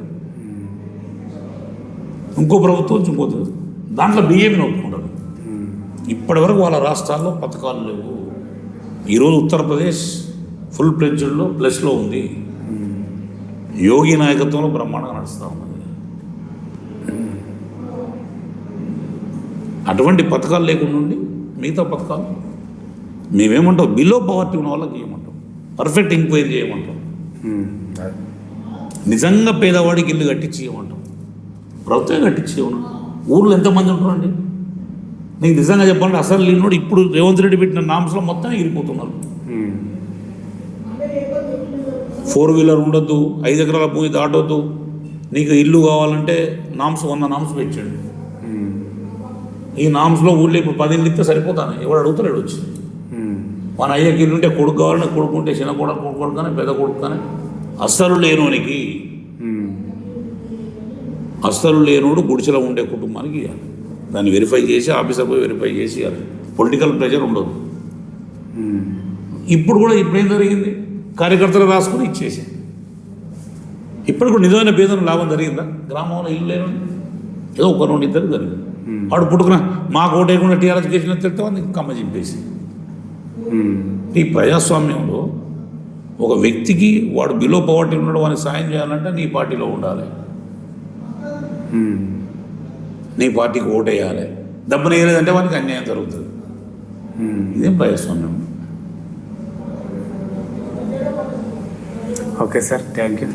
S2: ఇంకో ప్రభుత్వం ఇంకోటి దాంట్లో బియ్యంని ఒప్పుకుంటారు. ఇప్పటివరకు వాళ్ళ రాష్ట్రాల్లో పథకాలు లేవు. ఈరోజు ఉత్తరప్రదేశ్ ఫుల్ ప్లెడ్జ్డ్లో ప్లస్లో ఉంది. యోగి నాయకత్వంలో బ్రహ్మాండంగా నడుస్తూ ఉన్నది. అటువంటి పథకాలు లేకుండా ఉండి మిగతా పథకాలు మేమేమంటాం, బిలో పవర్టీ ఉన్న వాళ్ళకి చేయమంటాం, పర్ఫెక్ట్ ఎంక్వైరీ చేయమంటాం, నిజంగా పేదవాడికి ఇల్లు కట్టించి ఇవ్వమంటాం, ప్రభుత్వమే కట్టించి ఇవ్వను. ఊర్లో ఎంతమంది ఉంటారండి? నీకు నిజంగా చెప్పాలంటే అసలు లేనివాడు ఇప్పుడు రేవంత్ రెడ్డి పెట్టిన నామ్స్లో మొత్తం ఎగిరిపోతున్నారు. 4 వీలర్ ఉండొద్దు, 5 ఎకరాల భూమి దాటొద్దు, నీకు ఇల్లు కావాలంటే నామ్స్ 100 నామ్స్ పెట్టాడు. ఈ నామ్స్లో ఊళ్ళో ఇప్పుడు 10 ఇల్లు ఇస్తే సరిపోతాను, ఎవడు అడుగుతలేడు వచ్చి. మన అయ్యకి ఇల్లు ఉంటే కొడుకు కావాలని, కొడుకు ఉంటే చిన్న కొడుకు కానీ పెద్ద కొడుకు కానీ, అస్సలు లేనోనికి, అస్సలు లేనోడు గుడిసెలో ఉండే కుటుంబానికి ఇవ్వాలి. దాన్ని వెరిఫై చేసి ఆఫీసర్ పోయి వెరిఫై చేసి ఇవ్వాలి. పొలిటికల్ ప్రెషర్ ఉండదు. ఇప్పుడు కూడా ఇప్పుడేం జరిగింది, కార్యకర్తలు రాసుకుని ఇచ్చేసి. ఇప్పుడు కూడా నిజమైన పేదలకు లాభం జరిగిందా? గ్రామంలో ఇల్లు లేను ఏదో 1-2 ఇద్దరు జరిగింది. వాడు పుట్టుకున్న మాకు ఓటేయకుండా టీఆర్ఎస్ కేసులు తింటే వాళ్ళకి కమ్మ చింపేసి. ఈ ప్రజాస్వామ్యంలో ఒక వ్యక్తికి వాడు బిలో పవర్టీ ఉన్నాడు, వానికి సాయం చేయాలంటే నీ పార్టీలో ఉండాలి, నీ పార్టీకి ఓటేయాలి. డబ్బును వేయలేదంటే వానికి అన్యాయం జరుగుతుంది. ఇదేం ప్రజాస్వామ్యం.
S1: Okay sir, thank you.